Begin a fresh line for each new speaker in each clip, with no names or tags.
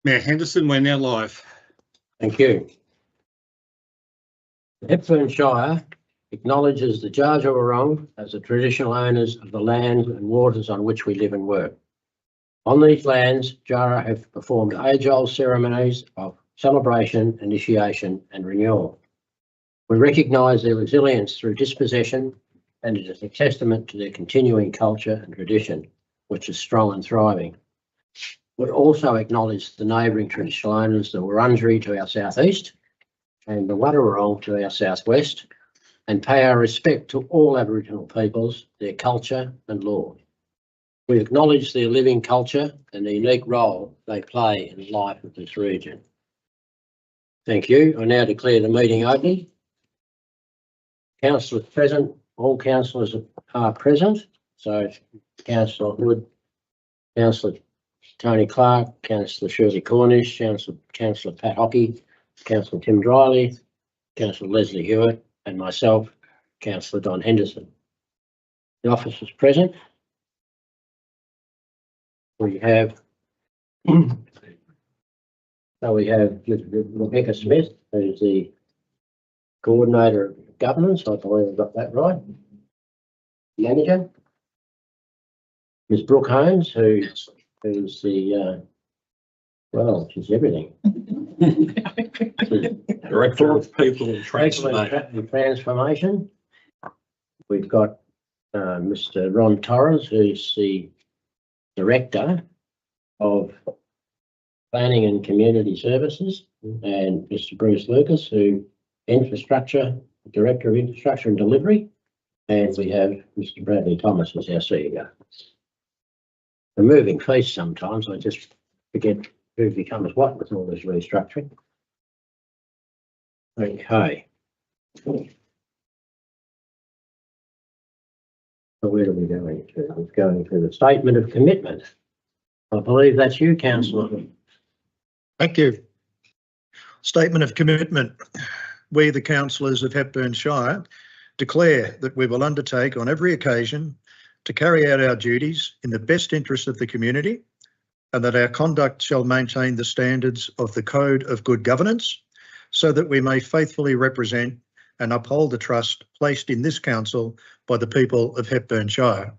Mayor Henderson, we're now live.
Thank you. The Hepburn Shire acknowledges the Dja Dja Wurrung as the traditional owners of the land and waters on which we live and work. On these lands, Dja have performed age-old ceremonies of celebration, initiation and renewal. We recognise their resilience through dispossession, and it is a testament to their continuing culture and tradition, which is strong and thriving. We also acknowledge the neighbouring traditional owners, the Wurundjeri to our southeast and the Wadawurrung to our southwest, and pay our respect to all Aboriginal peoples, their culture and law. We acknowledge their living culture and the unique role they play in the life of this region. Thank you. I now declare the meeting open. Councillors present, all councillors are present. So Councillor Hood, Councillor Tony Clark, Councillor Shirley Cornish, Councillor Pat Hockey, Councillor Tim Dryly, Councillor Leslie Hewitt and myself, Councillor Don Henderson. The officers present. We have Rebecca Smith, who's the Coordinator of Governance. I believe I've got that right. Manager. Ms. Brooke Holmes, who's the she's everything.
Director of People and
Transformation. We've got Mr. Ron Torres, who's the Director of Planning and Community Services, and Mr. Bruce Lucas, who Director of Infrastructure and Delivery, and we have Mr. Bradley Thomas as our CEO. A moving feast sometimes. I just forget who becomes what with all this restructuring. Okay. So where are we going to? We're going to the statement of commitment. I believe that's you, Councillor.
Thank you. Statement of commitment. We, the councillors of Hepburn Shire, declare that we will undertake on every occasion to carry out our duties in the best interest of the community, and that our conduct shall maintain the standards of the Code of Good Governance, so that we may faithfully represent and uphold the trust placed in this council by the people of Hepburn Shire.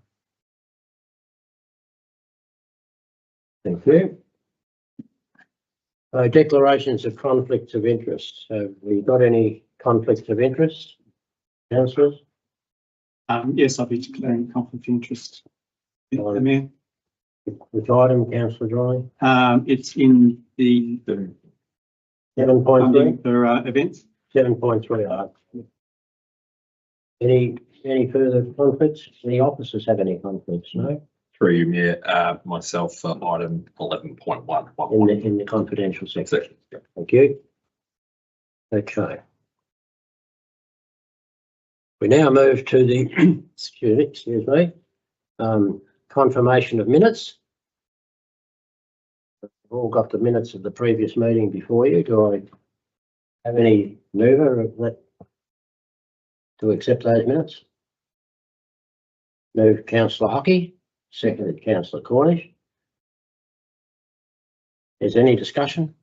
Thank you. Declarations of conflicts of interest. Have we got any conflicts of interest, councillors?
Yes, I'll be declaring conflict of interest. Mayor.
Which item, Councillor Dryly?
It's in the
7.3
for events.
7.3. Any further conflicts? Any officers have any conflicts? No.
Through you, Mayor, myself for item 11.1
in the confidential section.
Yeah.
Thank you. Okay. We now move to the excuse me, confirmation of minutes. We've all got the minutes of the previous meeting before you. Do I have any mover of that to accept those minutes? Move Councillor Hockey, seconded Councillor Cornish. Is there any discussion?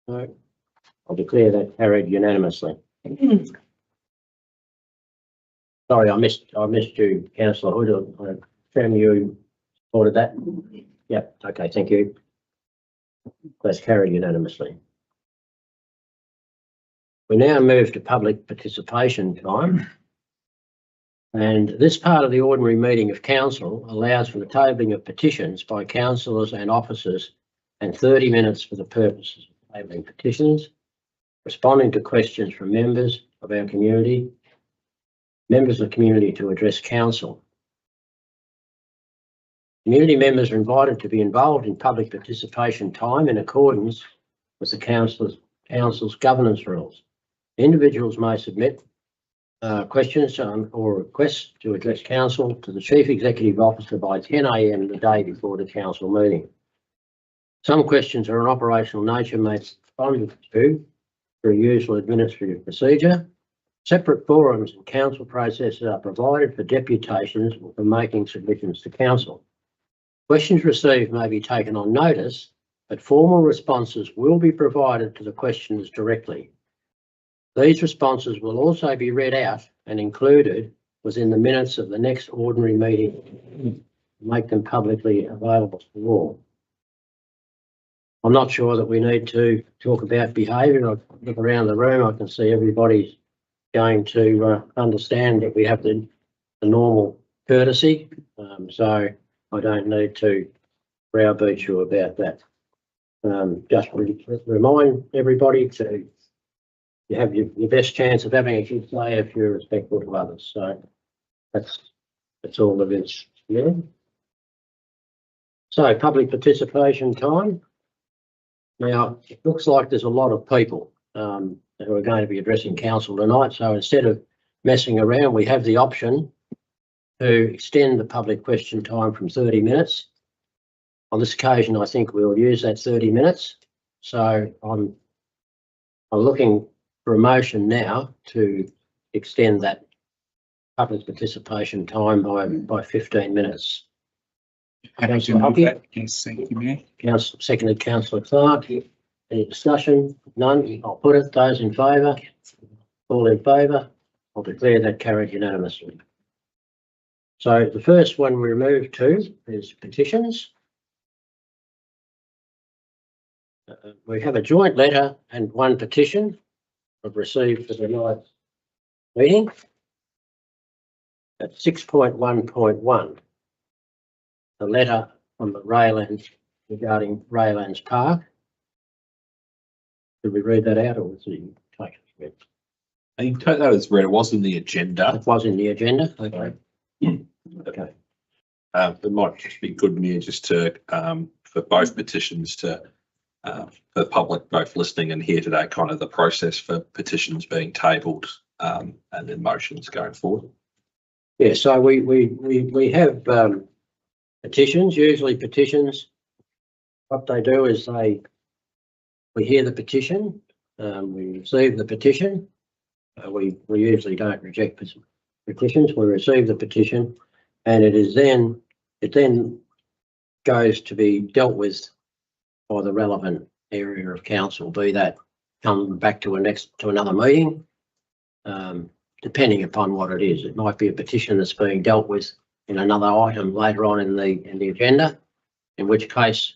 No. I'll declare that carried unanimously. Sorry, I missed you, Councillor Hood. I assume you supported that? Yep. Okay, thank you. That's carried unanimously. We now move to public participation time. And this part of the ordinary meeting of council allows for the tabling of petitions by councillors and officers, and 30 minutes for the purposes of tabling petitions, responding to questions from members of our community, members of the community to address council. Community members are invited to be involved in public participation time in accordance with the council's governance rules. Individuals may submit questions or requests to address council to the Chief Executive Officer by 10 a.m. the day before the council meeting. Some questions are an operational nature may be responded to through usual administrative procedure. Separate forums and council processes are provided for deputations for making submissions to council. Questions received may be taken on notice but formal responses will be provided to the questions directly. These responses will also be read out and included within the minutes of the next ordinary meeting, make them publicly available to all. I'm not sure that we need to talk about behaviour. I look around the room, I can see everybody's going to understand that we have the normal courtesy, so I don't need to browbeat you about that. Just remind everybody to you have your best chance of having a good day if you're respectful to others. So that's all of it. Yeah. So public participation time. Now it looks like there's a lot of people who are going to be addressing council tonight. So instead of messing around, we have the option to extend the public question time from 30 minutes. On this occasion, I think we'll use that 30 minutes. So I'm looking for a motion now to extend that public participation time by 15 minutes. Councillor Hockey.
Yes, thank you, Mayor.
Seconded Councillor Clark. Any discussion? None. I'll put it. Those in favour? All in favour? I'll declare that carried unanimously. So the first one we move to is petitions. We have a joint letter and one petition I've received for tonight's meeting. At 6.1.1, the letter from the Raylands regarding Raylands Park. Did we read that out, or was it take it as read?
I think take that as read. It was in the agenda.
It was in the agenda. Okay. Okay.
It might just be good, Mayor, just to for both petitions to for the public both listening and here today, kind of the process for petitions being tabled and then motions going forward.
Yeah, so we have petitions. Usually petitions, what they do is we hear the petition, we receive the petition. We usually don't reject petitions. We receive the petition, and it then goes to be dealt with by the relevant area of council, be that come back to another meeting, depending upon what it is. It might be a petition that's being dealt with in another item later on in the agenda, in which case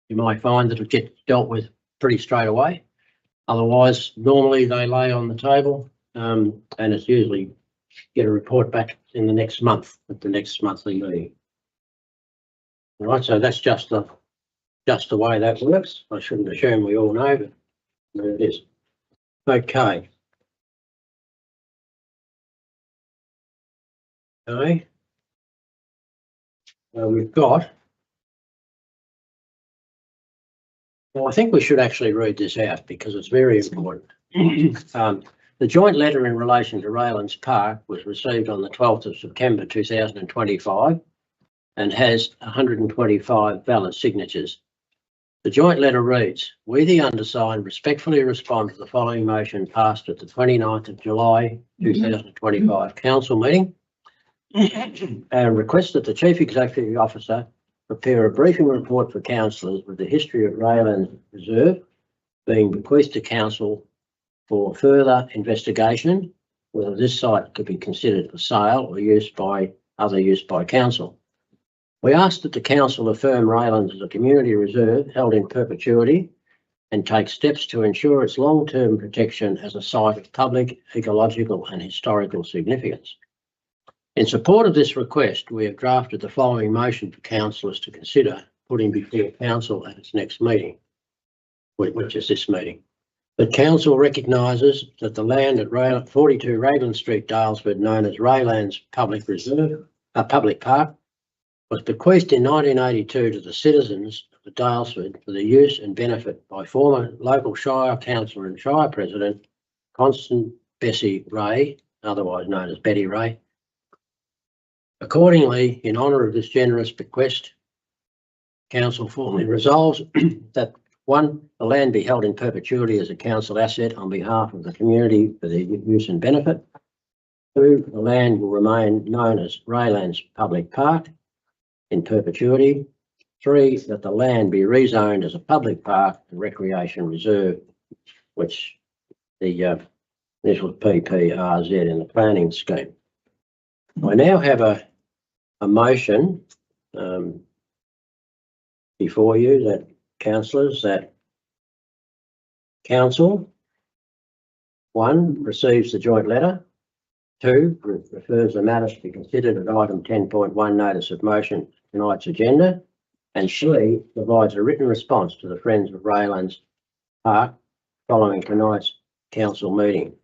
you might find that it gets dealt with pretty straight away. Otherwise, normally they lay on the table, and it's usually get a report back in the next month at the next monthly meeting. All right, so that's just the way that works. I shouldn't assume we all know, but there it is. Okay. Okay. We've got. Well, I think we should actually read this out because it's very important. The joint letter in relation to Raylands Park was received on the 12th of September 2025 and has 125 valid signatures. The joint letter reads, "We, the undersigned, respectfully respond to the following motion passed at the 29th of July 2025 council meeting and request that the Chief Executive Officer prepare a briefing report for councillors with the history of Raylands Reserve being bequeathed to council for further investigation whether this site could be considered for sale or use by council. We ask that the council affirm Raylands as a community reserve held in perpetuity and take steps to ensure its long-term protection as a site of public, ecological and historical significance. In support of this request, we have drafted the following motion for councillors to consider putting before council at its next meeting, which is this meeting. The council recognises that the land at 42 Raglan Street, Daylesford, known as Raylands Public Park, was bequeathed in 1982 to the citizens of the Daylesford for the use and benefit by former local Shire Councillor and Shire President Constance Bessie Ray, otherwise known as Betty Ray. Accordingly, in honour of this generous bequest, council formally resolves that 1, the land be held in perpetuity as a council asset on behalf of the community for their use and benefit. 2, the land will remain known as Raylands Public Park in perpetuity. 3, that the land be rezoned as a public park and recreation reserve, which the initial PPRZ in the planning scheme. I now have a motion before you that councillors, that council 1 receives the joint letter, 2 refers the matter to be considered at item 10.1 notice of motion tonight's agenda, and 3 provides a written response to the Friends of Raylands Park following tonight's council meeting.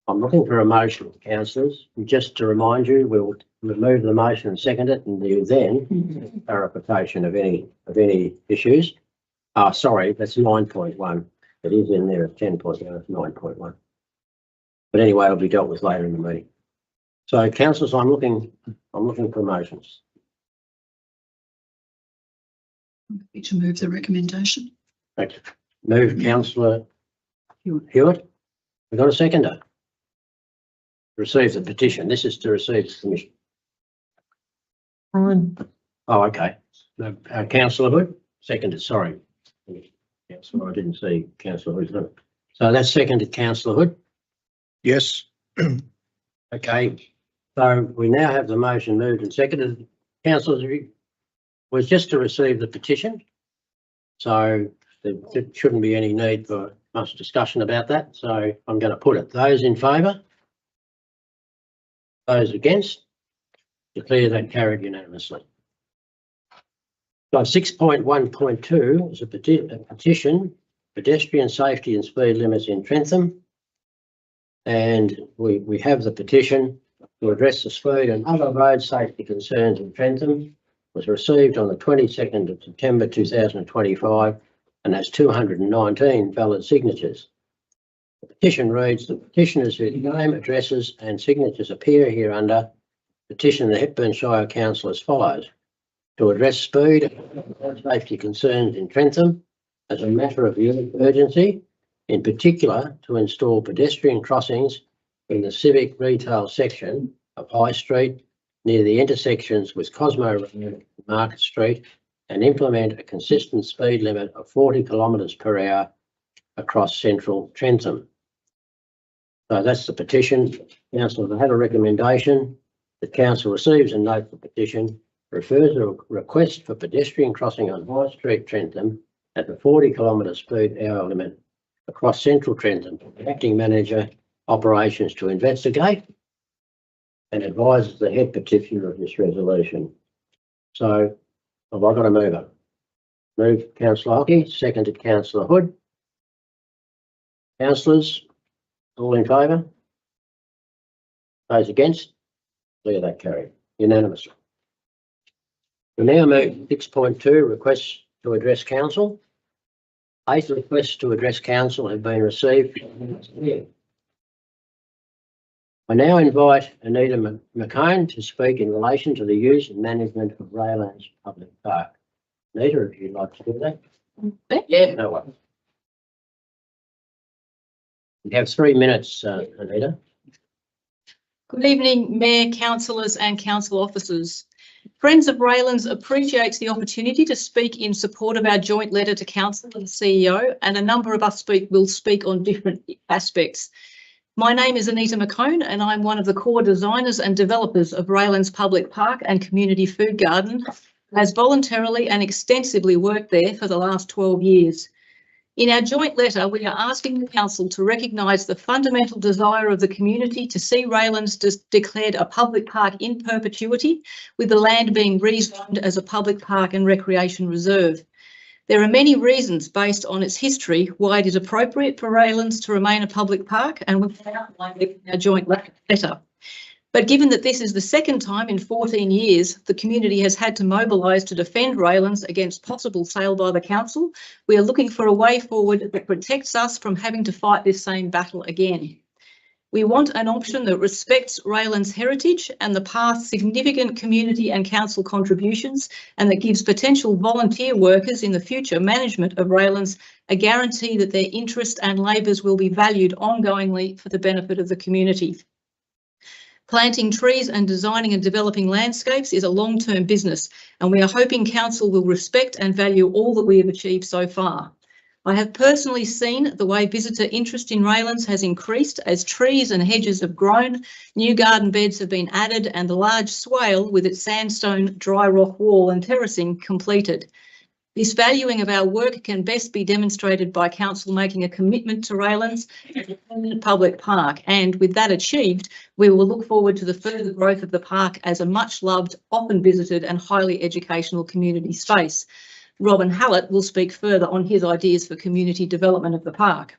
I'm looking for a motion, councillors. Just to remind you, we'll remove the motion and second it, and do then clarification of any issues. Sorry, that's 9.1. It is in there at 10.1, it's 9.1. But anyway, it'll be dealt with later in the meeting. So, councillors, I'm looking for motions.
To move the recommendation.
Thank you. Move, Councillor Hewitt. We've got a seconder. Receive the petition. This is to receive the submission. Oh, okay. Councillor Hood, seconded. Sorry, Councillor, I didn't see Councillor Hood. So that's seconded, Councillor Hood.
Yes.
Okay. So we now have the motion moved and seconded. Councillors, was just to receive the petition. So there shouldn't be any need for much discussion about that. So I'm going to put it. Those in favour? Those against? Declare that carried unanimously. So 6.1.2 is a petition, pedestrian safety and speed limits in Trentham. And we have the petition to address the speed and other road safety concerns in Trentham. Was received on the 22nd of September 2025 and has 219 valid signatures. The petition reads, the petitioners whose name, addresses and signatures appear here under petition the Hepburn Shire Council as follows: to address speed and safety concerns in Trentham as a matter of urgency, in particular to install pedestrian crossings in the civic retail section of High Street near the intersections with Cosmo Road and Market Street, and implement a consistent speed limit of 40 kilometres per hour across central Trentham. So that's the petition. Council have had a recommendation. The council receives and notes the petition, refers a request for pedestrian crossing on High Street, Trentham at the 40 kilometre speed hour limit across central Trentham. The acting manager operations to investigate and advises the head petitioner of this resolution. So have I got a mover? Move Councillor Hockey, seconded Councillor Hood. Councillors, all in favour? Those against? Declare that carried unanimously. We now move 6.2, requests to address council. 8 requests to address council have been received. I now invite Anita McCone to speak in relation to the use and management of Raylands Public Park. Anita, if you'd like to do that. Yeah, no worries. You have 3 minutes, Anita.
Good evening, Mayor, councillors and council officers. Friends of Raylands appreciates the opportunity to speak in support of our joint letter to council and the CEO, and a number of us will speak on different aspects. My name is Anita McCone and I'm one of the core designers and developers of Raylands Public Park and Community Food Garden, has voluntarily and extensively worked there for the last 12 years. In our joint letter, we are asking the council to recognise the fundamental desire of the community to see Raylands declared a public park in perpetuity, with the land being rezoned as a public park and recreation reserve. There are many reasons based on its history why it is appropriate for Raylands to remain a public park, and we've outlined it in our joint letter. But given that this is the second time in 14 years the community has had to mobilise to defend Raylands against possible sale by the council, we are looking for a way forward that protects us from having to fight this same battle again. We want an option that respects Raylands' heritage and the past significant community and council contributions, and that gives potential volunteer workers in the future management of Raylands a guarantee that their interest and labours will be valued ongoingly for the benefit of the community. Planting trees and designing and developing landscapes is a long-term business, and we are hoping council will respect and value all that we have achieved so far. I have personally seen the way visitor interest in Raylands has increased as trees and hedges have grown, new garden beds have been added, and the large swale with its sandstone dry rock wall and terracing completed. This valuing of our work can best be demonstrated by council making a commitment to Raylands as a permanent public park, and with that achieved, we will look forward to the further growth of the park as a much loved, often visited and highly educational community space. Robin Hallett will speak further on his ideas for community development of the park.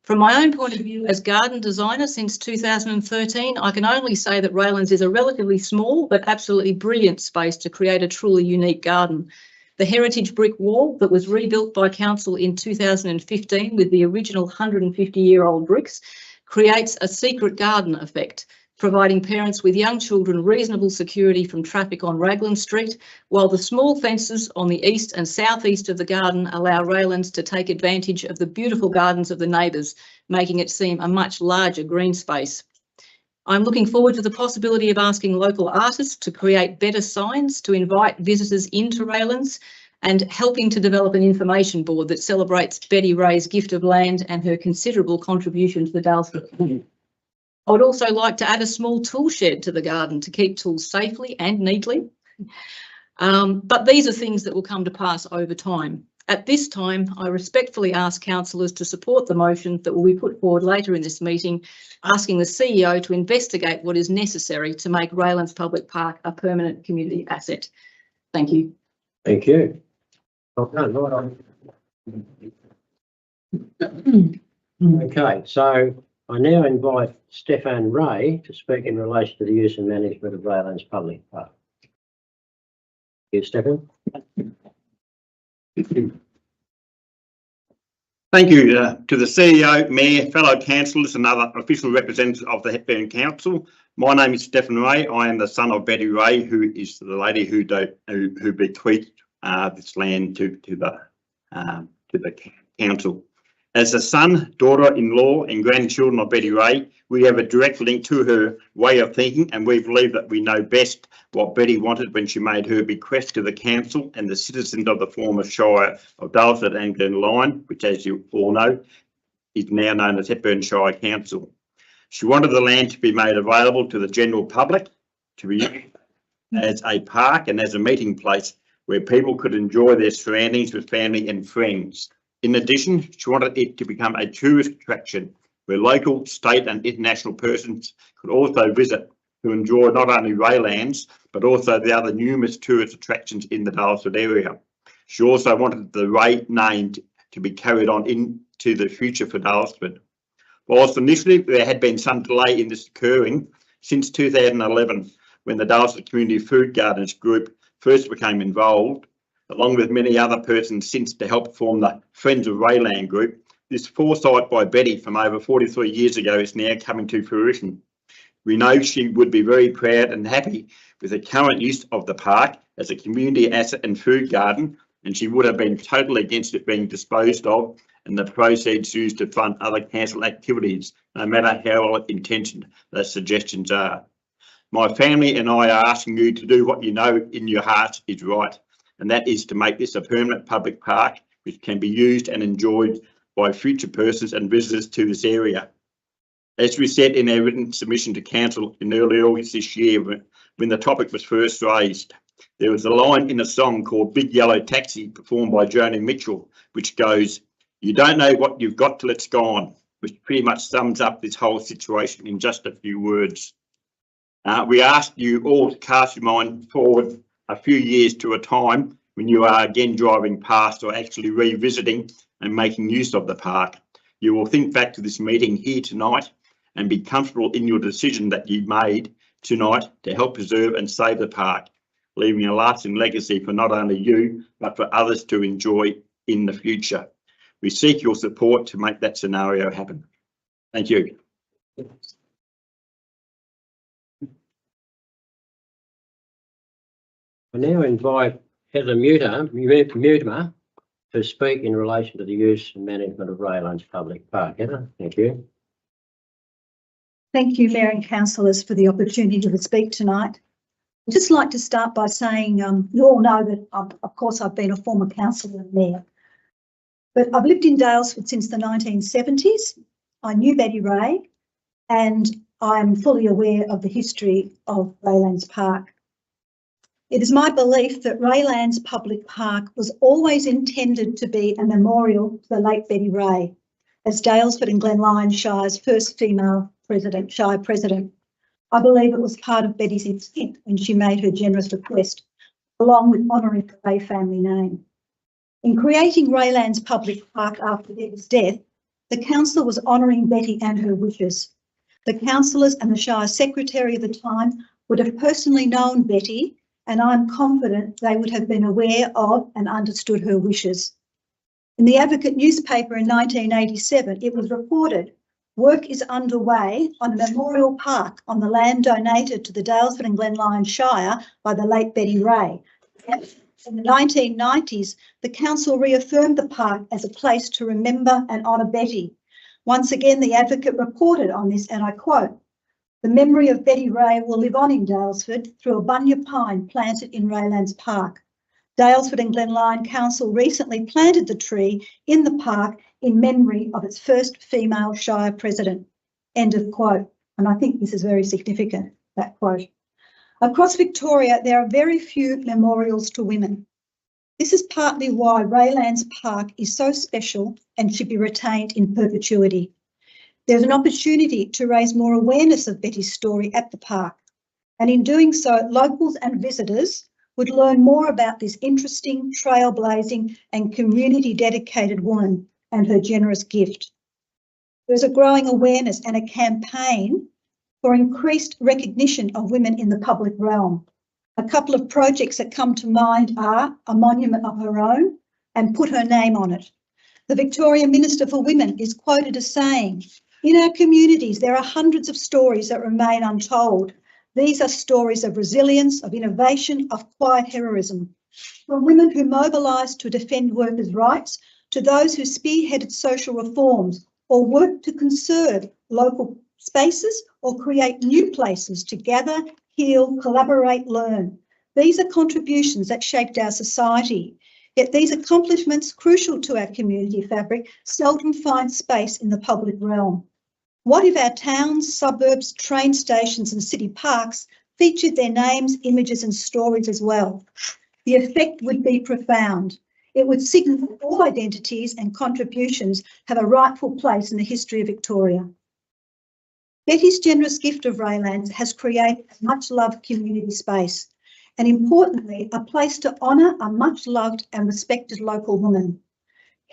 From my own point of view as garden designer since 2013, I can only say that Raylands is a relatively small but absolutely brilliant space to create a truly unique garden. The heritage brick wall that was rebuilt by council in 2015 with the original 150-year-old bricks creates a secret garden effect, providing parents with young children reasonable security from traffic on Raglan Street, while the small fences on the east and southeast of the garden allow Raylands to take advantage of the beautiful gardens of the neighbours, making it seem a much larger green space. I'm looking forward to the possibility of asking local artists to create better signs to invite visitors into Raylands and helping to develop an information board that celebrates Betty Ray's gift of land and her considerable contribution to the Daylesford community. I would also like to add a small tool shed to the garden to keep tools safely and neatly. But these are things that will come to pass over time. At this time, I respectfully ask councillors to support the motion that will be put forward later in this meeting, asking the CEO to investigate what is necessary to make Raylands Public Park a permanent community asset. Thank you.
Thank you. Well done, well done. Okay, so I now invite Stefan Ray to speak in relation to the use and management of Raylands Public Park. Thank you, Stefan.
Thank you to the CEO, Mayor, fellow councillors and other official representatives of the Hepburn Council. My name is Stefan Ray. I am the son of Betty Ray, who is the lady who bequeathed this land to the council. As the son, daughter-in-law and grandchildren of Betty Ray, we have a direct link to her way of thinking, and we believe that we know best what Betty wanted when she made her bequest to the council and the citizens of the former Shire of Daylesford and Glenlyon, which, as you all know, is now known as Hepburn Shire Council. She wanted the land to be made available to the general public, to be used as a park and as a meeting place where people could enjoy their surroundings with family and friends. In addition, she wanted it to become a tourist attraction where local, state and international persons could also visit to enjoy not only Raylands, but also the other numerous tourist attractions in the Daylesford area. She also wanted the Ray name to be carried on into the future for Daylesford. Whilst initially there had been some delay in this occurring, since 2011, when the Daylesford Community Food Gardens Group first became involved, along with many other persons since, to help form the Friends of Rayland group, this foresight by Betty from over 43 years ago is now coming to fruition. We know she would be very proud and happy with the current use of the park as a community asset and food garden, and she would have been totally against it being disposed of and the proceeds used to fund other council activities, no matter how well intentioned those suggestions are. My family and I are asking you to do what you know in your heart is right, and that is to make this a permanent public park which can be used and enjoyed by future persons and visitors to this area. As we said in our written submission to council in early August this year, when the topic was first raised, there was a line in a song called Big Yellow Taxi, performed by Joni Mitchell, which goes, "You don't know what you've got till it's gone," which pretty much sums up this whole situation in just a few words. We ask you all to cast your mind forward a few years to a time when you are again driving past or actually revisiting and making use of the park. You will think back to this meeting here tonight and be comfortable in your decision that you made tonight to help preserve and save the park, leaving a lasting legacy for not only you, but for others to enjoy in the future. We seek your support to make that scenario happen. Thank you.
I now invite Heather Mutimer to speak in relation to the use and management of Raylands Public Park. Heather, thank you.
Thank you, Mayor and councillors, for the opportunity to speak tonight. I'd just like to start by saying you all know that, of course, I've been a former councillor and mayor, but I've lived in Daylesford since the 1970s. I knew Betty Ray and I'm fully aware of the history of Raylands Park. It is my belief that Raylands Public Park was always intended to be a memorial to the late Betty Ray as Daylesford and Glenlyon Shire's first female Shire president. I believe it was part of Betty's intent when she made her generous request, along with honouring the Ray family name. In creating Raylands Public Park after Betty's death, the council was honouring Betty and her wishes. The councillors and the Shire Secretary of the time would have personally known Betty, and I'm confident they would have been aware of and understood her wishes. In the Advocate newspaper in 1987, it was reported work is underway on a memorial park on the land donated to the Daylesford and Glenlyon Shire by the late Betty Ray. In the 1990s, the council reaffirmed the park as a place to remember and honour Betty. Once again, the Advocate reported on this, and I quote, "The memory of Betty Ray will live on in Daylesford through a bunya pine planted in Raylands Park. Daylesford and Glenlyon Council recently planted the tree in the park in memory of its first female Shire president." End of quote. And I think this is very significant, that quote. Across Victoria, there are very few memorials to women. This is partly why Raylands Park is so special and should be retained in perpetuity. There's an opportunity to raise more awareness of Betty's story at the park, and in doing so, locals and visitors would learn more about this interesting, trailblazing and community-dedicated woman and her generous gift. There's a growing awareness and a campaign for increased recognition of women in the public realm. A couple of projects that come to mind are a monument of her own and put her name on it. The Victorian Minister for Women is quoted as saying, "In our communities, there are hundreds of stories that remain untold. These are stories of resilience, of innovation, of quiet heroism. From women who mobilised to defend workers' rights to those who spearheaded social reforms or worked to conserve local spaces or create new places to gather, heal, collaborate, learn. These are contributions that shaped our society. Yet these accomplishments, crucial to our community fabric, seldom find space in the public realm. What if our towns, suburbs, train stations and city parks featured their names, images and stories as well? The effect would be profound. It would signal all identities and contributions have a rightful place in the history of Victoria. Betty's generous gift of Raylands has created a much-loved community space and, importantly, a place to honour a much-loved and respected local woman.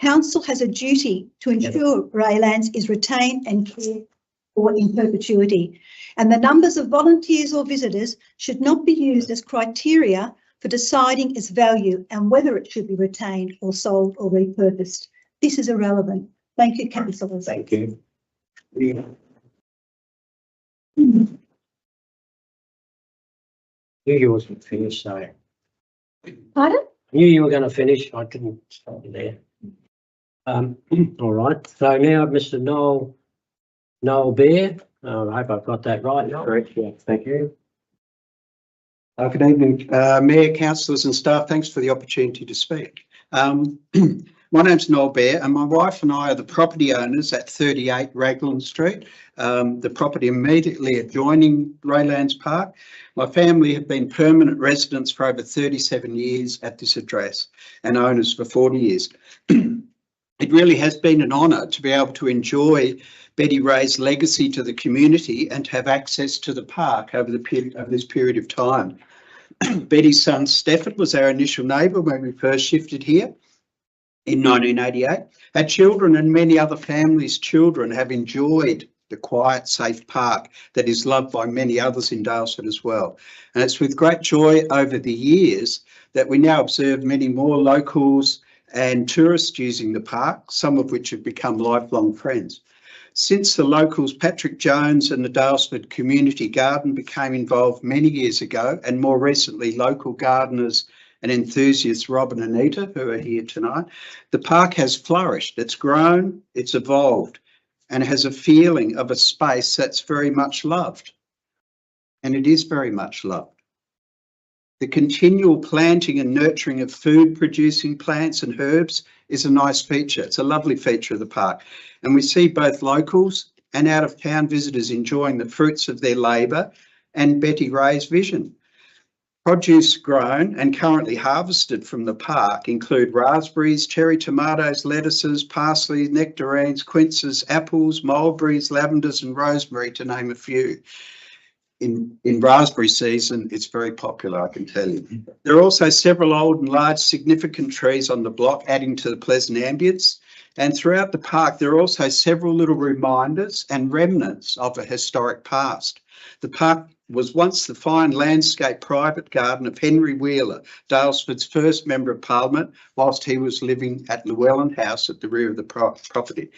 Council has a duty to ensure Raylands is retained and cared for in perpetuity, and the numbers of volunteers or visitors should not be used as criteria for deciding its value and whether it should be retained or sold or repurposed. This is irrelevant. Thank you, councillors.
Thank you. Knew you wasn't finished, so.
Pardon?
I knew you were going to finish. I didn't stop you there. All right. So now Mr. Noel Bear. I hope I've got that right. Correct. Yeah. Thank you.
Good evening, Mayor, councillors and staff. Thanks for the opportunity to speak. My name's Noel Bear and my wife and I are the property owners at 38 Raglan Street, the property immediately adjoining Raylands Park. My family have been permanent residents for over 37 years at this address and owners for 40 years. It really has been an honour to be able to enjoy Betty Ray's legacy to the community and to have access to the park over this period of time. Betty's son Stefford was our initial neighbour when we first shifted here in 1988. Our children and many other families' children have enjoyed the quiet, safe park that is loved by many others in Daylesford as well. And it's with great joy over the years that we now observe many more locals and tourists using the park, some of which have become lifelong friends. Since the locals Patrick Jones and the Daylesford Community Garden became involved many years ago, and more recently local gardeners and enthusiasts Rob and Anita, who are here tonight, the park has flourished, it's grown, it's evolved. and has a feeling of a space that's very much loved. And it is very much loved. The continual planting and nurturing of food-producing plants and herbs is a nice feature. It's a lovely feature of the park. And we see both locals and out-of-town visitors enjoying the fruits of their labour and Betty Ray's vision. Produce grown and currently harvested from the park include raspberries, cherry tomatoes, lettuces, parsley, nectarines, quinces, apples, mulberries, lavenders and rosemary, to name a few. In raspberry season, it's very popular, I can tell you. There are also several old and large significant trees on the block, adding to the pleasant ambience. And throughout the park, there are also several little reminders and remnants of a historic past. The park was once the fine landscape private garden of Henry Wheeler, Daylesford's first Member of Parliament, whilst he was living at Llewellyn House at the rear of the property.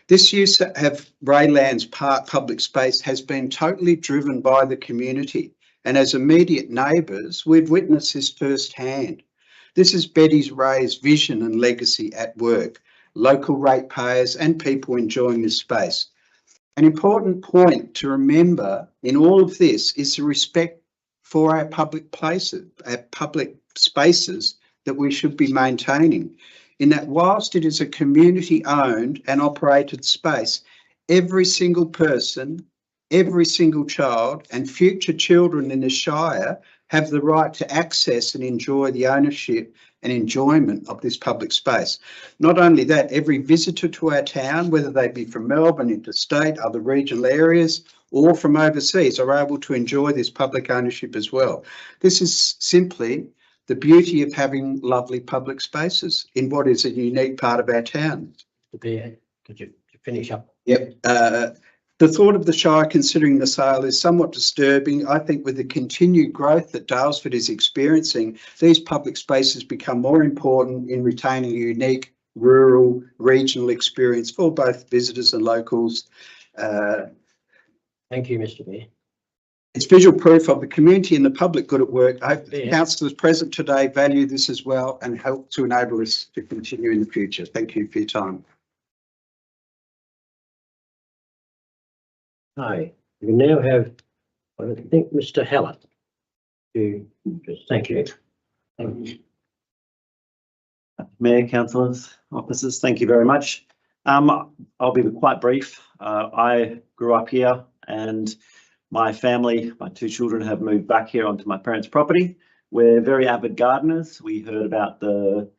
This use of Raylands Park public space has been totally driven by the community, and as immediate neighbours, we've witnessed this firsthand. This is Betty Ray's vision and legacy at work, local ratepayers and people enjoying this space. An important point to remember in all of this is the respect for our public places, our public spaces that we should be maintaining. In that whilst it is a community owned and operated space, every single person, every single child and future children in the Shire have the right to access and enjoy the ownership and enjoyment of this public space. Not only that, every visitor to our town, whether they be from Melbourne, interstate, other regional areas, or from overseas, are able to enjoy this public ownership as well. This is simply the beauty of having lovely public spaces in what is a unique part of our town.
Could you finish up?
Yep. The thought of the Shire considering the sale is somewhat disturbing. I think with the continued growth that Daylesford is experiencing, these public spaces become more important in retaining a unique rural, regional experience for both visitors and locals.
Thank you, Mr. Mayor.
It's visual proof of the community and the public good at work. I hope the councillors present today value this as well and help to enable us to continue in the future. Thank you for your time.
Hi, we now have, I think, Mr. Heller. Thank you.
Mayor, councillors, officers, thank you very much. I'll be quite brief. I grew up here and my family, my two children have moved back here onto my parents' property. We're very avid gardeners. We heard about the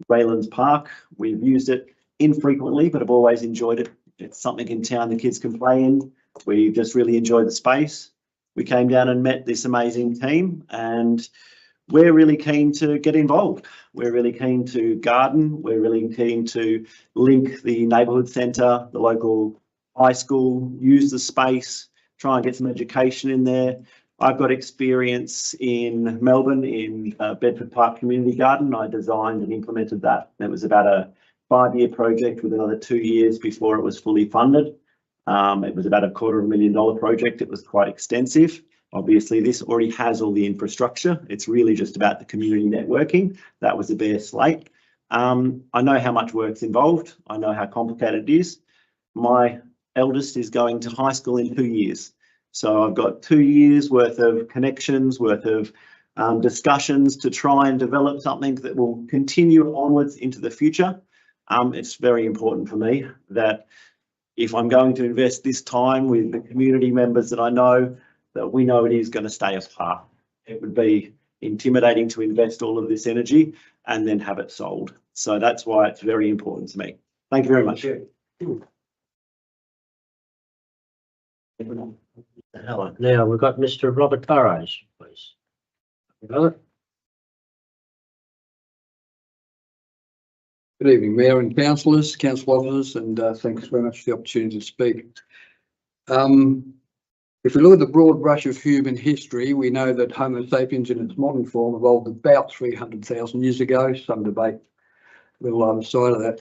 Raylands Park. We've used it infrequently, but I've always enjoyed it. It's something in town the kids can play in. We just really enjoy the space. We came down and met this amazing team and we're really keen to get involved. We're really keen to garden. We're really keen to link the neighbourhood centre, the local high school, use the space, try and get some education in there. I've got experience in Melbourne in Bedford Park Community Garden. I designed and implemented that. It was about a 5-year project with another 2 years before it was fully funded. It was about a $250,000 project. It was quite extensive. Obviously, this already has all the infrastructure. It's really just about the community networking. That was a bare slate. I know how much work's involved. I know how complicated it is. My eldest is going to high school in 2 years. So I've got 2 years worth of connections, worth of discussions to try and develop something that will continue onwards into the future. It's very important for me that if I'm going to invest this time with the community members that I know, that we know it is going to stay apart. It would be intimidating to invest all of this energy and then have it sold. So that's why it's very important to me. Thank you very much.
Now we've got Mr. Robert Burrows, please. Robert?
Good evening, Mayor and councillors, council officers, and thanks very much for the opportunity to speak. If we look at the broad brush of human history, we know that Homo sapiens in its modern form evolved about 300,000 years ago. Some debate a little either side of that.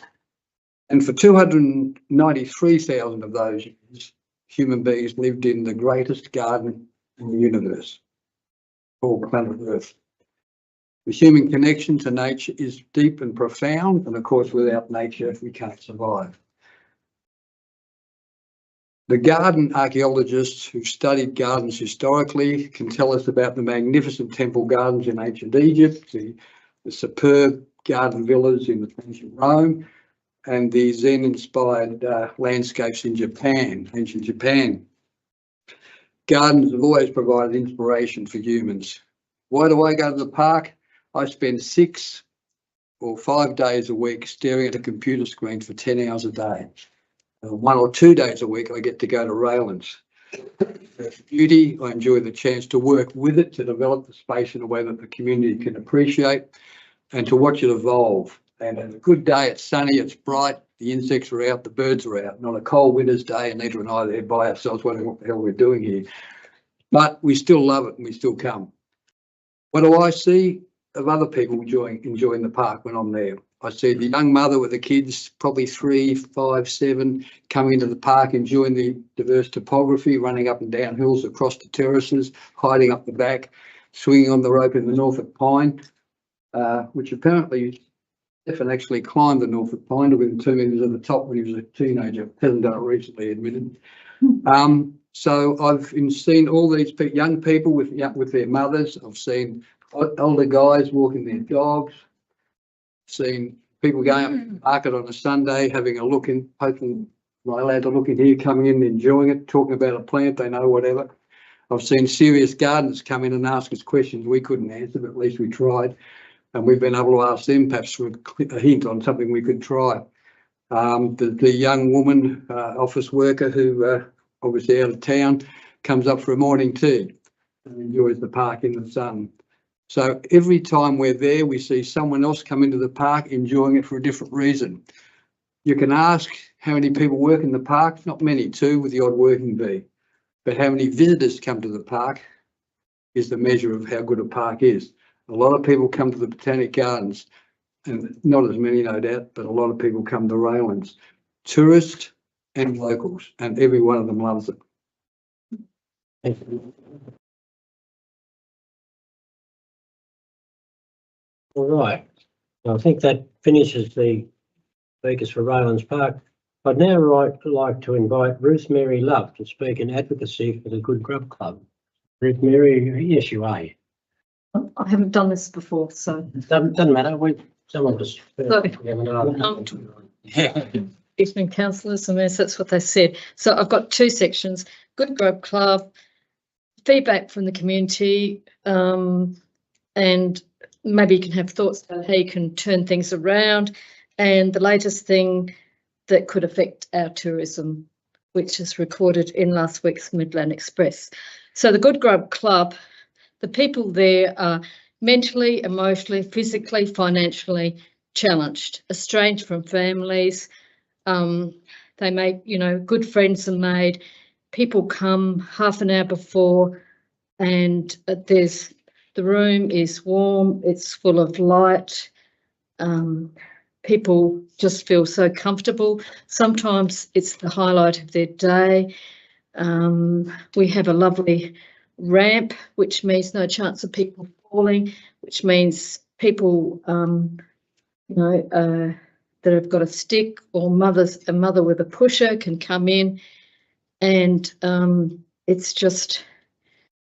And for 293,000 of those years, human beings lived in the greatest garden in the universe, called planet Earth. The human connection to nature is deep and profound, and of course, without nature, we can't survive. The garden archaeologists who studied gardens historically can tell us about the magnificent temple gardens in ancient Egypt, the superb garden villas in ancient Rome, and the Zen-inspired landscapes in Japan, ancient Japan. Gardens have always provided inspiration for humans. Why do I go to the park? I spend 6 or 5 days a week staring at a computer screen for 10 hours a day. 1 or 2 days a week I get to go to Raylands. It's beauty. I enjoy the chance to work with it, to develop the space in a way that the community can appreciate, and to watch it evolve. And on a good day, it's sunny, it's bright, the insects are out, the birds are out. Not a cold winter's day, Anita and I are there by ourselves wondering what the hell we're doing here. But we still love it and we still come. What do I see of other people enjoying the park when I'm there? I see the young mother with the kids, probably 3, 5, 7, coming into the park, enjoying the diverse topography, running up and down hills across the terraces, hiding up the back, swinging on the rope in the Norfolk Pine, which apparently Stefan actually climbed the Norfolk Pine to within 2 metres of the top when he was a teenager. Hasn't done it recently, admitted. So I've seen all these young people with their mothers. I've seen older guys walking their dogs. Seen people going up to the market on a Sunday, having a look in, hoping am I allowed to look in here, coming in, enjoying it, talking about a plant they know, whatever. I've seen serious gardeners come in and ask us questions we couldn't answer, but at least we tried. And we've been able to ask them perhaps for a hint on something we could try. The young woman, office worker who obviously out of town, comes up for a morning tea and enjoys the park in the sun. So every time we're there, we see someone else come into the park enjoying it for a different reason. You can ask how many people work in the park, not many, 2 with the odd working bee. But how many visitors come to the park is the measure of how good a park is. A lot of people come to the Botanic Gardens, and not as many, no doubt, but a lot of people come to Raylands, tourists and locals, and every one of them loves it.
Thank you. All right, I think that finishes the speakers for Raylands Park. I'd now like to invite Ruth Mary Love to speak in advocacy for the Good Grub Club. Ruth Mary, yes, you are.
I haven't done this before, so.
Doesn't matter. Some of us.
Evening councillors, and that's what they said. So I've got 2 sections: Good Grub Club, feedback from the community, and maybe you can have thoughts about how you can turn things around, and the latest thing that could affect our tourism, which is recorded in last week's Midland Express. So the Good Grub Club, the people there are mentally, emotionally, physically, financially challenged, estranged from families. They make, good friends are made. People come half an hour before, and the room is warm, it's full of light. People just feel so comfortable. Sometimes it's the highlight of their day. We have a lovely ramp, which means no chance of people falling, which means people, that have got a stick, or a mother with a pusher can come in, and it's just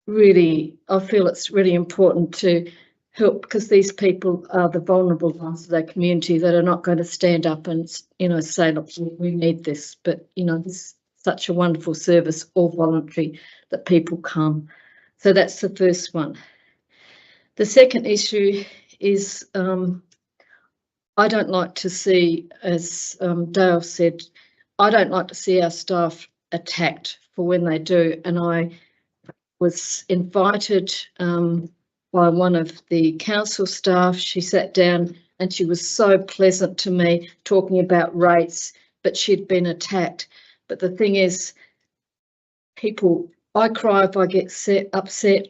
really, I feel it's really important to help, because these people are the vulnerable ones of their community that are not going to stand up and, say, look, we need this, but, this is such a wonderful service, all voluntary, that people come. So that's the first one. The second issue is I don't like to see, as Dale said, I don't like to see our staff attacked for when they do. And I was invited by one of the council staff. She sat down and she was so pleasant to me, talking about rates, but she'd been attacked. But the thing is, I cry if I get upset.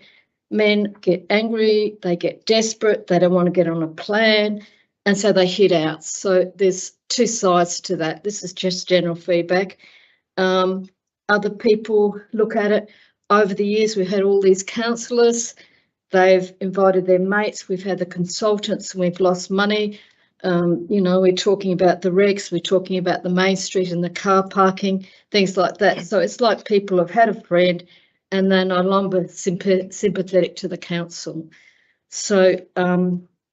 Men get angry, they get desperate, they don't want to get on a plan, and so they hit out. So there's 2 sides to that. This is just general feedback. Other people look at it. Over the years, we've had all these councillors. They've invited their mates. We've had the consultants, and we've lost money.
You know, we're talking about the regs, we're talking about the main street and the car parking, things like that. So it's like people have had a friend and they're no longer sympathetic to the council. So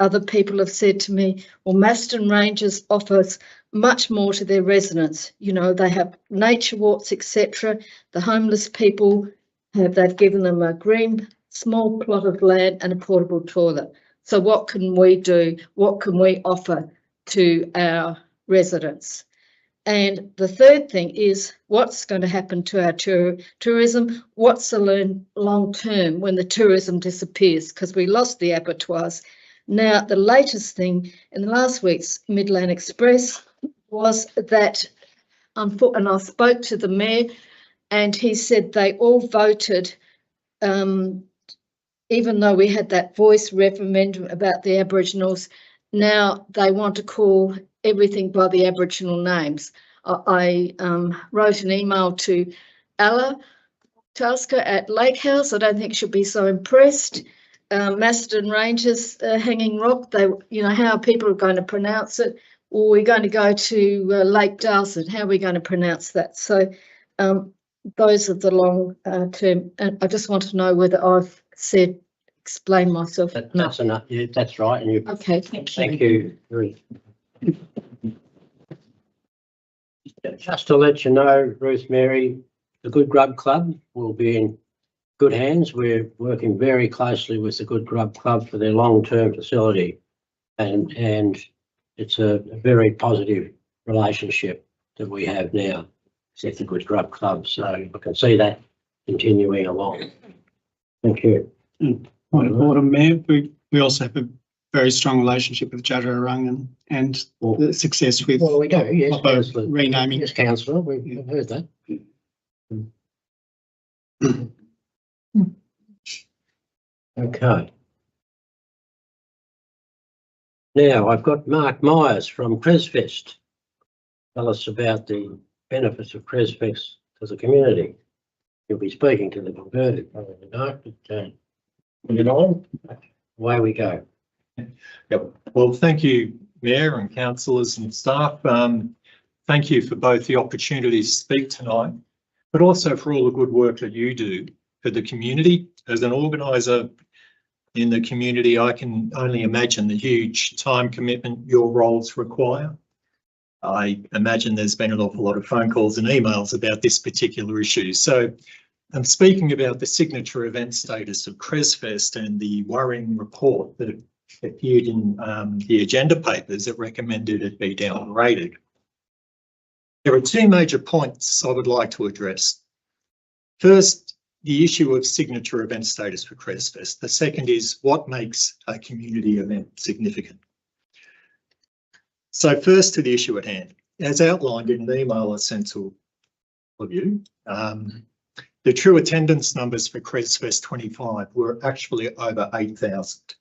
other people have said to me, well, Maston Rangers offers much more to their residents. You know, they have nature walks, etc. The homeless people they've given them a green small plot of land and a portable toilet. So what can we do? What can we offer to our residents? And the third thing is what's going to happen to our tourism? What's the long term when the tourism disappears? Because we lost the abattoirs. Now, the latest thing in the last week's Midland Express was that, and I spoke to the mayor and he said they all voted, even though we had that voice referendum about the Aboriginals, now they want to call everything by the Aboriginal names. I wrote an email to Ella Tasker at Lake House. I don't think she'll be so impressed. Maston Rangers, Hanging Rock, you know, how people are going to pronounce it. Or we're going to go to Lake Darlington. How are we going to pronounce that? So those are the long term. And I just want to know whether I've explained myself.
That's enough. Yeah, that's right. And you,
Okay, thank you.
thank you. Just to let you know, Ruth Mary, the Good Grub Club will be in good hands. We're working very closely with the Good Grub Club for their long-term facility, and it's a very positive relationship that we have now with the Good Grub Club. So I can see that continuing along. Thank you.
Point of order, Mayor. We also have a very strong relationship with Djadjarurrung and the success with
Well, we do, yes.
Oppo renaming.
Yes, councillor, we've heard that. Okay. Now I've got Mark Myers from Cresfest. Tell us about the benefits of Cresfest to the community. You'll be speaking to the converted, probably not, but put it on, away we go.
Yep. Well, thank you, Mayor and councillors and staff. Thank you for both the opportunity to speak tonight, but also for all the good work that you do for the community. As an organiser in the community, I can only imagine the huge time commitment your roles require. I imagine there's been an awful lot of phone calls and emails about this particular issue. So I'm speaking about the signature event status of Cresfest and the worrying report that appeared in the agenda papers that recommended it be downgraded. There are two major points I would like to address. First, the issue of signature event status for Cresfest. The second is what makes a community event significant. So first to the issue at hand. As outlined in an email I sent to all of you, the true attendance numbers for Cresfest 25 were actually over 8,000,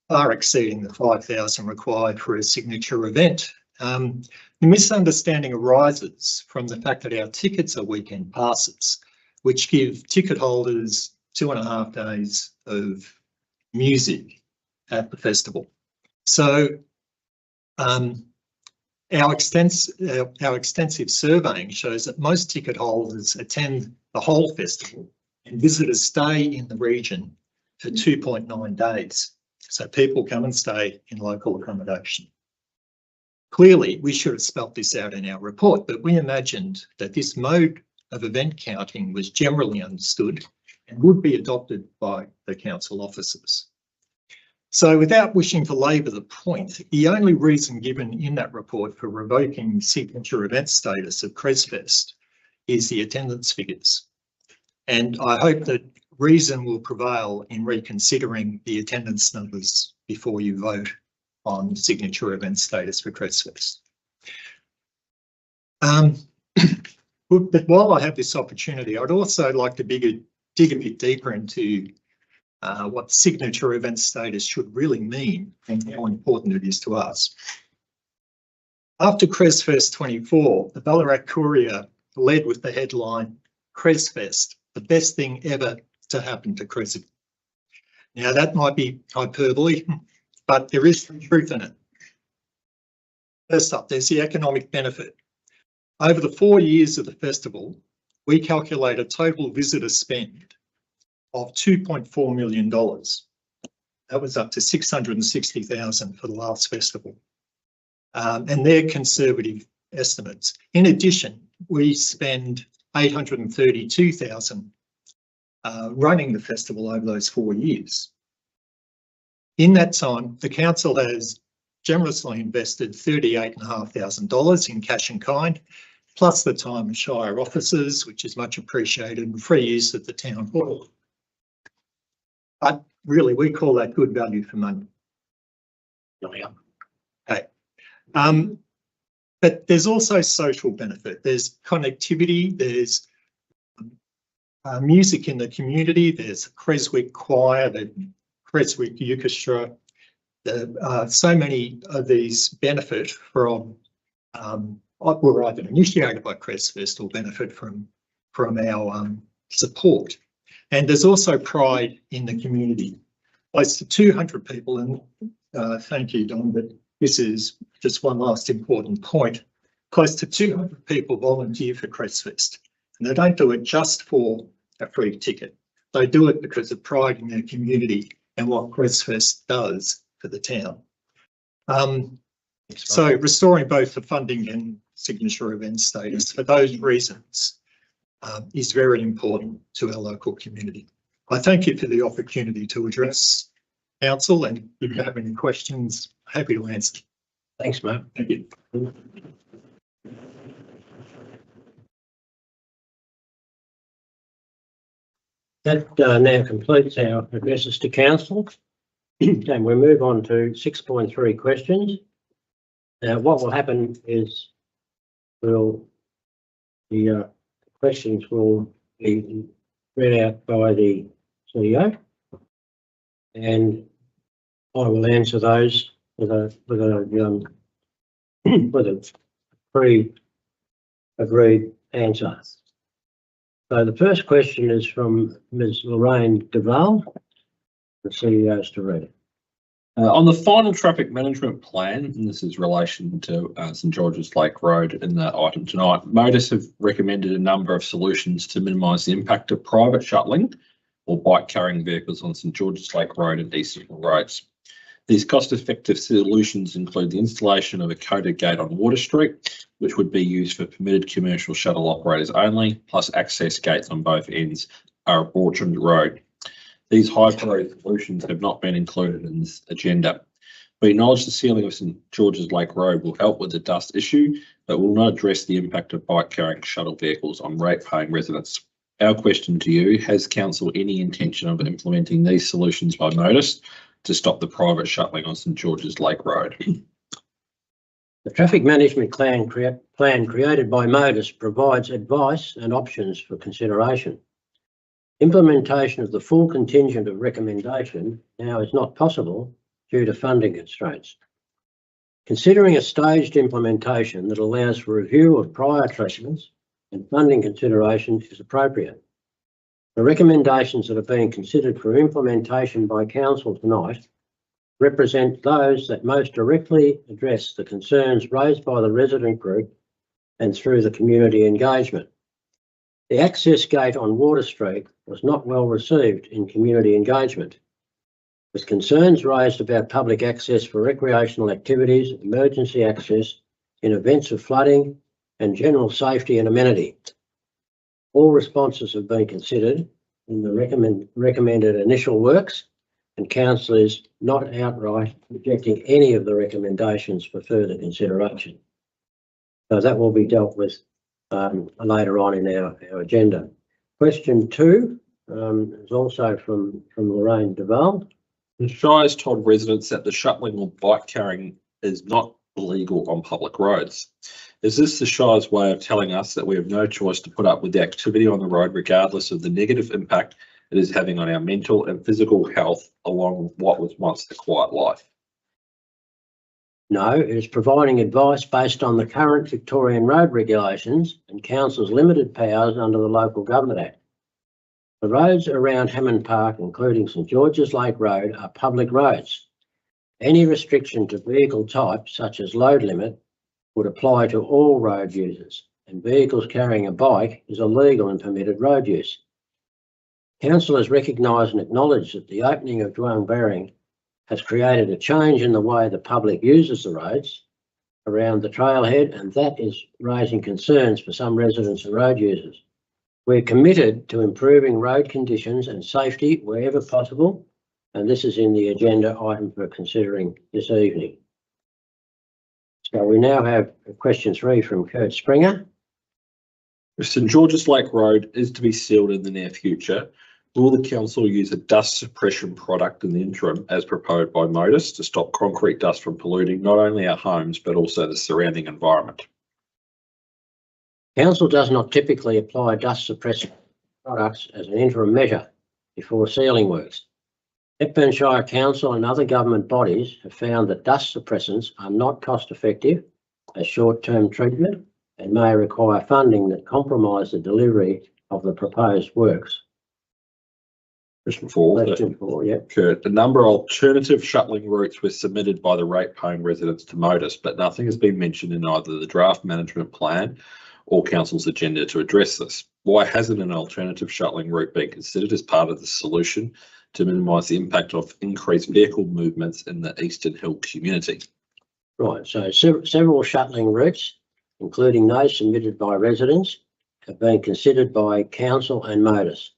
far exceeding the 5,000 required for a signature event. The misunderstanding arises from the fact that our tickets are weekend passes, which give ticket holders 2.5 days of music at the festival. So our extensive surveying shows that most ticket holders attend the whole festival and visitors stay in the region for 2.9 days. So people come and stay in local accommodation. Clearly, we should have spelt this out in our report, but we imagined that this mode of event counting was generally understood and would be adopted by the council officers. So without wishing to labour the point, the only reason given in that report for revoking signature event status of Cresfest is the attendance figures. And I hope that reason will prevail in reconsidering the attendance numbers before you vote on signature event status for Cresfest. But while I have this opportunity, I'd also like to dig a bit deeper into what signature event status should really mean and how important it is to us. After Cresfest 24, the Ballarat Courier led with the headline, Cresfest, the best thing ever to happen to Cresfest. Now that might be hyperbole, but there is some truth in it. First up, there's the economic benefit. Over the 4 years of the festival, we calculate a total visitor spend of $2.4 million. That was up to 660,000 for the last festival. And they're conservative estimates. In addition, we spend 832,000 running the festival over those 4 years. In that time, the council has generously invested $38,500 in cash and kind, plus the time of Shire officers, which is much appreciated, and free use of the town hall. But really, we call that good value for money. Okay. But there's also social benefit. There's connectivity, there's music in the community, there's Creswick Choir, the Creswick Orchestra. So many of these benefit from, were either initiated by Cresfest or benefit from our support. And there's also pride in the community. Close to 200 people, and thank you, Don, but this is just one last important point. Close to 200 people volunteer for Cresfest, and they don't do it just for a free ticket. They do it because of pride in their community and what Cresfest does for the town. So restoring both the funding and signature event status for those reasons is very important to our local community. I thank you for the opportunity to address council, and if you have any questions, happy to answer.
Thanks, Mark.
Thank you.
That now completes our addresses to council. And we move on to 6.3 questions. Now, what will happen is the questions will be read out by the CEO, and I will answer those with a pre-agreed answer. So the first question is from Ms. Lorraine Duval. The CEO's to read it.
On the final traffic management plan, and this is relation to St George's Lake Road in the item tonight, Modus have recommended a number of solutions to minimise the impact of private shuttling or bike carrying vehicles on St George's Lake Road and Eastern roads. These cost-effective solutions include the installation of a coded gate on Water Street, which would be used for permitted commercial shuttle operators only, plus access gates on both ends are Borcham Road. These high-priority solutions have not been included in this agenda. We acknowledge the sealing of St George's Lake Road will help with the dust issue, but will not address the impact of bike-carrying shuttle vehicles on rate-paying residents. Our question to you, has council any intention of implementing these solutions by Modus to stop the private shuttling on St George's Lake Road?
The traffic management plan created by Modus provides advice and options for consideration. Implementation of the full contingent of recommendation now is not possible due to funding constraints. Considering a staged implementation that allows for review of prior treatments and funding considerations is appropriate. The recommendations that are being considered for implementation by council tonight represent those that most directly address the concerns raised by the resident group and through the community engagement. The access gate on Water Street was not well received in community engagement, with concerns raised about public access for recreational activities, emergency access in events of flooding, and general safety and amenity. All responses have been considered in the recommended initial works, and council is not outright rejecting any of the recommendations for further consideration. So that will be dealt with later on in our agenda. Question 2 is also from Lorraine Duval.
The Shire has told residents that the shuttling or bike carrying is not illegal on public roads. Is this the Shire's way of telling us that we have no choice to put up with the activity on the road regardless of the negative impact it is having on our mental and physical health along with what was once a quiet life?
No, it is providing advice based on the current Victorian road regulations and council's limited powers under the Local Government Act. The roads around Hammond Park, including St George's Lake Road, are public roads. Any restriction to vehicle type, such as load limit, would apply to all road users, and vehicles carrying a bike is a legal and permitted road use. Council has recognised and acknowledged that the opening of Dwang Berring has created a change in the way the public uses the roads around the trailhead, and that is raising concerns for some residents and road users. We're committed to improving road conditions and safety wherever possible, and this is in the agenda item for considering this evening. So we now have question 3 from Kurt Springer.
If St George's Lake Road is to be sealed in the near future, will the council use a dust suppression product in the interim as proposed by Modus to stop concrete dust from polluting not only our homes but also the surrounding environment?
Council does not typically apply dust suppressant products as an interim measure before sealing works. Hepburn Shire Council and other government bodies have found that dust suppressants are not cost effective as short-term treatment and may require funding that compromise the delivery of the proposed works.
Question 4.
Question 4, yeah.
Kurt, a number of alternative shuttling routes were submitted by the rate-paying residents to Modus, but nothing has been mentioned in either the draft management plan or council's agenda to address this. Why hasn't an alternative shuttling route been considered as part of the solution to minimise the impact of increased vehicle movements in the Eastern Hill community?
Right, so several shuttling routes, including those submitted by residents, have been considered by council and Modus.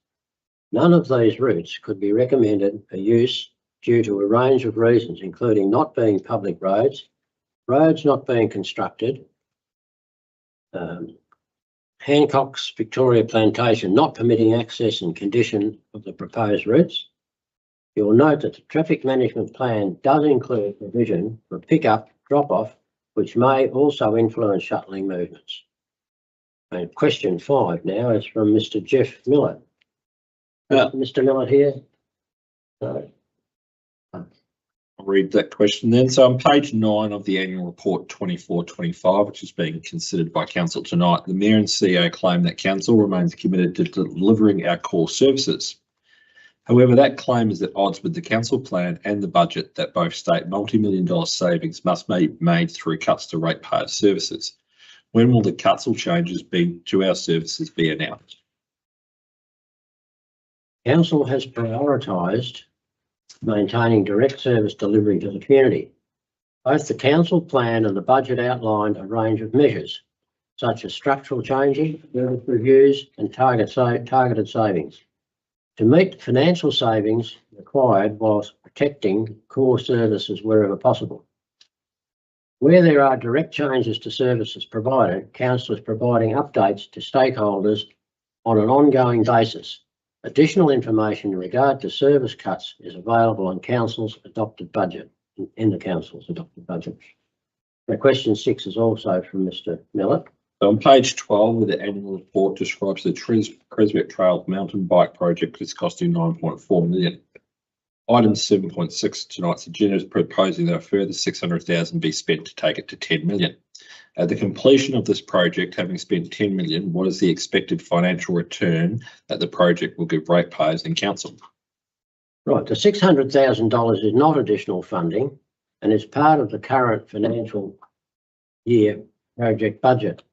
None of these routes could be recommended for use due to a range of reasons, including not being public roads, roads not being constructed, Hancock's Victoria Plantation not permitting access and condition of the proposed routes. You will note that the traffic management plan does include provision for pick-up, drop-off, which may also influence shuttling movements. And question 5 now is from Mr. Jeff Millett. Mr. Millett here? No.
I'll read that question then. So on page 9 of the annual report 24-25, which is being considered by council tonight, the Mayor and CEO claim that council remains committed to delivering our core services. However, that claim is at odds with the council plan and the budget that both state multi-million-dollar savings must be made through cuts to ratepayer services. When will the cuts or changes to our services be announced?
Council has prioritised maintaining direct service delivery to the community. Both the council plan and the budget outlined a range of measures, such as structural changing, service reviews and targeted savings, to meet financial savings required whilst protecting core services wherever possible. Where there are direct changes to services provided, council is providing updates to stakeholders on an ongoing basis. Additional information in regard to service cuts is available on council's adopted budget, in the council's adopted budget. Now, question 6 is also from Mr. Millett.
So on page 12 of the annual report describes the Creswick Trails mountain bike project that's costing $9.4 million. Item 7.6 tonight's agenda is proposing that a further $600,000 be spent to take it to $10 million. At the completion of this project, having spent $10 million, what is the expected financial return that the project will give ratepayers and council?
Right, the $600,000 is not additional funding and is part of the current financial year project budget.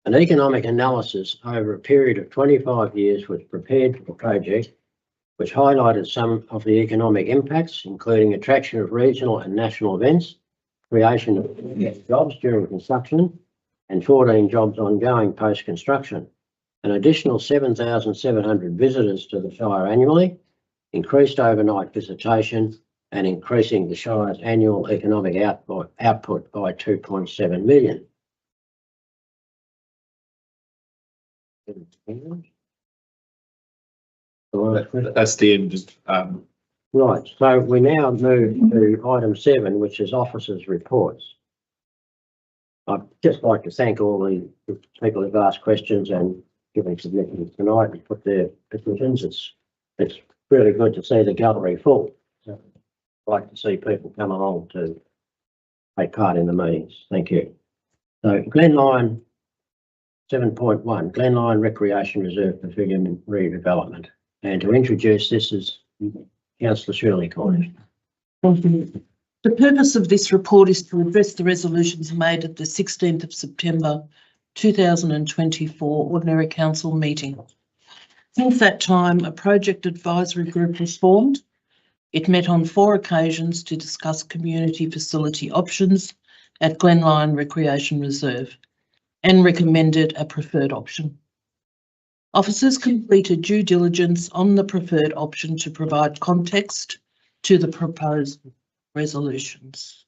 An economic analysis over a period of 25 years was prepared for the project, which highlighted some of the economic impacts, including attraction of regional and national events, creation of jobs during construction, and 14 jobs ongoing post-construction. An additional 7,700 visitors to the Shire annually, increased overnight visitation, and increasing the Shire's annual economic output by 2.7 million.
That's the end.
Right, so we now move to item 7, which is officers' reports. I'd just like to thank all the people who've asked questions and given submissions tonight and put their petitions. It's really good to see the gallery full. So I'd like to see people come along to take part in the meetings. Thank you. So Glenlyon 7.1, Glenlyon Recreation Reserve Pavilion Redevelopment. And to introduce this is Councillor Shirley Cornish.
Thank you. The purpose of this report is to address the resolutions made at the 16th of September 2024 Ordinary Council meeting. Since that time, a project advisory group was formed. It met on 4 occasions to discuss community facility options at Glenlyon Recreation Reserve and recommended a preferred option. Officers completed due diligence on the preferred option to provide context to the proposed resolutions.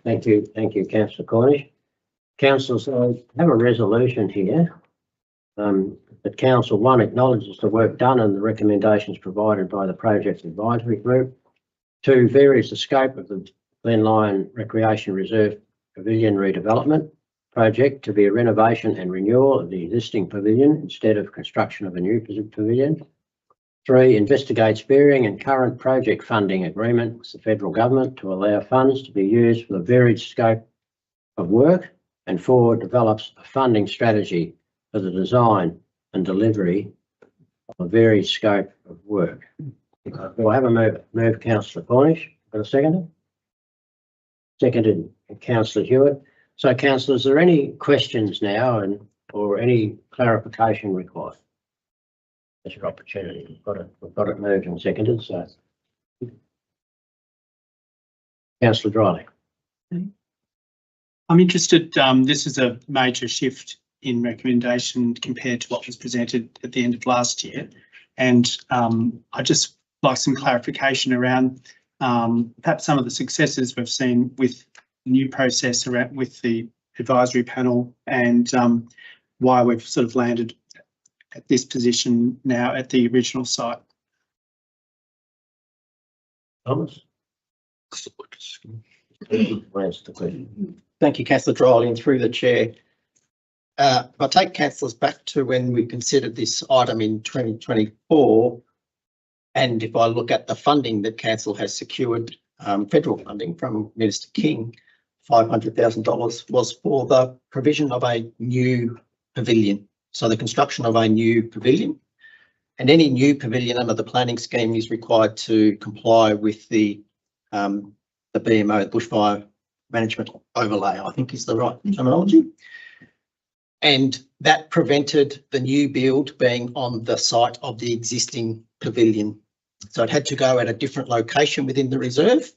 Thank you, councillor Cornish. Councillors, I have a resolution here. That Council 1 acknowledges the work done and the recommendations provided by the project advisory group. 2, varies the scope of the Glenlyon Recreation Reserve Pavilion redevelopment project to be a renovation and renewal of the existing pavilion instead of construction of a new pavilion. 3, investigates varying and current project funding agreement with the federal government to allow funds to be used for the varied scope of work. And 4, develops a funding strategy for the design and delivery of a varied scope of work. Do I have a move, councillor Cornish? Got a second? Seconded, councillor Hewitt. So, councillors, are there any questions now or any clarification required? That's your opportunity. We've got it moved and seconded. So, councillor Dryling.
I'm interested. This is a major shift in recommendation compared to what was presented at the end of last year, and I just like some clarification around perhaps some of the successes we've seen with the new process around with the advisory panel, and why we've sort of landed at this position now at the original site.
Thomas?
Thank you, councillor Dryling, through the chair. If I take councillors back to when we considered this item in 2024, and if I look at the funding that council has secured, federal funding from Minister King, $500,000 was for the provision of a new pavilion. So the construction of a new pavilion, and any new pavilion under the planning scheme is required to comply with the BMO, the Bushfire Management Overlay, I think is the right terminology. And that prevented the new build being on the site of the existing pavilion. So it had to go at a different location within the reserve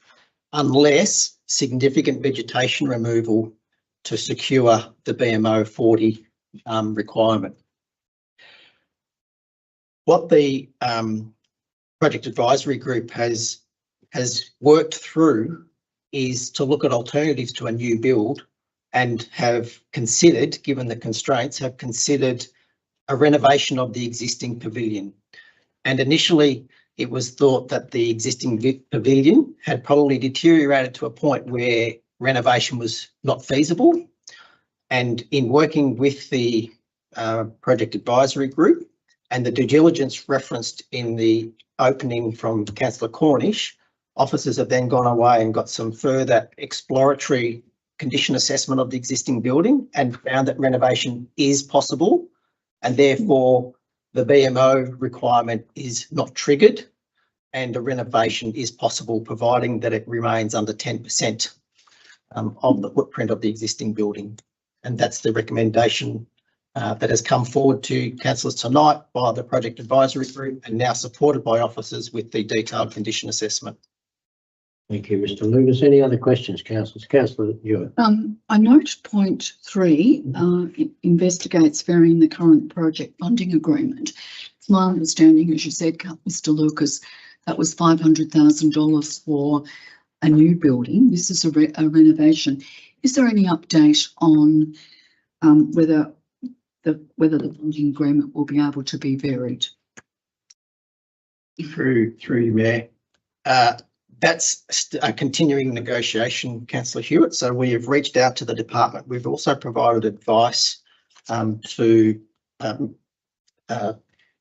unless significant vegetation removal to secure the BMO 40 requirement. What the project advisory group has worked through is to look at alternatives to a new build, and have considered, given the constraints, have considered a renovation of the existing pavilion. And initially it was thought that the existing pavilion had probably deteriorated to a point where renovation was not feasible. And in working with the project advisory group and the due diligence referenced in the opening from councillor Cornish, officers have then gone away and got some further exploratory condition assessment of the existing building and found that renovation is possible, and therefore the BMO requirement is not triggered and a renovation is possible, providing that it remains under 10% of the footprint of the existing building. And that's the recommendation that has come forward to councillors tonight by the project advisory group, and now supported by officers with the detailed condition assessment.
Thank you, Mr. Lucas. Any other questions, councillors? Councillor Hewitt.
I note point 3 investigates varying the current project funding agreement. It's my understanding, as you said, Mr. Lucas, that was $500,000 for a new building. This is a renovation. Is there any update on whether the funding agreement will be able to be varied?
Through you, Mayor. That's a continuing negotiation, councillor Hewitt. So we have reached out to the department. We've also provided advice to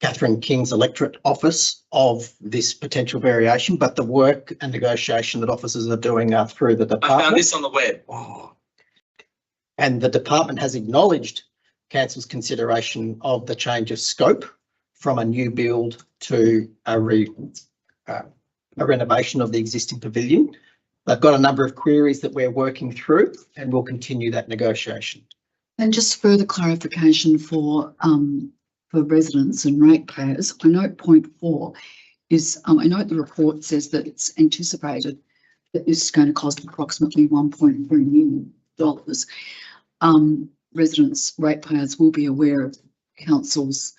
Catherine King's electorate office of this potential variation, but the work and negotiation that officers are doing are through the department.
I found this on the web.
And the department has acknowledged council's consideration of the change of scope from a new build to a renovation of the existing pavilion. They've got a number of queries that we're working through, and we'll continue that negotiation.
And just further clarification for residents and ratepayers, I note point 4 is, I note the report says that it's anticipated that this is going to cost approximately $1.3 million. Residents, ratepayers will be aware of council's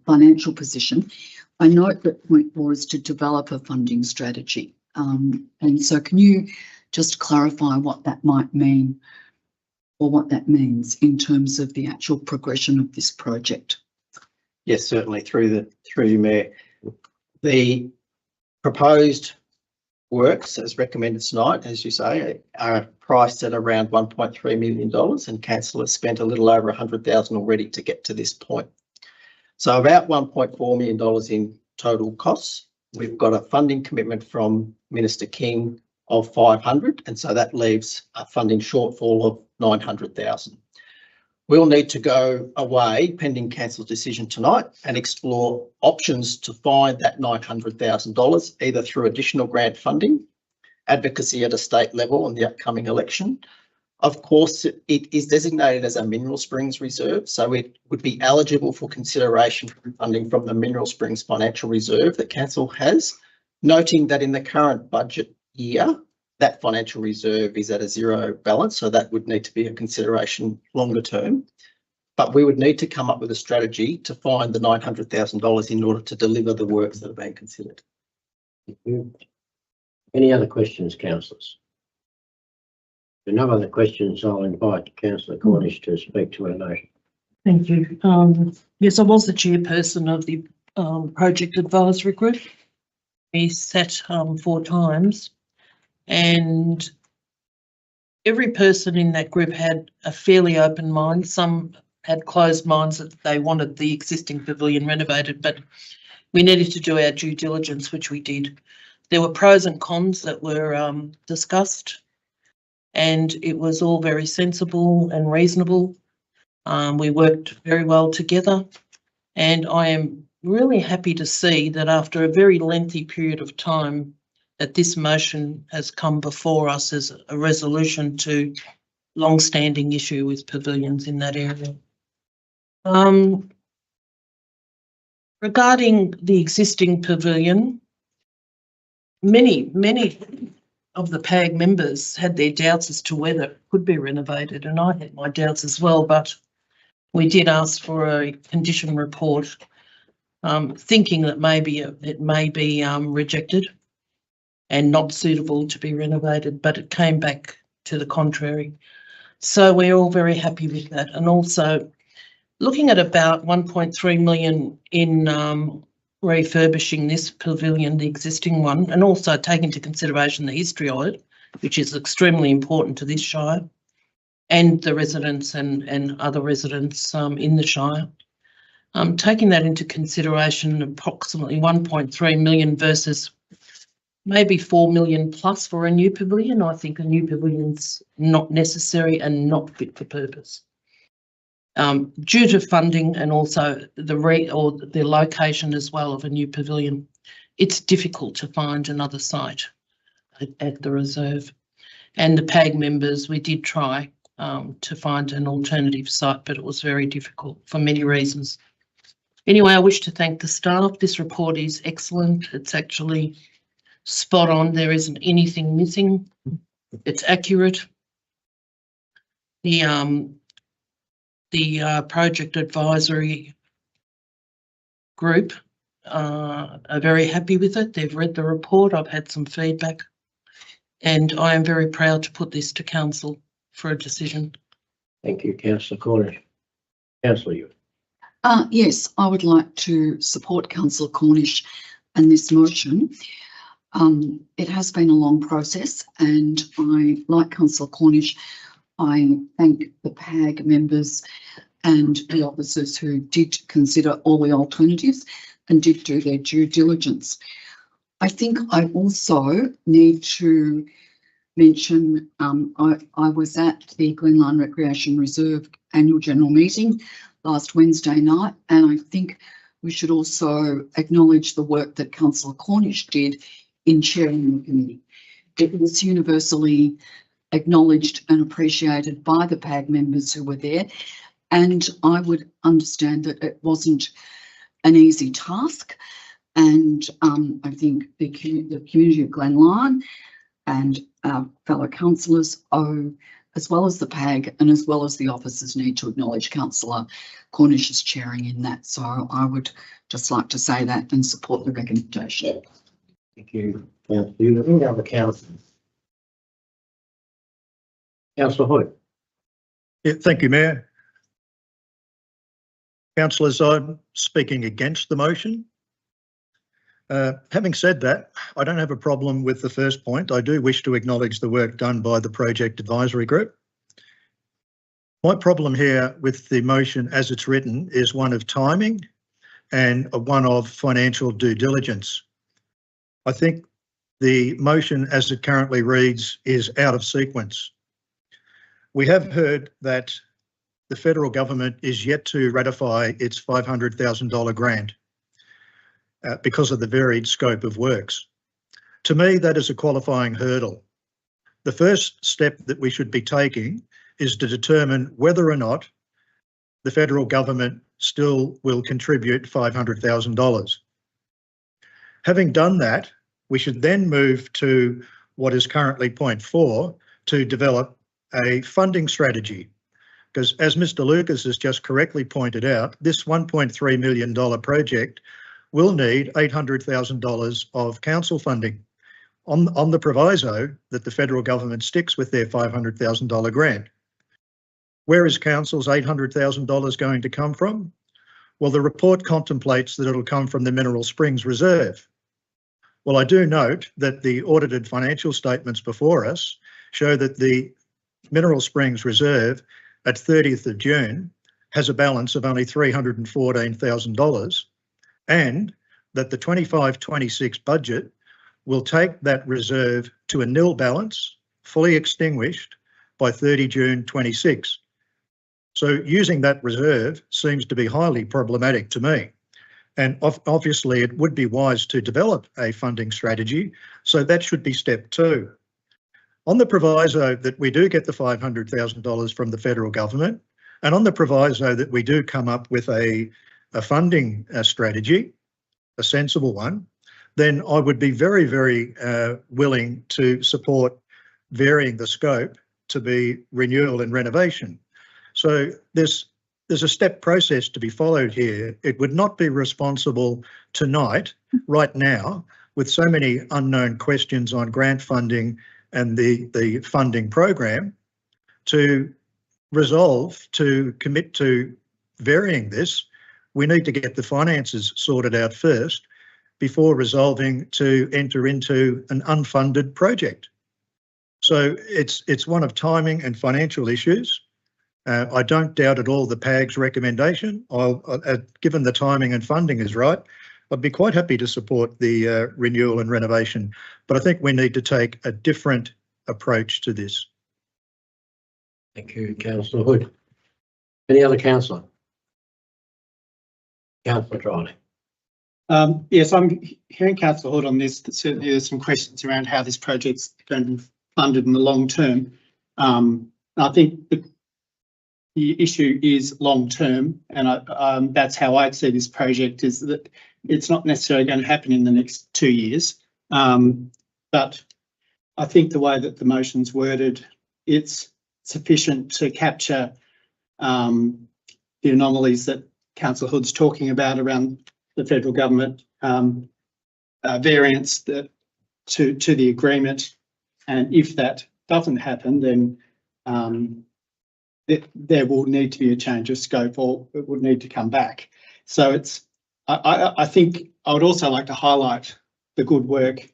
financial position. I note that point 4 is to develop a funding strategy. And so can you just clarify what that might mean, or what that means in terms of the actual progression of this project?
Yes, certainly, through you, Mayor. The proposed works, as recommended tonight, as you say, are priced at around $1.3 million, and council has spent a little over $100,000 already to get to this point. So about $1.4 million in total costs. We've got a funding commitment from Minister King of 500, and so that leaves a funding shortfall of 900,000. We'll need to go away, pending council's decision tonight, and explore options to find that $900,000, either through additional grant funding, advocacy at a state level on the upcoming election. Of course, it is designated as a Mineral Springs Reserve, so it would be eligible for consideration for funding from the Mineral Springs Financial Reserve that council has, noting that in the current budget year, that financial reserve is at a zero balance, so that would need to be a consideration longer term. But we would need to come up with a strategy to find the $900,000 in order to deliver the works that are being considered.
Thank you. Any other questions, councillors? If there are no other questions, I'll invite Councillor Cornish to speak to our motion.
Thank you. Yes, I was the chairperson of the project advisory group. We sat 4 times, and every person in that group had a fairly open mind. Some had closed minds that they wanted the existing pavilion renovated, but we needed to do our due diligence, which we did. There were pros and cons that were discussed, and it was all very sensible and reasonable. We worked very well together, and I am really happy to see that after a very lengthy period of time that this motion has come before us as a resolution to long-standing issue with pavilions in that area. Regarding the existing pavilion, many of the PAG members had their doubts as to whether it could be renovated, and I had my doubts as well, but we did ask for a condition report, thinking that maybe it may be rejected and not suitable to be renovated, but it came back to the contrary. So we're all very happy with that. And also looking at about 1.3 million in refurbishing this pavilion, the existing one, and also taking into consideration the history of it, which is extremely important to this shire and the residents and other residents in the shire. Taking that into consideration, approximately 1.3 million versus maybe 4 million plus for a new pavilion. I think a new pavilion's not necessary and not fit for purpose. Due to funding and also the location as well of a new pavilion, it's difficult to find another site at the reserve. And the PAG members, we did try to find an alternative site, but it was very difficult for many reasons. Anyway, I wish to thank the staff. This report is excellent. It's actually spot on. There isn't anything missing. It's accurate. The project advisory group are very happy with it. They've read the report. I've had some feedback, and I am very proud to put this to council for a decision.
Thank you, Councillor Cornish. Councillor Ewart.
Yes, I would like to support Councillor Cornish and this motion. It has been a long process, and I, like Councillor Cornish, I thank the PAG members and the officers who did consider all the alternatives and did do their due diligence. I think I also need to mention I was at the Glenline Recreation Reserve annual general meeting last Wednesday night, and I think we should also acknowledge the work that Councillor Cornish did in chairing the committee. It was universally acknowledged and appreciated by the PAG members who were there. And I would understand that it wasn't an easy task. And I think the community of Glen Lyon and our fellow councillors owe, as well as the PAG and as well as the officers, need to acknowledge Councillor Cornish's chairing in that. So I would just like to say that and support the recommendation.
Thank you, Councillor. Any other councillors? Councillor Hood.
Yeah, thank you, Mayor. Councillors, I'm speaking against the motion. Having said that, I don't have a problem with the first point. I do wish to acknowledge the work done by the Project Advisory Group. My problem here with the motion as it's written is one of timing and one of financial due diligence. I think the motion as it currently reads is out of sequence. We have heard that the federal government is yet to ratify its $500,000 grant because of the varied scope of works. To me, that is a qualifying hurdle. The first step that we should be taking is to determine whether or not the federal government still will contribute $500,000. Having done that, we should then move to what is currently point 4 to develop a funding strategy. Because as Mr. Lucas has just correctly pointed out, this $1.3 million project will need $800,000 of council funding on the proviso that the federal government sticks with their $500,000 grant. Where is council's $800,000 going to come from? Well, the report contemplates that it'll come from the Mineral Springs Reserve. Well, I do note that the audited financial statements before us show that the Mineral Springs Reserve at 30th of June has a balance of only $314,000, and that the 25-26 budget will take that reserve to a nil balance, fully extinguished by 30 June 26. So using that reserve seems to be highly problematic to me. And obviously it would be wise to develop a funding strategy, so that should be step 2. On the proviso that we do get the $500,000 from the federal government, and on the proviso that we do come up with a funding strategy, a sensible one, then I would be very, very willing to support varying the scope to be renewal and renovation. So there's a step process to be followed here. It would not be responsible tonight, right now, with so many unknown questions on grant funding and the funding program, to resolve to commit to varying this. We need to get the finances sorted out first before resolving to enter into an unfunded project. So it's one of timing and financial issues. I don't doubt at all the PAG's recommendation. Given the timing and funding is right, I'd be quite happy to support the renewal and renovation, but I think we need to take a different approach to this.
Thank you, Councillor Hood. Any other councillor? Councillor Dryling.
Yes, I'm hearing Councillor Hood on this, that certainly there's some questions around how this project's going to be funded in the long term. I think the issue is long term, and that's how I'd see this project, is that it's not necessarily going to happen in the next 2 years. But I think the way that the motion's worded, it's sufficient to capture the anomalies that Councillor Hood's talking about around the federal government variance to the agreement. And if that doesn't happen, then there will need to be a change of scope, or it would need to come back. So I think I would also like to highlight the good work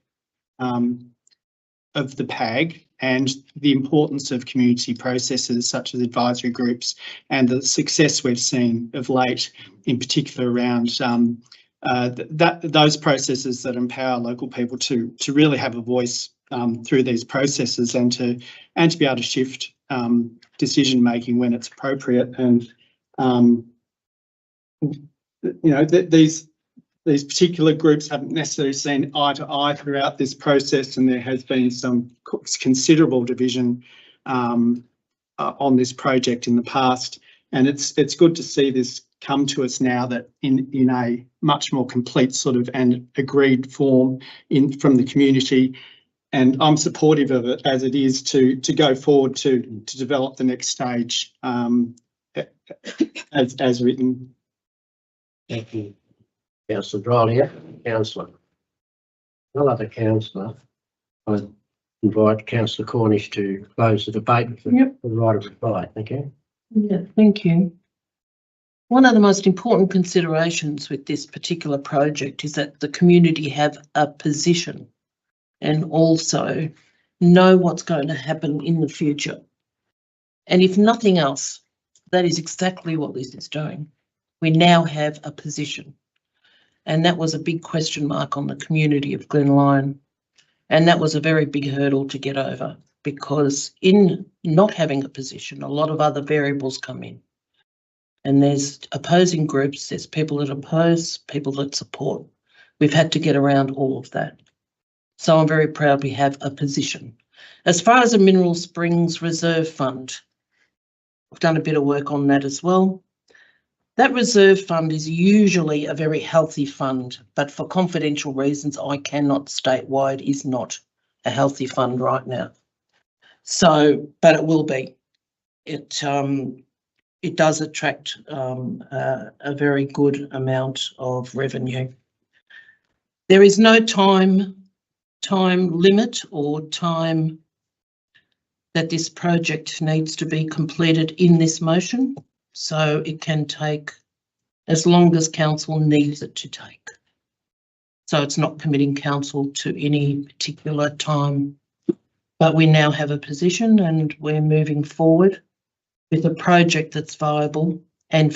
of the PAG and the importance of community processes such as advisory groups, and the success we've seen of late, in particular around those processes that empower local people to really have a voice through these processes, and to be able to shift decision making when it's appropriate. And you know, these particular groups haven't necessarily seen eye to eye throughout this process, and there has been some considerable division on this project in the past. And it's good to see this come to us now, that in a much more complete sort of and agreed form from the community. And I'm supportive of it as it is to go forward to develop the next stage as written.
Thank you. Councillor Dryley, councillor. No other councillor. I invite Councillor Cornish to close the debate for the right of reply. Thank you.
Yeah, thank you. One of the most important considerations with this particular project is that the community have a position and also know what's going to happen in the future. And if nothing else, that is exactly what this is doing. We now have a position. And that was a big question mark on the community of Glen Lyon. And that was a very big hurdle to get over, because in not having a position, a lot of other variables come in. And there's opposing groups, there's people that oppose, people that support. We've had to get around all of that. So I'm very proud we have a position. As far as the Mineral Springs Reserve Fund, I've done a bit of work on that as well. That reserve fund is usually a very healthy fund, but for confidential reasons, I cannot state why it is not a healthy fund right now. So, but it will be. It does attract a very good amount of revenue. There is no time limit or time that this project needs to be completed in this motion. So it can take as long as council needs it to take. So it's not committing council to any particular time, but we now have a position and we're moving forward with a project that's viable and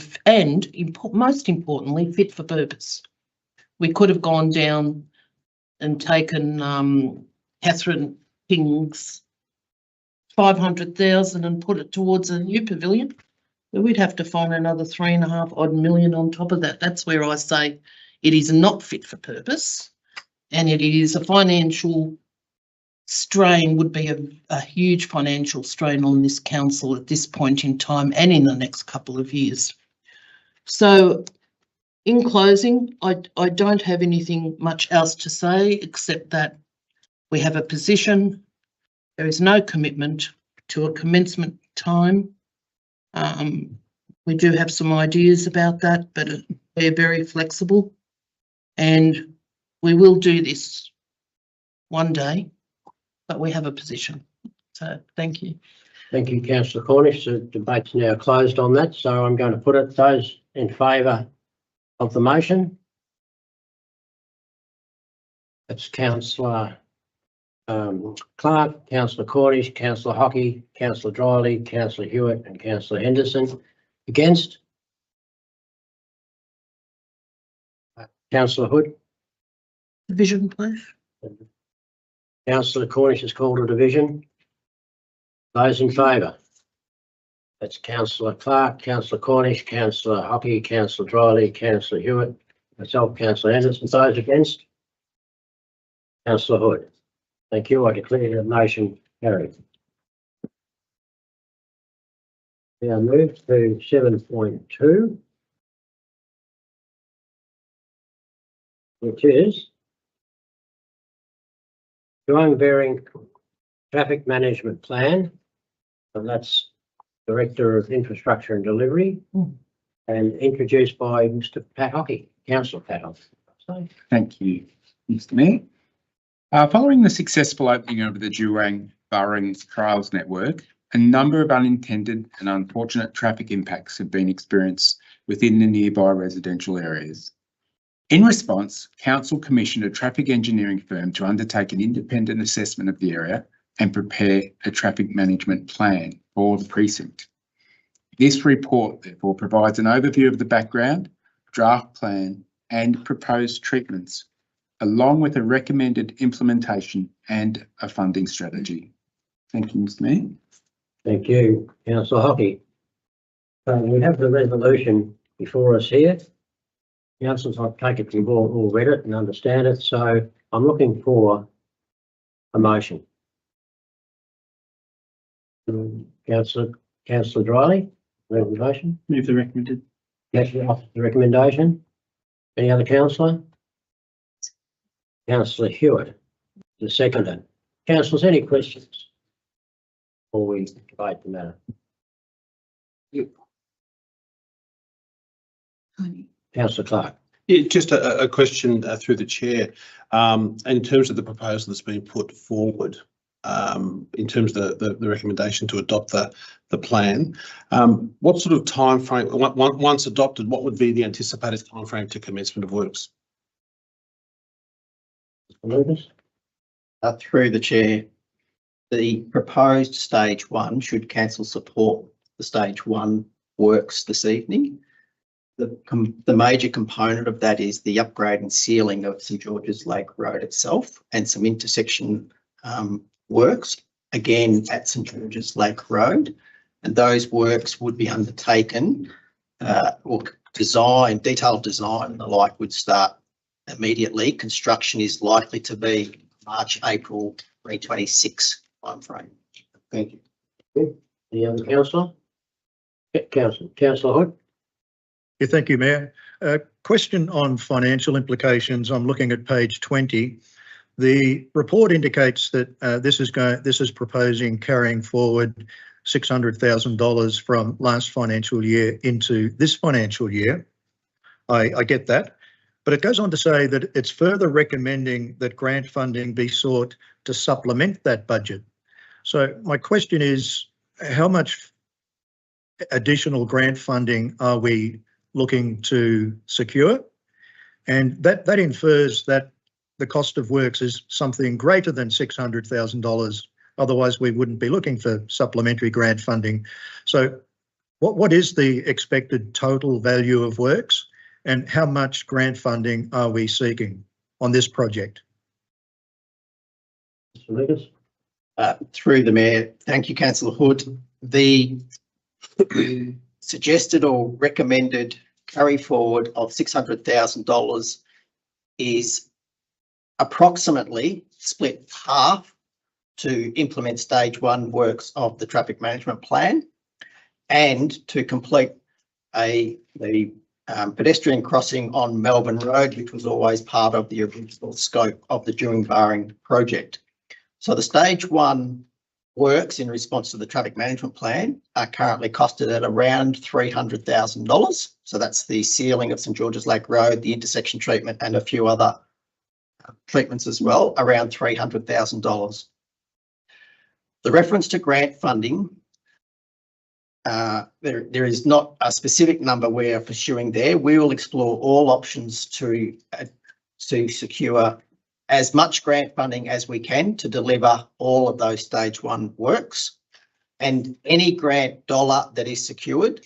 most importantly, fit for purpose. We could have gone down and taken Catherine King's 500,000 and put it towards a new pavilion. But we'd have to find another 3.5 odd million on top of that. That's where I say it is not fit for purpose, and it is a financial strain, would be a huge financial strain on this council at this point in time and in the next couple of years. So in closing, I don't have anything much else to say except that we have a position. There is no commitment to a commencement time. We do have some ideas about that, but we're very flexible and we will do this one day, but we have a position. So thank you.
Thank you, Councillor Cornish. The debate's now closed on that, so I'm going to put it, those in favour of the motion. That's Councillor Clark, Councillor Cornish, Councillor Hockey, Councillor Dryley, Councillor Hewitt and Councillor Henderson. Against? Councillor Hood.
Division, please.
Councillor Cornish has called a division. Those in favour? That's Councillor Clark, Councillor Cornish, Councillor Hockey, Councillor Dryley, Councillor Hewitt, myself, Councillor Henderson. Those against? Councillor Hood. Thank you. I declare the motion carried. Now move to 7.2, which is Joang Bearing Traffic Management Plan, and that's Director of Infrastructure and Delivery, and introduced by Mr. Pat Hockey, Councillor Pat Hockey.
Thank you, Mr. Mayor. Following the successful opening of the Joang Bearing Trails Network, a number of unintended and unfortunate traffic impacts have been experienced within the nearby residential areas. In response, Council commissioned a traffic engineering firm to undertake an independent assessment of the area and prepare a traffic management plan for the precinct. This report, therefore, provides an overview of the background, draft plan and proposed treatments, along with a recommended implementation and a funding strategy. Thank you, Mr. Mayor.
Thank you, Councillor Hockey. We have the resolution before us here. Councillors, I take it you've all read it and understand it, so I'm looking for a motion. Councillor Driley, recommendation?
Move the recommended.
The recommendation. Any other councillor? Councillor Hewitt, the seconder. Councillors, any questions? Before we debate the matter. Councillor Clark.
Yeah, just a question through the chair. In terms of the proposal that's been put forward, in terms of the recommendation to adopt the plan, what sort of timeframe, once adopted, what would be the anticipated timeframe to commencement of works?
Through the chair, the proposed stage 1, should council support the stage 1 works this evening, the major component of that is the upgrade and sealing of St George's Lake Road itself and some intersection works, again at St George's Lake Road. And those works would be undertaken, or detailed design and the like would start immediately. Construction is likely to be March, April 2026 timeframe. Thank you.
Any other councillor? Councillor Hood.
Yeah, thank you, Mayor. Question on financial implications. I'm looking at page 20. The report indicates that this is proposing carrying forward $600,000 from last financial year into this financial year. I get that, but it goes on to say that it's further recommending that grant funding be sought to supplement that budget. So my question is, how much additional grant funding are we looking to secure? And that infers that the cost of works is something greater than $600,000. Otherwise, we wouldn't be looking for supplementary grant funding. So what is the expected total value of works and how much grant funding are we seeking on this project?
Through the Mayor, thank you, Councillor Hood. The suggested or recommended carry forward of $600,000 is approximately split half to implement stage 1 works of the traffic management plan and to complete the pedestrian crossing on Melbourne Road, which was always part of the original scope of the Dewing-Barring project. So the stage 1 works in response to the traffic management plan are currently costed at around $300,000. So that's the sealing of St George's Lake Road, the intersection treatment and a few other treatments as well, around $300,000. The reference to grant funding, there is not a specific number we are pursuing there. We will explore all options to secure as much grant funding as we can to deliver all of those stage 1 works. And any grant dollar that is secured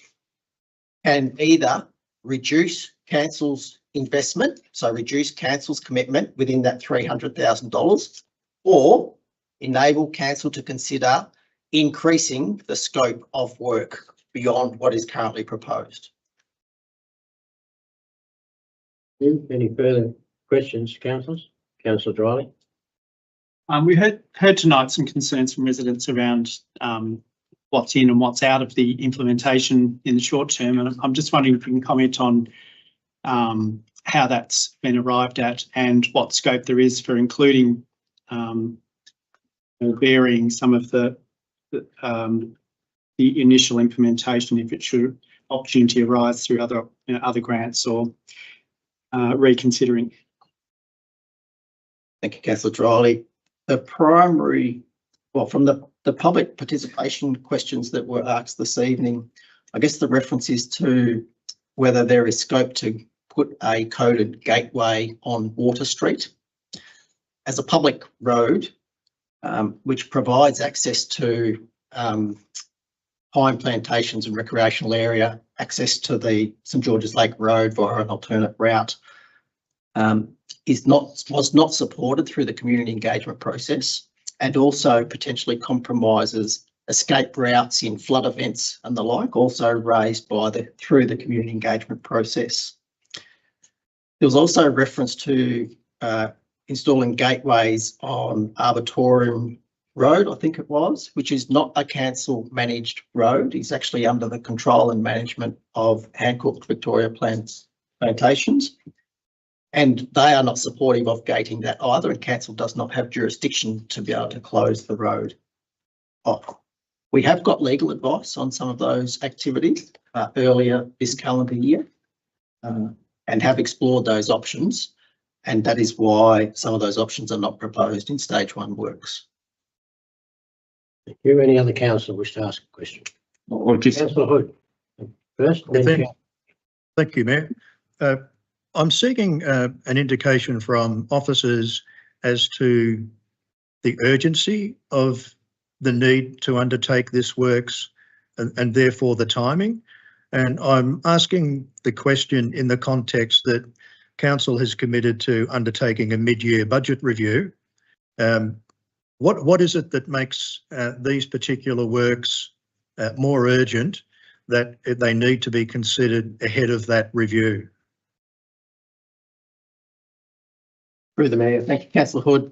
can either reduce council's investment, so reduce council's commitment within that $300,000, or enable council to consider increasing the scope of work beyond what is currently proposed.
Any further questions, councillors? Councillor Driley.
We heard tonight some concerns from residents around what's in and what's out of the implementation in the short term, and I'm just wondering if you can comment on how that's been arrived at and what scope there is for including varying some of the initial implementation if it should opportunity arise through other grants or reconsidering.
Thank you, Councillor Driley. The primary, well, from the public participation questions that were asked this evening, I guess the reference is to whether there is scope to put a coded gateway on Water Street as a public road, which provides access to pine plantations and recreational area, access to the St George's Lake Road via an alternate route. Was not supported through the community engagement process and also potentially compromises escape routes in flood events and the like, also raised through the community engagement process. There was also a reference to installing gateways on Arboretum Road, I think it was, which is not a council managed road. It's actually under the control and management of Hancock Victoria Plantations. And they are not supportive of gating that either, and council does not have jurisdiction to be able to close the road off. We have got legal advice on some of those activities earlier this calendar year and have explored those options. And that is why some of those options are not proposed in stage 1 works.
Thank you. Any other councillor wish to ask a question?
Or just
Councillor Hood first.
Thank you, Mayor. I'm seeking an indication from officers as to the urgency of the need to undertake this works and therefore the timing. And I'm asking the question in the context that council has committed to undertaking a mid-year budget review. What is it that makes these particular works more urgent, that they need to be considered ahead of that review?
Through the Mayor, thank you, Councillor Hood.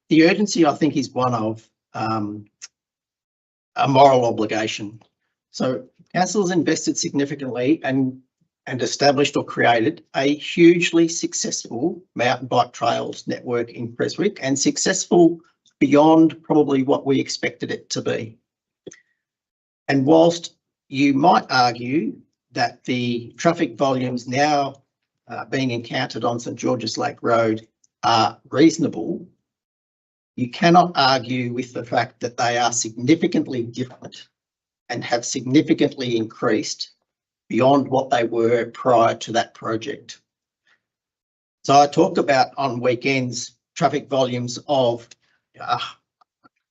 The urgency, I think, is one of a moral obligation. So council has invested significantly and established or created a hugely successful mountain bike trails network in Creswick, and successful beyond probably what we expected it to be. And whilst you might argue that the traffic volumes now being encountered on St George's Lake Road are reasonable, you cannot argue with the fact that they are significantly different and have significantly increased beyond what they were prior to that project. So I talked about on weekends traffic volumes of, I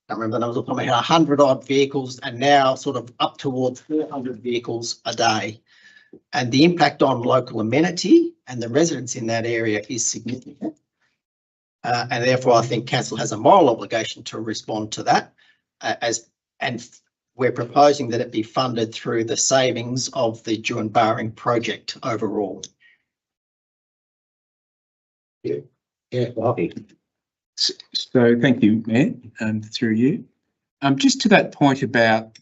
can't remember the numbers off the top of my head, 100 odd vehicles, and now sort of up towards 400 vehicles a day. And the impact on local amenity and the residents in that area is significant. And therefore, I think council has a moral obligation to respond to that, and we're proposing that it be funded through the savings of the Juan-Barring project overall.
Yeah, Bobby.
So thank you, Mayor, through you. Just to that point about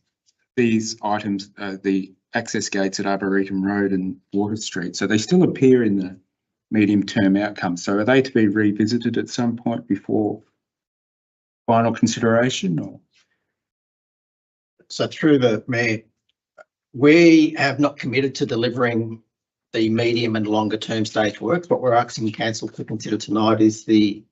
these items, the access gates at Arboretum Road and Water Street, so they still appear in the medium-term outcomes. So are they to be revisited at some point before final consideration? Or?
So through the Mayor, we have not committed to delivering the medium and longer term stage works. What we're asking council to consider tonight is the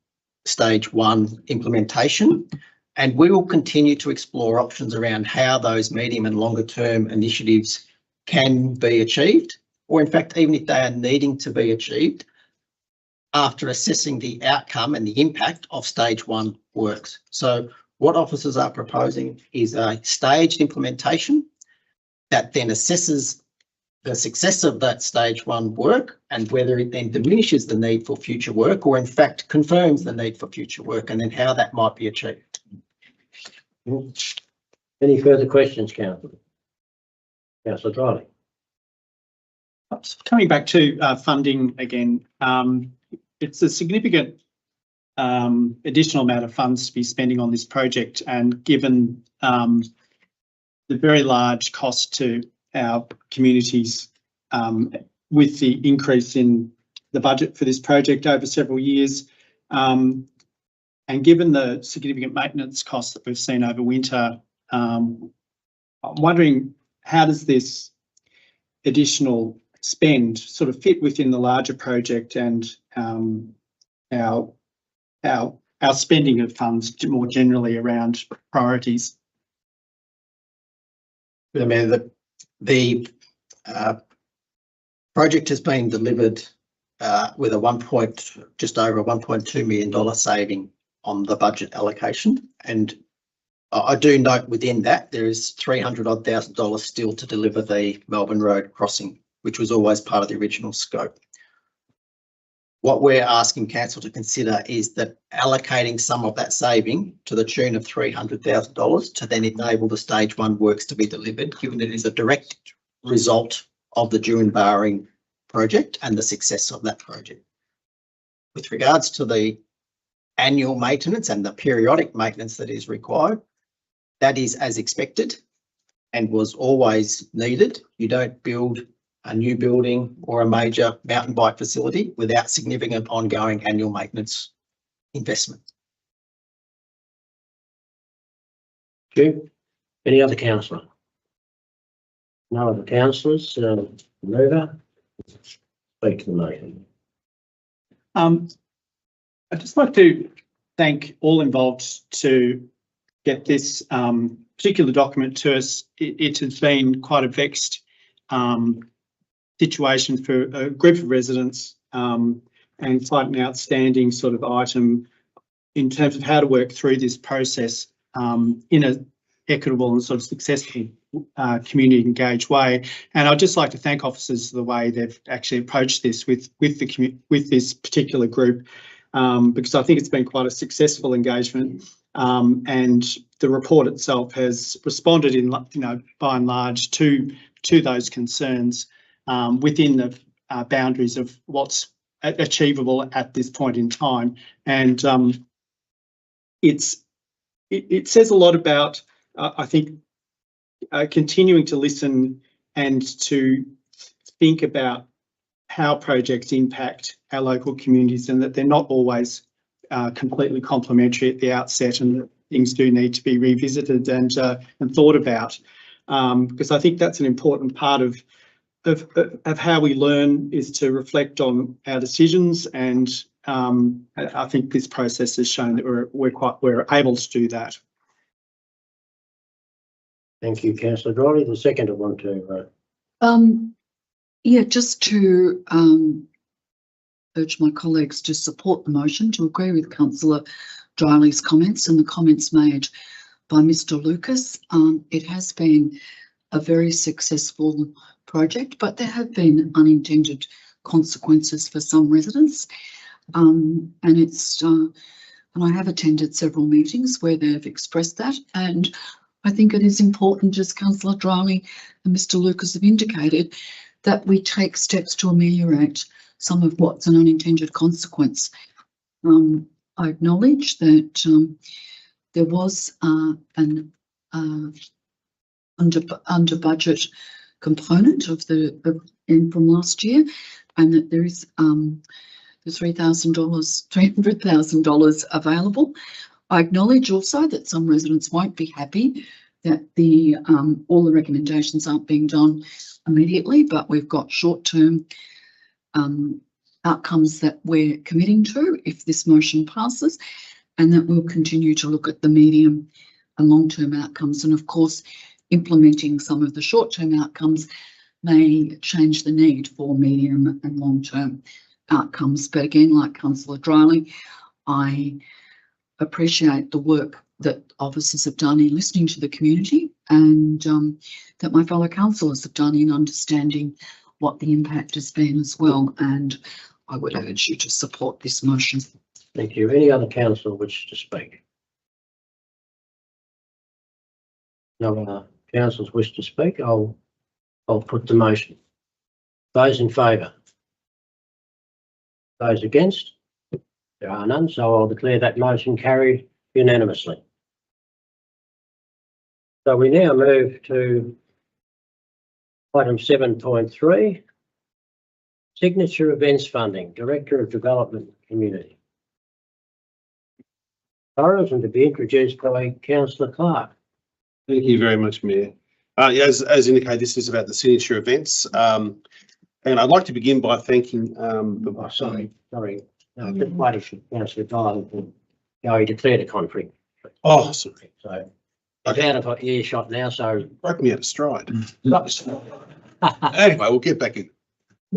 stage 1 implementation, and we will continue to explore options around how those medium and longer term initiatives can be achieved, or in fact, even if they are needing to be achieved, after assessing the outcome and the impact of stage 1 works. So what officers are proposing is a staged implementation that then assesses the success of that stage 1 work and whether it then diminishes the need for future work, or in fact confirms the need for future work, and then how that might be achieved.
Any further questions, councillor? Councillor Dryling.
Coming back to funding again, it's a significant additional amount of funds to be spending on this project, and given the very large cost to our communities with the increase in the budget for this project over several years, and given the significant maintenance costs that we've seen over winter, I'm wondering, how does this additional spend sort of fit within the larger project and our spending of funds more generally around priorities?
I mean, the project has been delivered with a just over $1.2 million saving on the budget allocation, and I do note within that there is $300,000 still to deliver the Melbourne Road crossing, which was always part of the original scope. What we're asking council to consider is that allocating some of that saving to the tune of $300,000 to then enable the stage 1 works to be delivered, given it is a direct result of the Juan-Barring project and the success of that project. With regards to the annual maintenance and the periodic maintenance that is required, that is as expected and was always needed. You don't build a new building or a major mountain bike facility without significant ongoing annual maintenance investment.
Thank you. Any other councillor? No other councillors? Mover? Speak to the motion.
I'd just like to thank all involved to get this particular document to us. It has been quite a vexed situation for a group of residents and quite an outstanding sort of item in terms of how to work through this process in a equitable and sort of successful community engaged way. And I'd just like to thank officers for the way they've actually approached this with this particular group, because I think it's been quite a successful engagement. And the report itself has responded in, by and large to those concerns within the boundaries of what's achievable at this point in time. And it says a lot about, I think, continuing to listen and to think about how projects impact our local communities, and that they're not always completely complementary at the outset, and that things do need to be revisited and thought about, because I think that's an important part of how we learn, is to reflect on our decisions, and I think this process has shown that we're able to do that.
Thank you, Councillor Drolly. The second I want to.
Yeah, just to urge my colleagues to support the motion, to agree with Councillor Dryley's comments and the comments made by Mr. Lucas. It has been a very successful project, but there have been unintended consequences for some residents. And I have attended several meetings where they've expressed that, and I think it is important, as Councillor Dryley and Mr. Lucas have indicated, that we take steps to ameliorate some of what's an unintended consequence. I acknowledge that there was an under budget component of from last year, and that there is the $300,000 available. I acknowledge also that some residents won't be happy that all the recommendations aren't being done immediately, but we've got short-term outcomes that we're committing to if this motion passes, and that we'll continue to look at the medium and long-term outcomes. And of course, implementing some of the short-term outcomes may change the need for medium and long-term outcomes. But again, like Councillor Dryley, I appreciate the work that officers have done in listening to the community, and that my fellow councillors have done in understanding what the impact has been as well. And I would urge you to support this motion.
Thank you. Any other councillor wish to speak? No other councillors wish to speak. I'll put the motion. Those in favour? Those against? There are none, so I'll declare that motion carried unanimously. So we now move to item 7.3, signature events funding, Director of Development Community. And to be introduced by Councillor Clark.
Thank you very much, Mayor. As indicated, this is about the signature events. And I'd like to begin by thanking
Sorry. No, just waiting for Councillor Dial. He declared a conflict.
Oh, sorry.
So he's out of earshot now, so.
Broke me out of stride. Anyway, we'll get back in.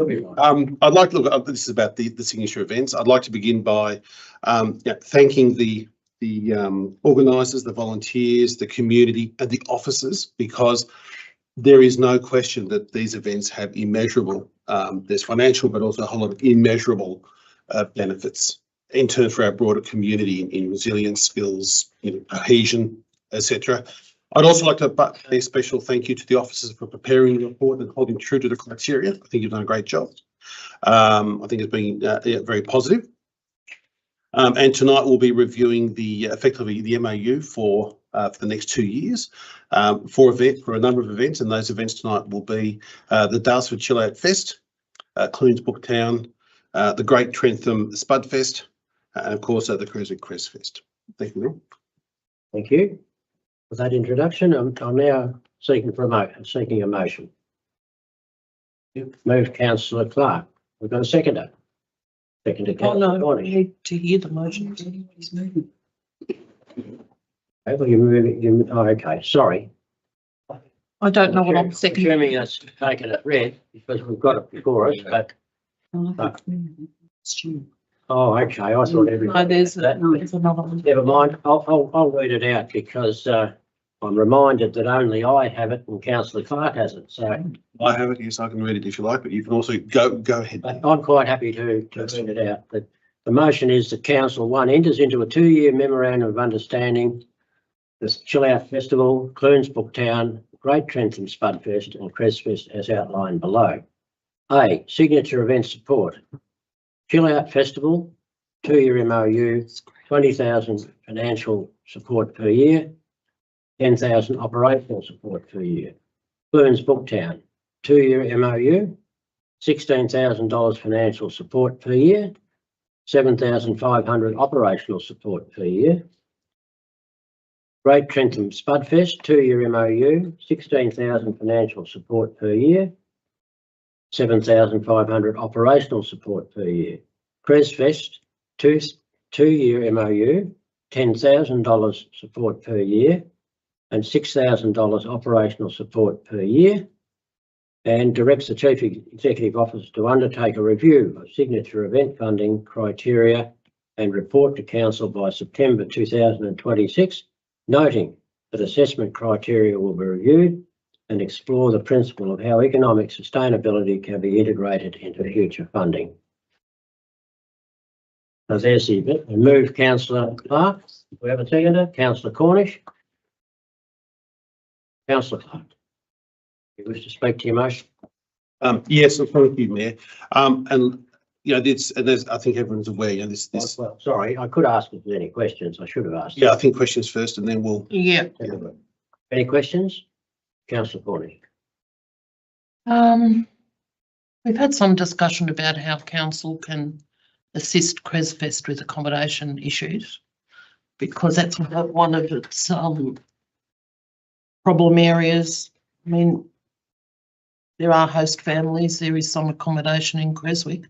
I'd like to look. This is about the signature events. I'd like to begin by thanking the organisers, the volunteers, the community, and the officers, because there is no question that these events have immeasurable. There's financial, but also a whole lot of immeasurable benefits in terms for our broader community in resilience, skills, cohesion, etc. I'd also like to pay a special thank you to the officers for preparing the report and holding true to the criteria. I think you've done a great job. I think it's been very positive. And tonight we'll be reviewing effectively the MOU for the next 2 years for a number of events, and those events tonight will be the Daylesford Chill Out Fest, Clunes Booktown, the Great Trentham Spudfest, and of course the Cruiser Crest Fest. Thank you, Neil.
Thank you. With that introduction, I'm now seeking a motion. Move councillor Clark. We've got a seconder. Seconder
Oh,
councillor
no, we
Cornish.
need to hear the motion.
Okay, well, you're moving, oh, okay, sorry.
I don't know what I'm seconding.
Assuming it's taken it read, because we've got it before us, but, oh, okay, I thought everyone.
No, there's another one.
Never mind, I'll read it out because, I'm reminded that only I have it and councillor Clark has it, so.
I have it, yes, I can read it if you like, but you can also go ahead.
But I'm quite happy to read it out. But the motion is that council 1 enters into a 2-year memorandum of understanding the Chill Out Festival, Clunes Booktown, Great Trentham Spudfest and Crestfest as outlined below. A, signature event support. Chill Out Festival, 2-year MOU, 20,000 financial support per year, 10,000 operational support per year. Clunes Booktown, 2-year MOU, $16,000 financial support per year, 7,500 operational support per year. Great Trentham Spudfest, 2-year MOU, 16,000 financial support per year, 7,500 operational support per year. Crestfest, 2-year MOU, $10,000 support per year and $6,000 operational support per year, and directs the Chief Executive Officer to undertake a review of signature event funding criteria and report to Council by September 2026, noting that assessment criteria will be reviewed and explore the principle of how economic sustainability can be integrated into future funding. So there's the event. I move councillor Clark. We have a seconder, councillor Cornish. Councillor Clark, you wish to speak to your motion?
Yes, thank you, Mayor. And you know, there's I think everyone's aware. You know, this.
Well, sorry, I could ask if there's any questions. I should have asked.
Yeah, I think questions first, and then we'll.
Yeah.
Any questions, councillor Cornish?
We've had some discussion about how council can assist Crestfest with accommodation issues, because that's one of its problem areas. I mean, there are host families, there is some accommodation in Creswick,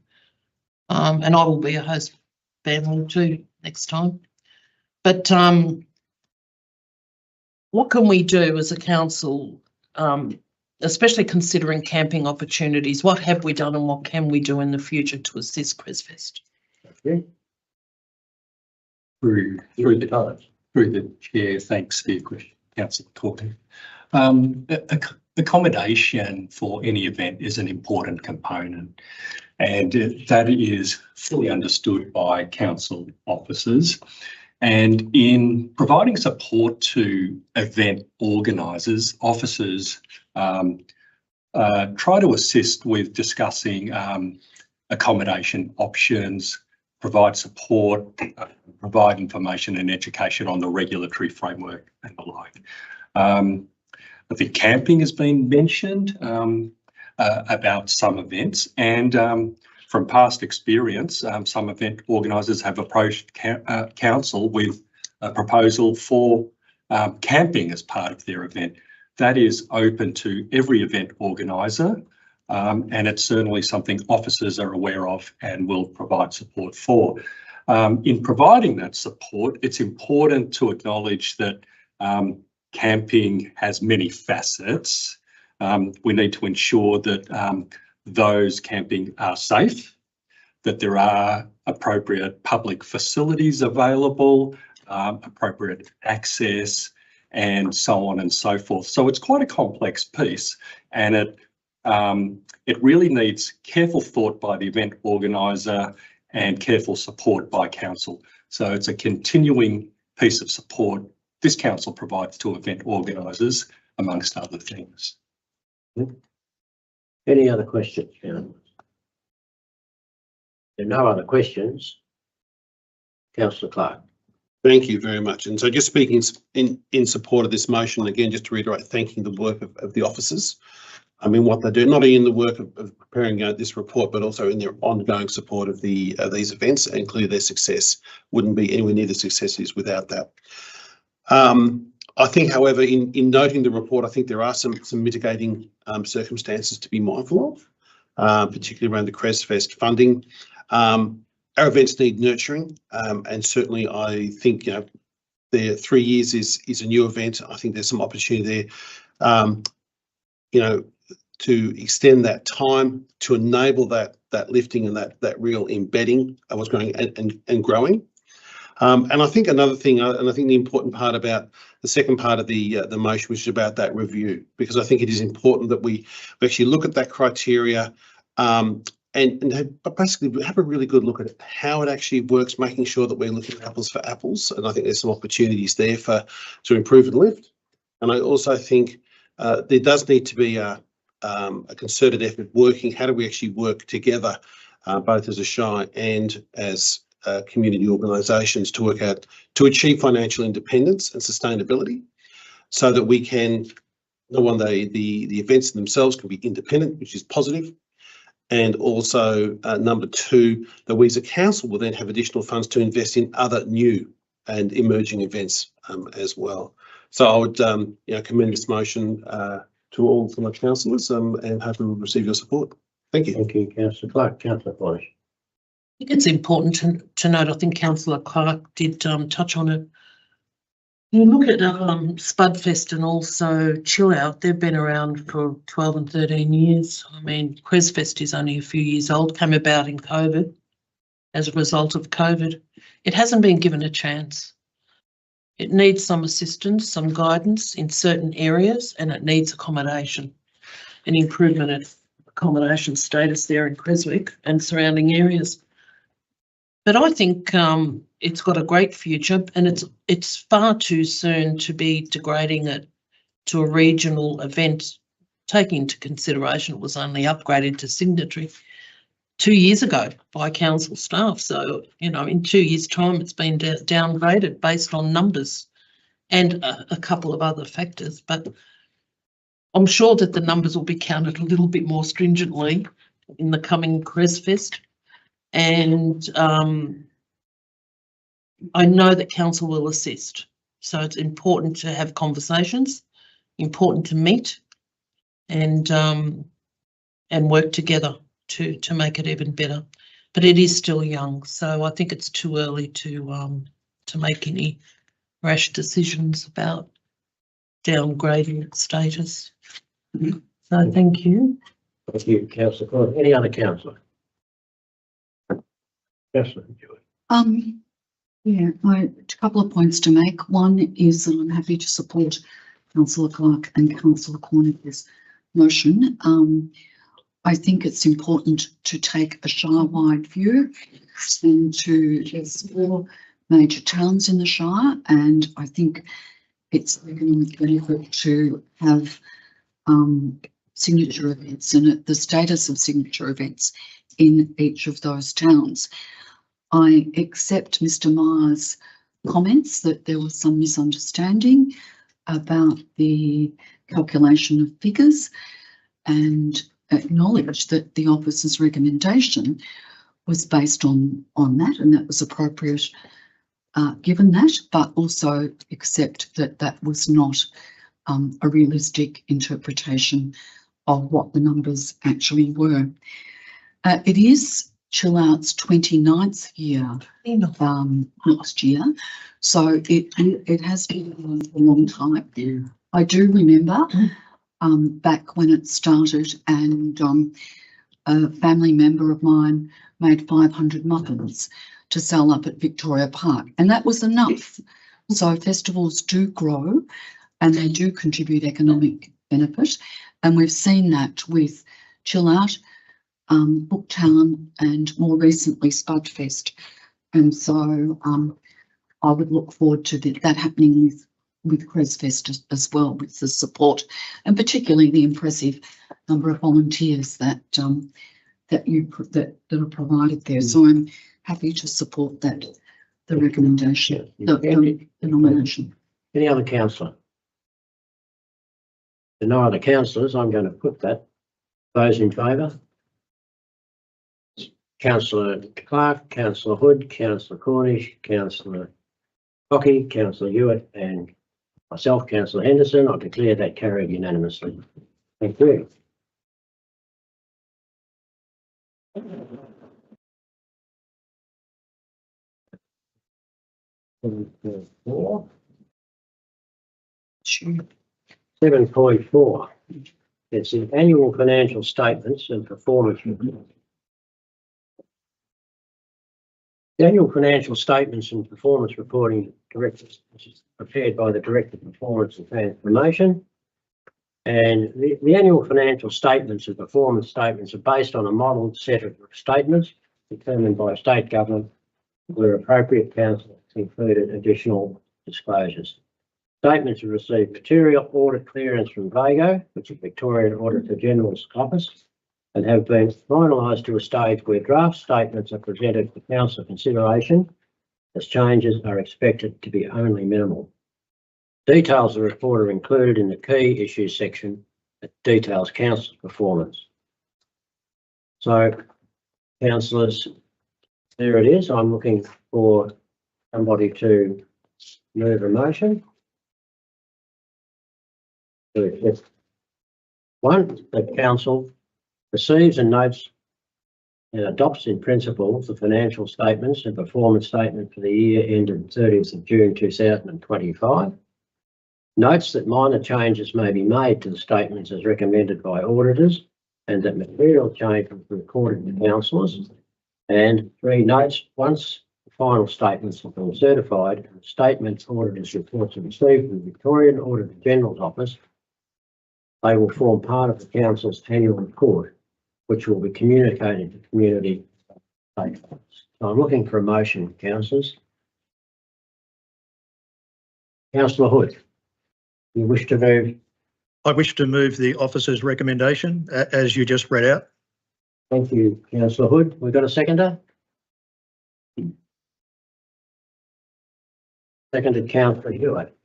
and I will be a host family too next time. But what can we do as a council, especially considering camping opportunities? What have we done and what can we do in the future to assist Crestfest?
Okay.
Through the chair, thanks for your question, Councillor Cornish. Accommodation for any event is an important component, and that is fully understood by council officers. And in providing support to event organisers, officers try to assist with discussing accommodation options, provide support, provide information and education on the regulatory framework and the like. I think camping has been mentioned about some events, and from past experience, some event organisers have approached council with a proposal for camping as part of their event. That is open to every event organiser, and it's certainly something officers are aware of and will provide support for. In providing that support, it's important to acknowledge that camping has many facets. We need to ensure that those camping are safe, that there are appropriate public facilities available, appropriate access, and so on and so forth. So it's quite a complex piece, and it really needs careful thought by the event organiser and careful support by council. So it's a continuing piece of support this council provides to event organisers, amongst other things.
Any other questions? There are no other questions. Councillor Clark.
Thank you very much. And so just speaking in support of this motion, again, just to reiterate, thanking the work of the officers. I mean, what they do, not only in the work of preparing this report, but also in their ongoing support of these events, and clearly their success wouldn't be anywhere near the success it is without that. I think, however, in noting the report, I think there are some mitigating circumstances to be mindful of, particularly around the CresFest funding. Our events need nurturing, and certainly I think, the 3 years is a new event. I think there's some opportunity there, to extend that time to enable that lifting and that real embedding of what's going and growing. And I think another thing, and I think the important part about the second part of the motion, which is about that review, because I think it is important that we actually look at that criteria, and basically have a really good look at how it actually works, making sure that we're looking at apples for apples. And I think there's some opportunities there to improve and lift. And I also think there does need to be a concerted effort working. How do we actually work together, both as a Shire and as community organisations, to work out to achieve financial independence and sustainability, so that we can, one day, the events themselves can be independent, which is positive. And also, number two, that we as a council will then have additional funds to invest in other new and emerging events as well. So I would commend this motion to all my councillors, and hope we will receive your support. Thank you.
Thank you, Councillor Clark. Councillor Forrest.
I think it's important to note, I think Councillor Clark did touch on it. You look at Spudfest and also Chill Out, they've been around for 12 and 13 years. I mean, CresFest is only a few years old, came about in COVID, as a result of COVID. It hasn't been given a chance. It needs some assistance, some guidance in certain areas, and it needs accommodation, an improvement of accommodation status there in Creswick and surrounding areas. But I think it's got a great future, and it's far too soon to be degrading it to a regional event, taking into consideration it was only upgraded to signatory 2 years ago by council staff. So, in 2 years' time, it's been downgraded based on numbers and a couple of other factors. But I'm sure that the numbers will be counted a little bit more stringently in the coming CresFest. And I know that council will assist. So it's important to have conversations, important to meet and work together to make it even better. But it is still young, so I think it's too early to make any rash decisions about downgrading its status. So thank you.
Thank you, Councillor Clark. Any other councillor? Councillor Joy.
Yeah, a couple of points to make. One is that I'm happy to support Councillor Clark and Councillor Cornig's motion. I think it's important to take a Shire-wide view and there's 4 major towns in the Shire, and I think it's an economic benefit to have signature events and the status of signature events in each of those towns. I accept Mr. Myers' comments that there was some misunderstanding about the calculation of figures, and acknowledge that the officer's recommendation was based on that, and that was appropriate given that, but also accept that that was not a realistic interpretation of what the numbers actually were. It is Chill Out's 29th year next year, so it has been a long time. Yeah. I do remember back when it started, and a family member of mine made 500 muffins to sell up at Victoria Park, and that was enough. So festivals do grow and they do contribute economic benefit, and we've seen that with Chill Out, Booktown, and more recently Spudfest. And so I would look forward to that happening with CresFest as well, with the support and particularly the impressive number of volunteers that that that are provided there. So I'm happy to support that, the recommendation, the nomination.
Any other councillor? There are no other councillors. I'm going to put that. Those in favour? Councillor Clark, Councillor Hood, Councillor Cornish, Councillor Hockey, Councillor Hewitt and myself, Councillor Henderson. I declare that carried unanimously. Thank you. Four. 7.4. It's the annual financial statements and performance review. The annual financial statements and performance reporting directors, which is prepared by the Director of Performance and Transformation. And the annual financial statements and performance statements are based on a modelled set of statements determined by state government, where appropriate council included additional disclosures. Statements have received material audit clearance from VAGO, which is Victorian Auditor General's Office, and have been finalised to a stage where draft statements are presented for council consideration, as changes are expected to be only minimal. Details of the report are included in the key issues section that details council's performance. So, councillors, there it is. I'm looking for somebody to move a motion. One, that council receives and notes and adopts in principle the financial statements and performance statement for the year ended 30th of June 2025. Notes that minor changes may be made to the statements as recommended by auditors and that material change was recorded to councillors. And 3, notes once the final statements have been certified and the statements auditors reports are received from the Victorian Auditor General's Office, they will form part of the council's annual report, which will be communicated to community stakeholders. So I'm looking for a motion, councillors. Councillor Hood, you wish to move?
I wish to move the officer's recommendation as you just read out.
Thank you, Councillor Hood. We've got a seconder? Seconded, Councillor Hewitt.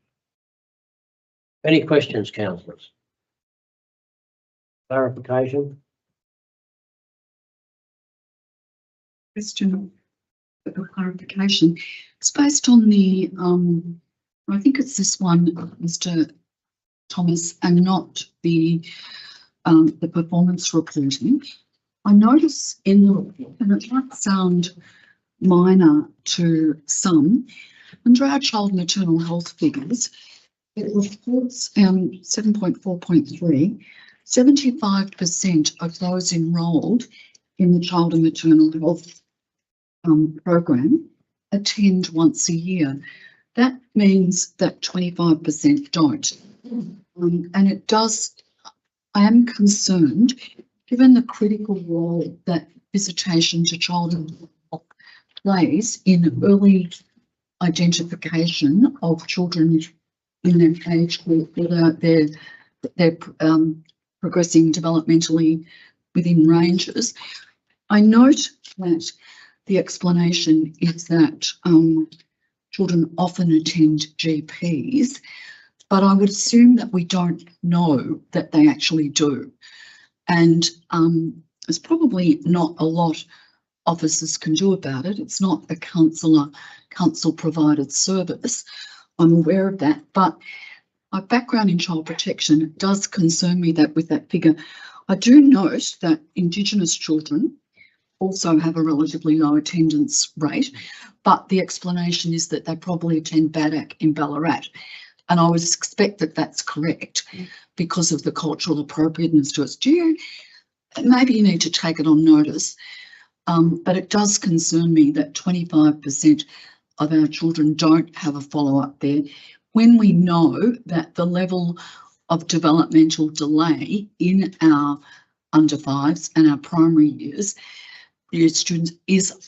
Any questions, councillors? Clarification?
Question of clarification. It's based on the, I think it's this one, Mr. Thomas, and not the performance reporting. I notice in the report, and it might sound minor to some, under our child maternal health figures, it reports 7.4.3, 75% of those enrolled in the child and maternal health program attend once a year. That means that 25% don't. And it does, I am concerned, given the critical role that visitation to child and health plays in early identification of children in their age group, whether they're progressing developmentally within ranges. I note that the explanation is that children often attend GPs, but I would assume that we don't know that they actually do. And there's probably not a lot officers can do about it. It's not a council provided service. I'm aware of that, but my background in child protection does concern me that with that figure. I do note that Indigenous children also have a relatively low attendance rate, but the explanation is that they probably attend BADAC in Ballarat. And I would expect that that's correct because of the cultural appropriateness to it. Maybe you need to take it on notice, but it does concern me that 25% of our children don't have a follow-up there, when we know that the level of developmental delay in our under fives and our primary years students is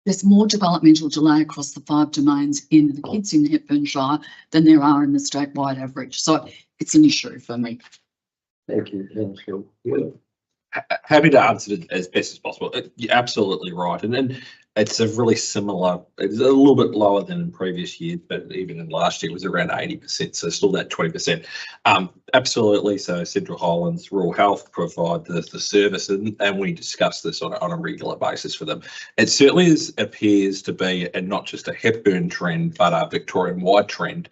there's more developmental delay across the 5 domains in the kids in Hepburn Shire than there are in the statewide average. So it's an issue for me.
Thank you, Councillor.
Happy to answer it as best as possible. You're absolutely right. And then it's a really similar, it's a little bit lower than in previous years, but even in last year it was around 80%. So still that 20%. Absolutely. So Central Highlands Rural Health provide the service, and we discuss this on a regular basis for them. It certainly appears to be, and not just a Hepburn trend, but a Victorian-wide trend,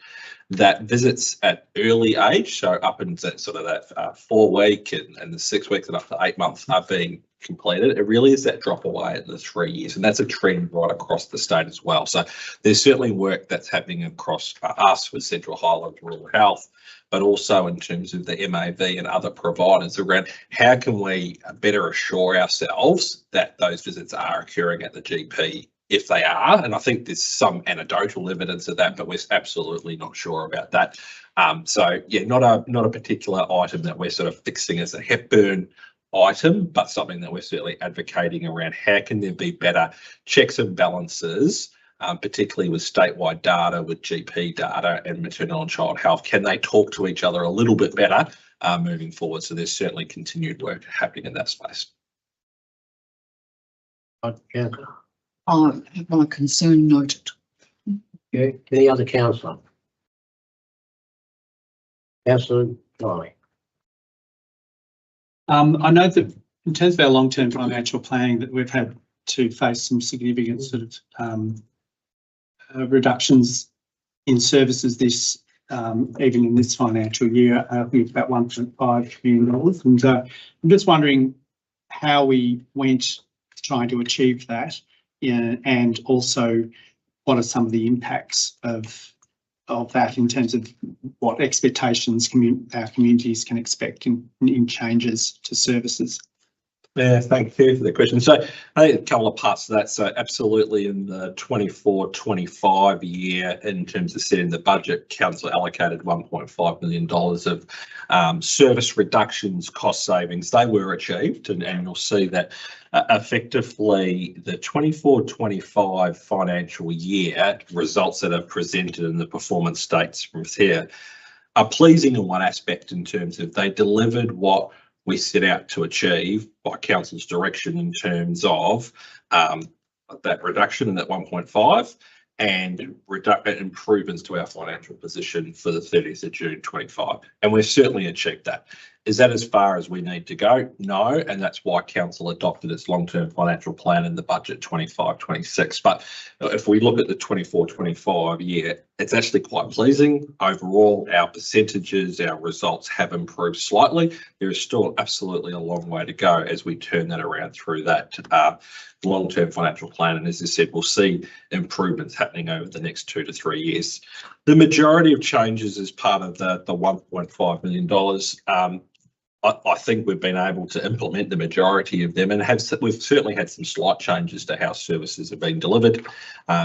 that visits at early age, so up into sort of that 4 week and the 6 weeks and up to 8 months, are being completed. It really is that drop away in the 3 years, and that's a trend right across the state as well. So there's certainly work that's happening across us with Central Highlands Rural Health, but also in terms of the MAV and other providers around how can we better assure ourselves that those visits are occurring at the GP if they are. And I think there's some anecdotal evidence of that, but we're absolutely not sure about that. So yeah, not a particular item that we're sort of fixing as a Hepburn item, but something that we're certainly advocating around. How can there be better checks and balances, particularly with statewide data, with GP data and maternal and child health? Can they talk to each other a little bit better moving forward? So there's certainly continued work happening in that space.
I have my concern noted.
Okay, any other councillor? Councillor Riley.
I know that in terms of our long-term financial planning, that we've had to face some significant sort of reductions in services this even in this financial year, I think about $1.5 million. And I'm just wondering how we went trying to achieve that, and also what are some of the impacts of that in terms of what expectations our communities can expect in changes to services.
Yeah, thank you for the question. So I think a couple of parts to that. So absolutely in the 24-25 year, in terms of setting the budget, council allocated $1.5 million of service reductions, cost savings. They were achieved, and you'll see that effectively the 24-25 financial year results that are presented in the performance states from here are pleasing in one aspect, in terms of they delivered what we set out to achieve by council's direction in terms of that reduction in that 1.5 and improvements to our financial position for the 30th of June 25. And we've certainly achieved that. Is that as far as we need to go? No, and that's why council adopted its long-term financial plan in the budget 25-26. But if we look at the 24-25 year, it's actually quite pleasing. Overall, our percentages, our results have improved slightly. There is still absolutely a long way to go as we turn that around through that long-term financial plan. And as I said, we'll see improvements happening over the next 2 to 3 years. The majority of changes as part of the $1.5 million, I think we've been able to implement the majority of them, and we've certainly had some slight changes to how services have been delivered.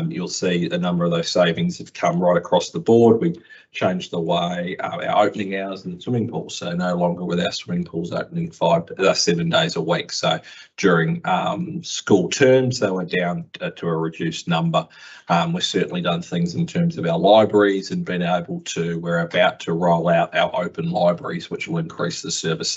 You'll see a number of those savings have come right across the board. We changed the way our opening hours in the swimming pool, so no longer with our swimming pools opening 7 days a week. So during school terms, they were down to a reduced number. We've certainly done things in terms of our libraries and been able to, we're about to roll out our open libraries, which will increase the services.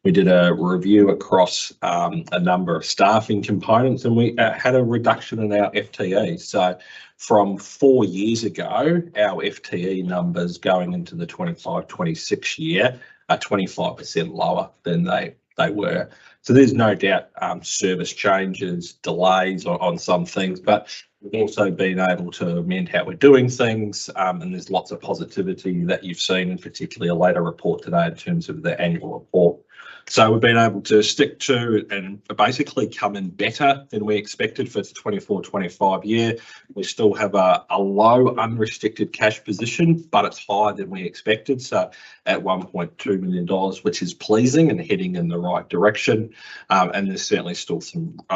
We did a review across a number of staffing components, and we had a reduction in our FTE. So from 4 years ago, our FTE numbers going into the 25-26 year are 25% lower than they were. So there's no doubt service changes, delays on some things, but we've also been able to amend how we're doing things, and there's lots of positivity that you've seen, and particularly a later report today in terms of the annual report. So we've been able to stick to and basically come in better than we expected for the 24-25 year. We still have a low unrestricted cash position, but it's higher than we expected. So at $1.2 million, which is pleasing and heading in the right direction. And there's certainly still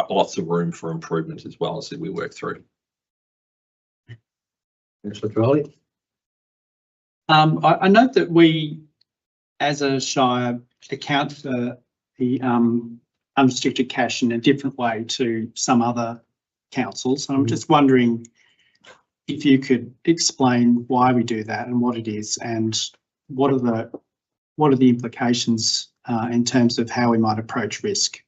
lots of room for improvement as well as we work through.
Councillor Crowley.
I note that we, as a shire, account for the unrestricted cash in a different way to some other councils. And I'm just wondering if you could explain why we do that and what it is, and what are the what are the implications in terms of how we might approach risk?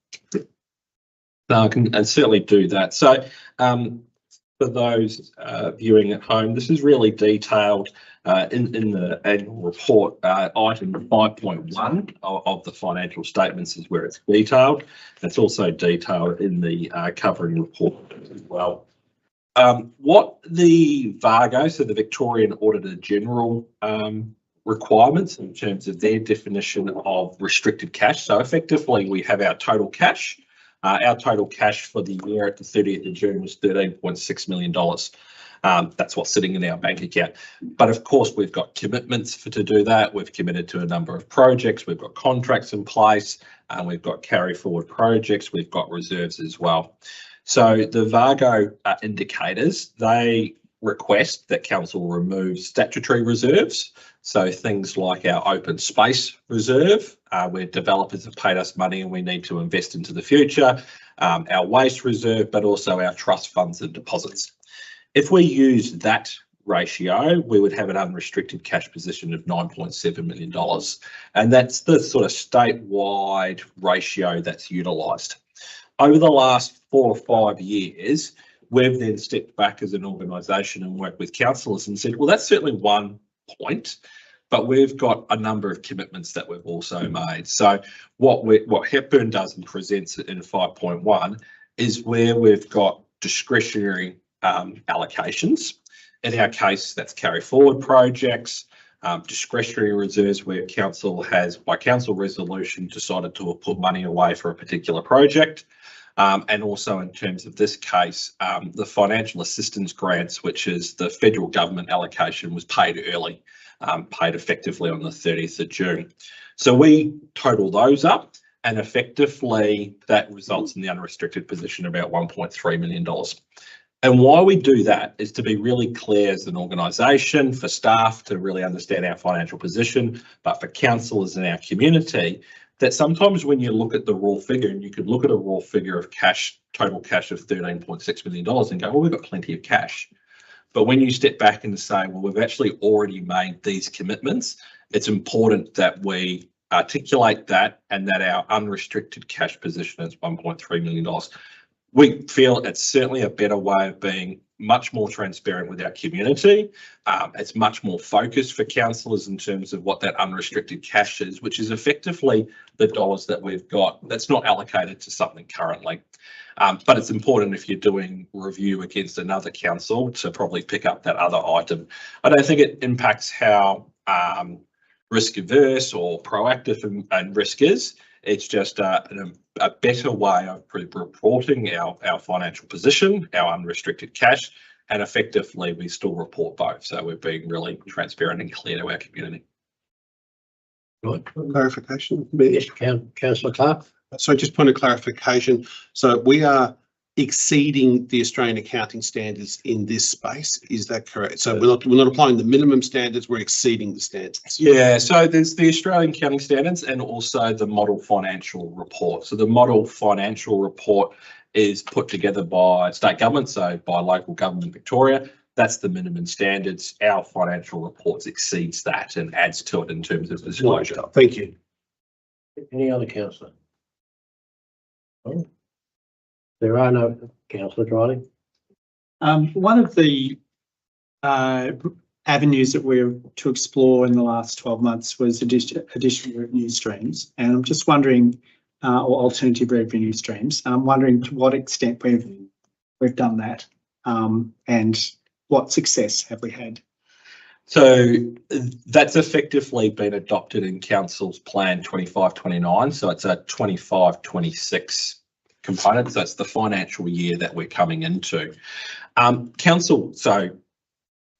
No, I can certainly do that. So for those viewing at home, this is really detailed in the annual report. Item 5.1 of the financial statements is where it's detailed. It's also detailed in the covering report as well. What the VAGO, so the Victorian Auditor General, requirements in terms of their definition of restricted cash. So effectively, we have our total cash. Our total cash for the year at the 30th of June was $13.6 million. That's what's sitting in our bank account. But of course, we've got commitments to do that. We've committed to a number of projects. We've got contracts in place, and we've got carry forward projects. We've got reserves as well. So the VAGO indicators, they request that council remove statutory reserves. So things like our open space reserve, where developers have paid us money and we need to invest into the future, our waste reserve, but also our trust funds and deposits. If we use that ratio, we would have an unrestricted cash position of $9.7 million. And that's the sort of statewide ratio that's utilised. Over the last 4 or 5 years, we've then stepped back as an organisation and worked with councillors and said, well, that's certainly one point, but we've got a number of commitments that we've also made. So what Hepburn does and presents in 5.1 is where we've got discretionary allocations. In our case, that's carry forward projects, discretionary reserves where council has, by council resolution, decided to put money away for a particular project. And also in terms of this case, the financial assistance grants, which is the federal government allocation, was paid early, paid effectively on the 30th of June. So we total those up, and effectively that results in the unrestricted position of about $1.3 million. And why we do that is to be really clear as an organisation, for staff to really understand our financial position, but for councillors in our community, that sometimes when you look at the raw figure, and you could look at a raw figure of cash, total cash of $13.6 million and go, well, we've got plenty of cash. But when you step back and say, well, we've actually already made these commitments, it's important that we articulate that and that our unrestricted cash position is $1.3 million. We feel it's certainly a better way of being much more transparent with our community. It's much more focused for councillors in terms of what that unrestricted cash is, which is effectively the dollars that we've got that's not allocated to something currently. But it's important if you're doing review against another council to probably pick up that other item. I don't think it impacts how risk averse or proactive and risk is. It's just a better way of reporting our financial position, our unrestricted cash, and effectively we still report both. So we're being really transparent and clear to our community.
Right.
Clarification.
Yes, Councillor Clark.
So just point of clarification. So we are exceeding the Australian accounting standards in this space. Is that correct? So we're not applying the minimum standards, we're exceeding the standards.
Yeah, so there's the Australian accounting standards and also the model financial report. So the model financial report is put together by state government, so by local government Victoria. That's the minimum standards. Our financial reports exceeds that and adds to it in terms of disclosure.
Thank you.
Any other councillor? There are no councillor Riley.
One of the avenues that we're to explore in the last 12 months was additional revenue streams, and I'm just wondering, or alternative revenue streams. I'm wondering to what extent we've done that, and what success have we had?
So that's effectively been adopted in Council's Plan 25-29. So it's a 25-26 component. So it's the financial year that we're coming into. Council, so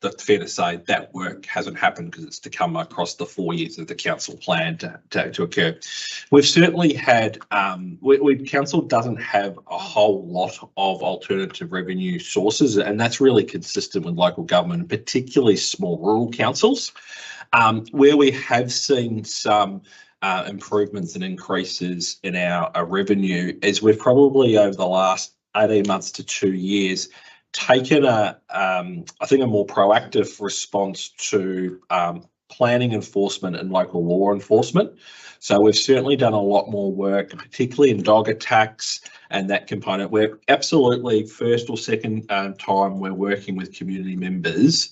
that's fair to say that work hasn't happened because it's to come across the 4 years of the council plan to occur. We've certainly had, council doesn't have a whole lot of alternative revenue sources, and that's really consistent with local government, particularly small rural councils. Where we have seen some improvements and increases in our revenue is we've probably over the last 18 months to 2 years taken I think a more proactive response to planning enforcement and local law enforcement. So we've certainly done a lot more work, particularly in dog attacks and that component. We're absolutely first or second time we're working with community members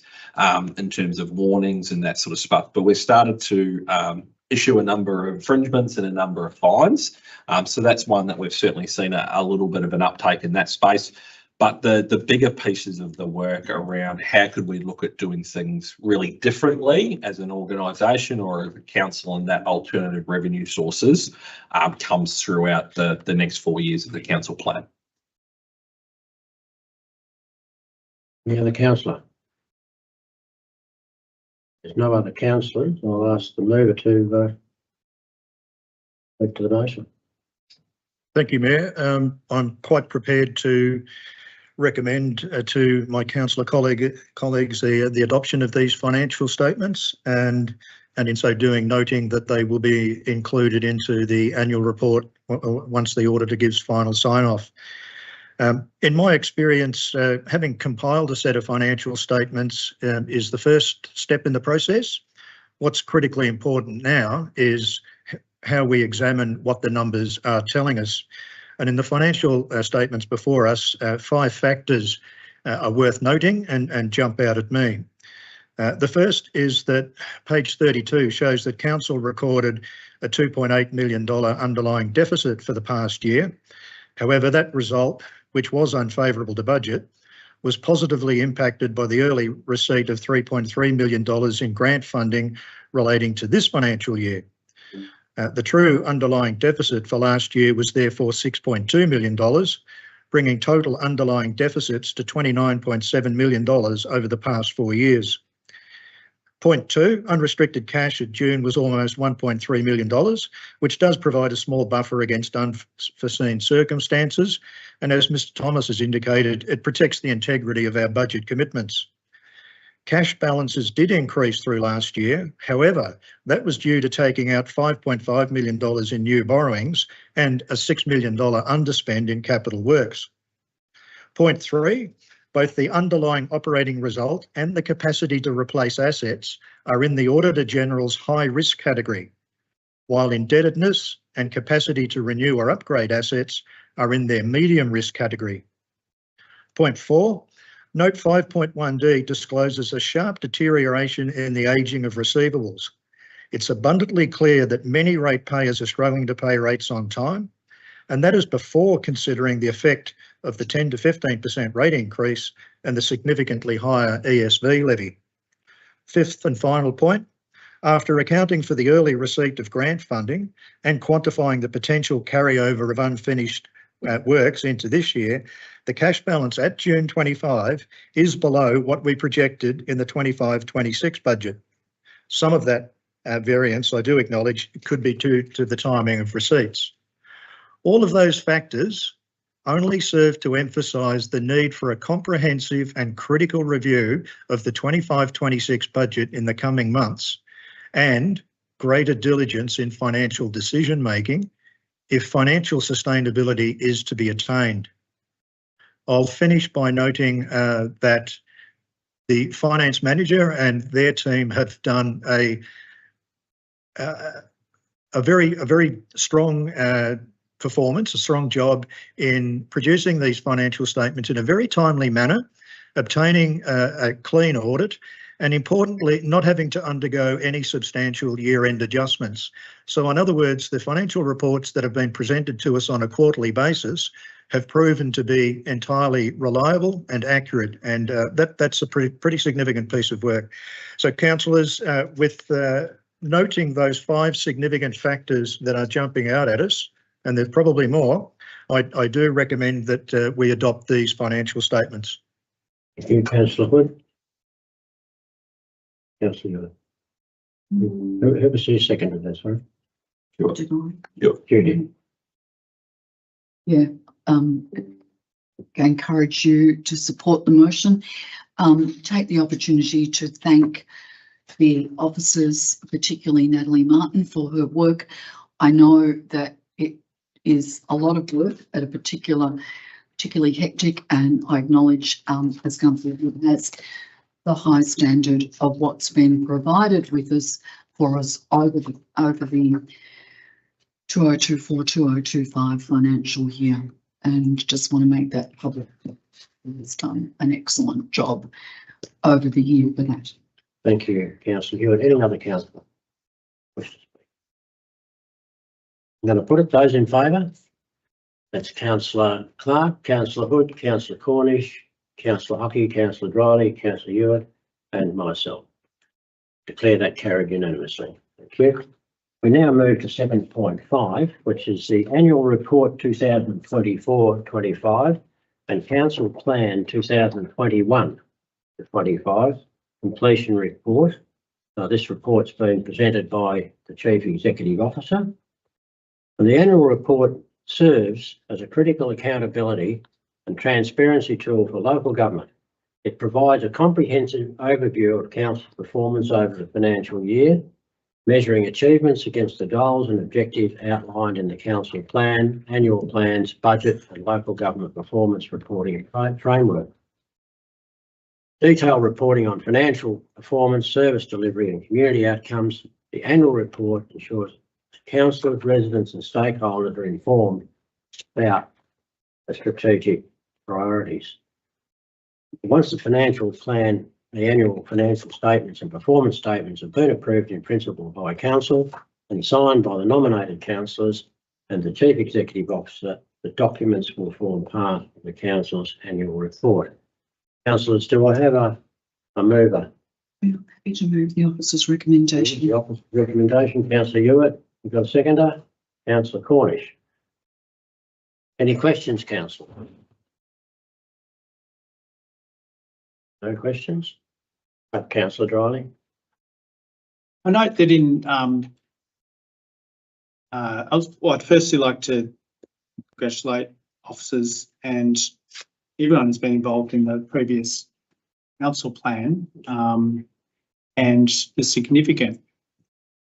in terms of warnings and that sort of stuff. But we've started to issue a number of infringements and a number of fines. So that's one that we've certainly seen a little bit of an uptake in that space. But the bigger pieces of the work around how could we look at doing things really differently as an organisation or as a council, and that alternative revenue sources comes throughout the next 4 years of the council plan.
Any other councillor? There's no other councillors. I'll ask the mover to speak to the motion.
Thank you, Mayor. I'm quite prepared to recommend to my councillor colleagues the adoption of these financial statements, and in so doing noting that they will be included into the annual report once the auditor gives final sign-off. In my experience, having compiled a set of financial statements is the first step in the process. What's critically important now is how we examine what the numbers are telling us. And in the financial statements before us, 5 factors are worth noting and jump out at me. The first is that page 32 shows that council recorded a $2.8 million underlying deficit for the past year. However, that result, which was unfavourable to budget, was positively impacted by the early receipt of $3.3 million in grant funding relating to this financial year. The true underlying deficit for last year was therefore $6.2 million, bringing total underlying deficits to $29.7 million over the past 4 years. Point 2, unrestricted cash at June was almost $1.3 million, which does provide a small buffer against unforeseen circumstances. And as Mr. Thomas has indicated, it protects the integrity of our budget commitments. Cash balances did increase through last year. However, that was due to taking out $5.5 million in new borrowings and a $6 million underspend in capital works. Point 3, both the underlying operating result and the capacity to replace assets are in the Auditor General's high risk category, while indebtedness and capacity to renew or upgrade assets are in their medium risk category. Point 4, Note 5.1D discloses a sharp deterioration in the ageing of receivables. It's abundantly clear that many ratepayers are struggling to pay rates on time, and that is before considering the effect of the 10 to 15% rate increase and the significantly higher ESV levy. Fifth and final point, after accounting for the early receipt of grant funding and quantifying the potential carryover of unfinished works into this year, the cash balance at June 25 is below what we projected in the 25-26 budget. Some of that variance, I do acknowledge, could be due to the timing of receipts. All of those factors only serve to emphasise the need for a comprehensive and critical review of the 25-26 budget in the coming months, and greater diligence in financial decision making if financial sustainability is to be attained. I'll finish by noting that the finance manager and their team have done a very strong performance, a strong job in producing these financial statements in a very timely manner, obtaining a clean audit, and importantly, not having to undergo any substantial year-end adjustments. So in other words, the financial reports that have been presented to us on a quarterly basis have proven to be entirely reliable and accurate, and that's a pretty significant piece of work. So councillors, with noting those 5 significant factors that are jumping out at us, and there's probably more, I do recommend that we adopt these financial statements.
Thank you, Councillor Hood. Councillor, who was your second of that, sorry?
Did I?
Yep.
Judy.
Yeah, I encourage you to support the motion. Take the opportunity to thank the officers, particularly Natalie Martin, for her work. I know that it is a lot of work at a particularly hectic, and I acknowledge, as Councillor Wood has, the high standard of what's been provided with us for us over the 2024-2025 financial year. And just want to make that public. It's done an excellent job over the year for that.
Thank you, Councillor Hewitt. Any other councillor wish to speak? I'm going to put it. Those in favour? That's Councillor Clark, Councillor Hood, Councillor Cornish, Councillor Hockey, Councillor Dryly, Councillor Hewitt, and myself. Declare that carried unanimously. Thank you. We now move to 7.5, which is the Annual Report 2024-25 and Council Plan 2021-25 Completion Report. This report's been presented by the Chief Executive Officer. And the annual report serves as a critical accountability and transparency tool for local government. It provides a comprehensive overview of council performance over the financial year, measuring achievements against the goals and objectives outlined in the council plan, annual plans, budget and local government performance reporting framework. Detailed reporting on financial performance, service delivery and community outcomes. The annual report ensures councillors, residents and stakeholders are informed about the strategic priorities. Once the financial plan, the annual financial statements and performance statements have been approved in principle by council and signed by the nominated councillors and the Chief Executive Officer, the documents will form part of the council's annual report. Councillors, do I have a mover?
I'm happy to move the officer's recommendation.
The officer's recommendation, Councillor Hewitt. You've got a seconder? Councillor Cornish. Any questions, councillor? No questions? Councillor Dryly.
I note that in I'd firstly like to congratulate officers and everyone who's been involved in the previous council plan and the significant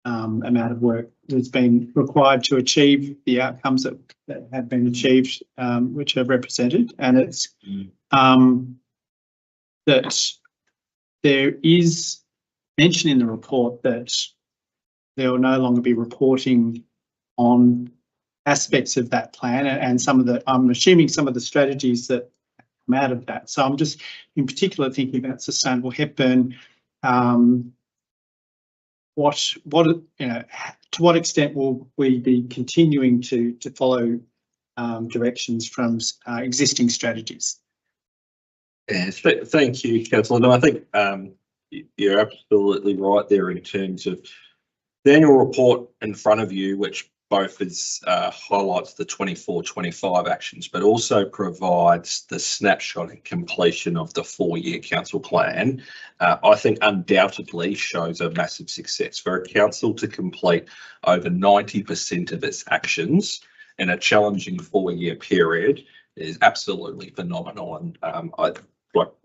amount of work that's been required to achieve the outcomes that have been achieved, which are represented. And it's that there is mention in the report that there will no longer be reporting on aspects of that plan and some of the, I'm assuming some of the strategies that come out of that. So I'm just in particular thinking about Sustainable Hepburn. What you know, to what extent will we be continuing to follow directions from existing strategies?
Yes, thank you, Councillor. No, I think you're absolutely right there in terms of the annual report in front of you, which both is highlights the 24-25 actions, but also provides the snapshot and completion of the 4-year council plan. I think undoubtedly shows a massive success for a council to complete over 90% of its actions in a challenging 4-year period is absolutely phenomenal, and I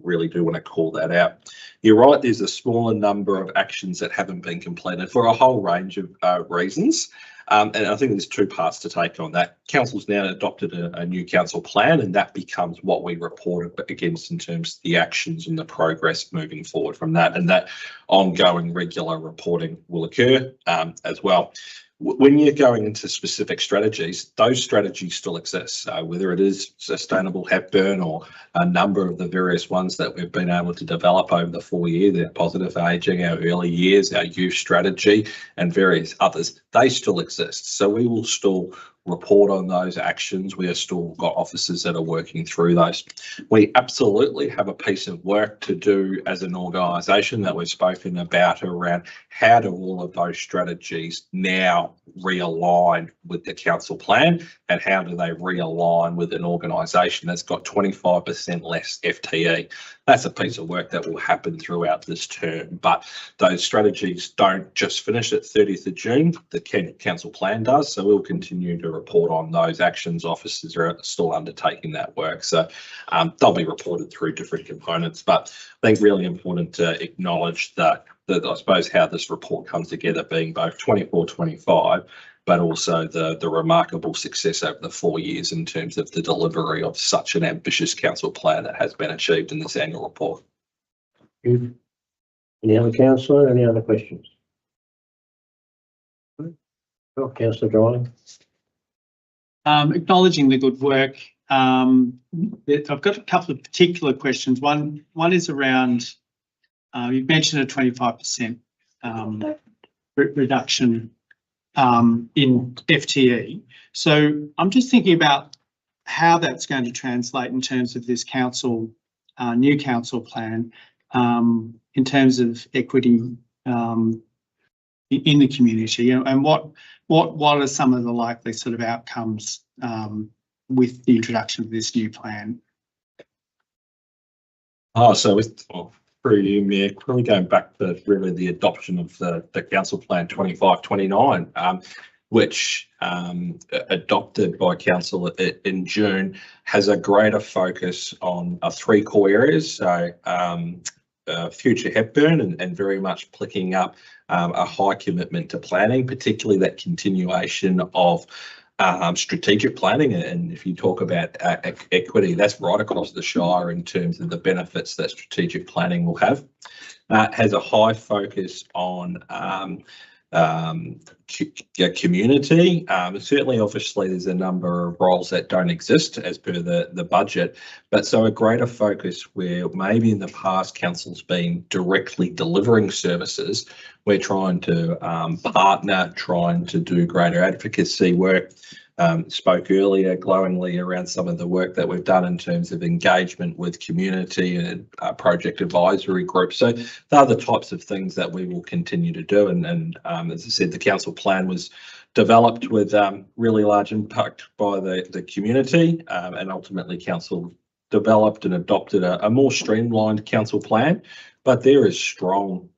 really do want to call that out. You're right, there's a smaller number of actions that haven't been completed for a whole range of reasons. And I think there's 2 parts to take on that. Council's now adopted a new council plan, and that becomes what we report against in terms of the actions and the progress moving forward from that. And that ongoing regular reporting will occur as well. When you're going into specific strategies, those strategies still exist. So whether it is Sustainable Hepburn or a number of the various ones that we've been able to develop over the 4 years, our positive ageing, our early years, our youth strategy and various others, they still exist. So we will still report on those actions. We have still got officers that are working through those. We absolutely have a piece of work to do as an organisation that we've spoken about around how do all of those strategies now realign with the council plan, and how do they realign with an organisation that's got 25% less FTE. That's a piece of work that will happen throughout this term, but those strategies don't just finish at 30th of June, the council plan does, so we'll continue to report on those actions. Officers are still undertaking that work, so they'll be reported through different components, but I think really important to acknowledge that I suppose how this report comes together being both 24-25, but also the remarkable success over the 4 years in terms of the delivery of such an ambitious council plan that has been achieved in this annual report.
Any other councillor, any other questions? Oh, councillor Dryling.
Acknowledging the good work, I've got a couple of particular questions. One is around, you've mentioned a 25% reduction in FTE. So I'm just thinking about how that's going to translate in terms of this council, new council plan, in terms of equity in the community, and what are some of the likely sort of outcomes with the introduction of this new plan?
So with through you, Mayor, really going back to really the adoption of the council plan 25-29, which adopted by council in June, has a greater focus on 3 core areas. So future Hepburn and very much picking up a high commitment to planning, particularly that continuation of strategic planning. And if you talk about equity, that's right across the Shire in terms of the benefits that strategic planning will have. Has a high focus on community. Certainly, obviously, there's a number of roles that don't exist as per the budget, but so a greater focus where maybe in the past council's been directly delivering services, we're trying to partner, trying to do greater advocacy work. Spoke earlier glowingly around some of the work that we've done in terms of engagement with community and project advisory groups. So they're the types of things that we will continue to do. And as I said, the council plan was developed with really large impact by the community, and ultimately council developed and adopted a more streamlined council plan. But there is strong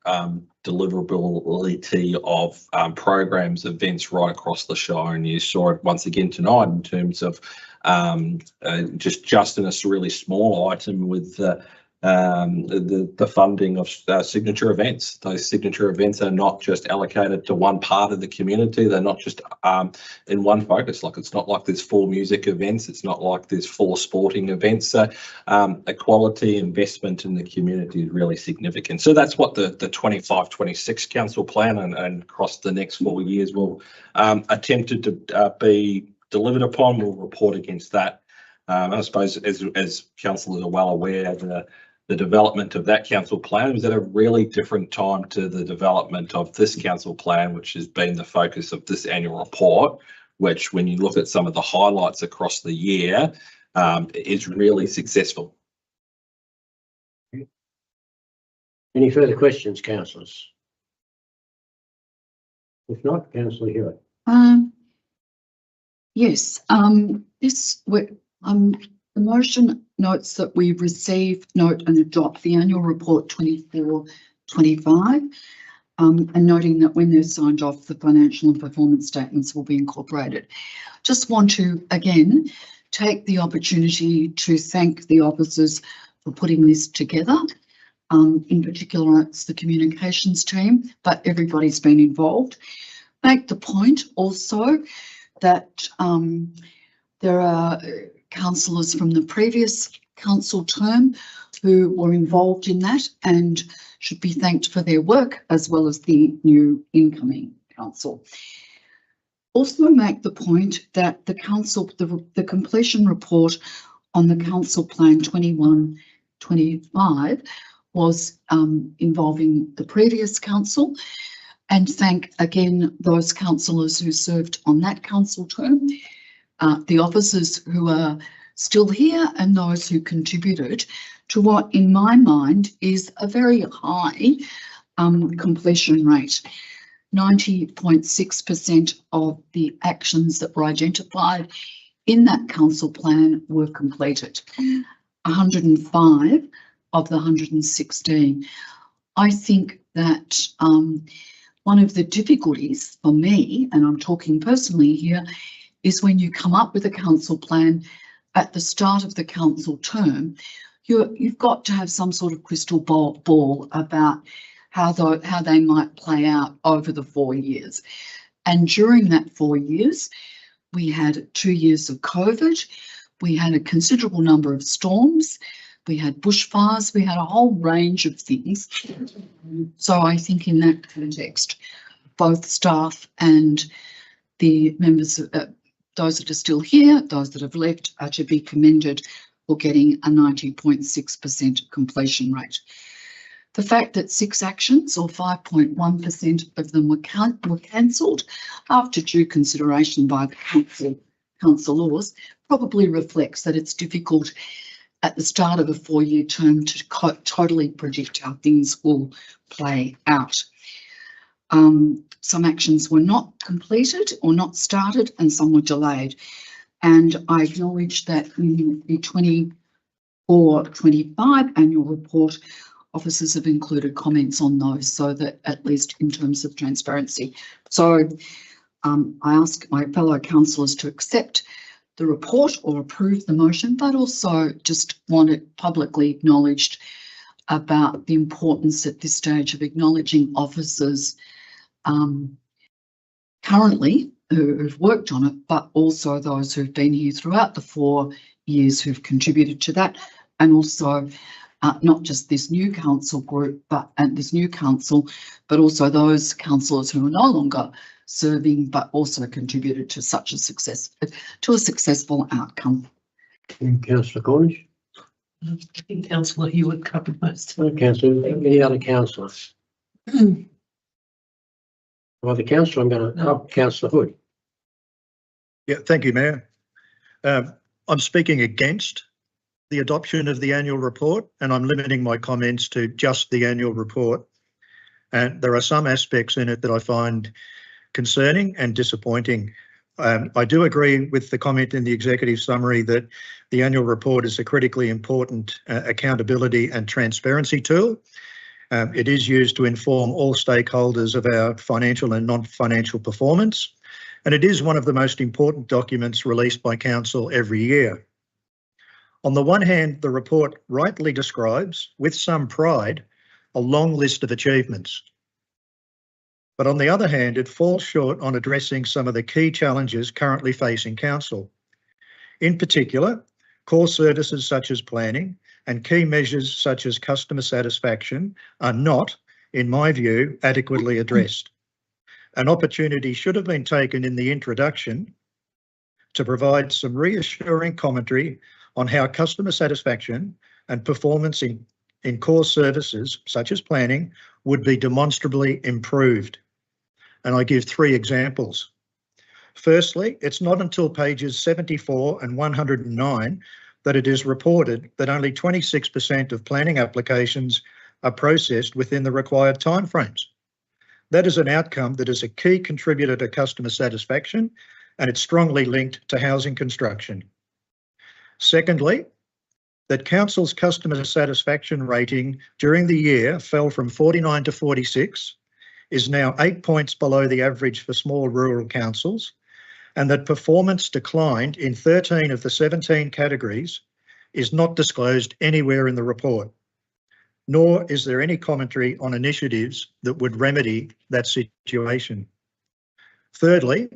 deliverability of programs, events right across the Shire, and you saw it once again tonight in terms of just in a really small item with the funding of signature events. Those signature events are not just allocated to one part of the community. They're not just in one focus. Like, it's not like there's 4 music events. It's not like there's 4 sporting events. So equality investment in the community is really significant. So that's what the 25-26 council plan and across the next 4 years will attempted to be delivered upon. We'll report against that. I suppose as councillors are well aware, the development of that council plan was at a really different time to the development of this council plan, which has been the focus of this annual report, which when you look at some of the highlights across the year, is really successful.
Any further questions, councillors? If not, councillor Hewitt.
Yes, the motion notes that we receive, note and adopt the annual report 24-25, and noting that when they're signed off, the financial and performance statements will be incorporated. Just want to, again, take the opportunity to thank the officers for putting this together. In particular, it's the communications team, but everybody's been involved. Make the point also that there are councillors from the previous council term who were involved in that and should be thanked for their work, as well as the new incoming council. Also make the point that the council, the completion report on the council plan 21-25 was involving the previous council, and thank again those councillors who served on that council term, the officers who are still here, and those who contributed to what in my mind is a very high completion rate. 90.6% of the actions that were identified in that council plan were completed. 105 of the 116. I think that one of the difficulties for me, and I'm talking personally here, is when you come up with a council plan at the start of the council term, you've got to have some sort of crystal ball about how they might play out over the 4 years. And during that 4 years, we had 2 years of COVID, we had a considerable number of storms, we had bushfires, we had a whole range of things. So I think in that context, both staff and the members, those that are still here, those that have left, are to be commended for getting a 90.6% completion rate. The fact that 6 actions, or 5.1% of them, were cancelled after due consideration by the councillors probably reflects that it's difficult at the start of a 4-year term to totally predict how things will play out. Some actions were not completed or not started, and some were delayed. And I acknowledge that in the 24-25 annual report, officers have included comments on those, so that at least in terms of transparency. So I ask my fellow councillors to accept the report or approve the motion, but also just want it publicly acknowledged about the importance at this stage of acknowledging officers currently who've worked on it, but also those who've been here throughout the 4 years who've contributed to that, and also not just this new council group, but also those councillors who are no longer serving, but also contributed to such a successful outcome.
Councillor Cornish.
I think Councillor Hewitt covered most.
Councillor, any other councillors? Well, the councillor, I'm going to, Councillor Hood.
Yeah, thank you, Mayor. I'm speaking against the adoption of the annual report, and I'm limiting my comments to just the annual report. And there are some aspects in it that I find concerning and disappointing. I do agree with the comment in the executive summary that the annual report is a critically important accountability and transparency tool. It is used to inform all stakeholders of our financial and non-financial performance, and it is one of the most important documents released by Council every year. On the one hand, the report rightly describes, with some pride, a long list of achievements. But on the other hand, it falls short on addressing some of the key challenges currently facing Council. In particular, core services such as planning and key measures such as customer satisfaction are not, in my view, adequately addressed. An opportunity should have been taken in the introduction to provide some reassuring commentary on how customer satisfaction and performance in core services such as planning would be demonstrably improved. And I give 3 examples. Firstly, it's not until pages 74 and 109 that it is reported that only 26% of planning applications are processed within the required timeframes. That is an outcome that is a key contributor to customer satisfaction, and it's strongly linked to housing construction. Secondly, that Council's customer satisfaction rating during the year fell from 49 to 46, is now 8 points below the average for small rural councils, and that performance declined in 13 of the 17 categories is not disclosed anywhere in the report, nor is there any commentary on initiatives that would remedy that situation. Thirdly,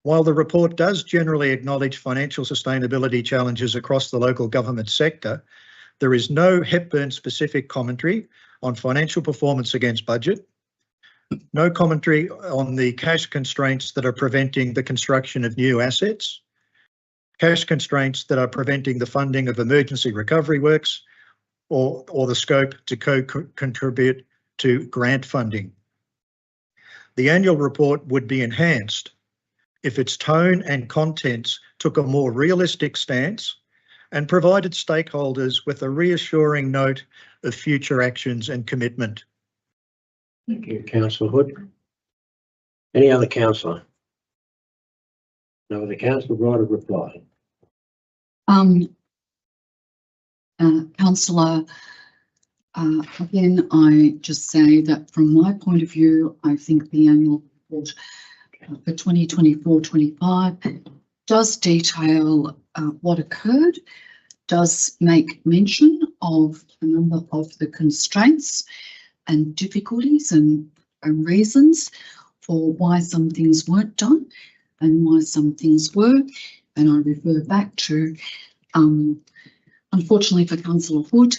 while the report does generally acknowledge financial sustainability challenges across the local government sector, there is no Hepburn-specific commentary on financial performance against budget, no commentary on the cash constraints that are preventing the construction of new assets, cash constraints that are preventing the funding of emergency recovery works, or the scope to contribute to grant funding. The annual report would be enhanced if its tone and contents took a more realistic stance and provided stakeholders with a reassuring note of future actions and commitment.
Thank you, Councillor Hood. Any other councillor? No other councillor, right of reply.
Councillor, again, I just say that from my point of view, I think the annual report for 2024-25 does detail what occurred, does make mention of a number of the constraints and difficulties and reasons for why some things weren't done and why some things were. And I refer back to Unfortunately for Councillor Hood,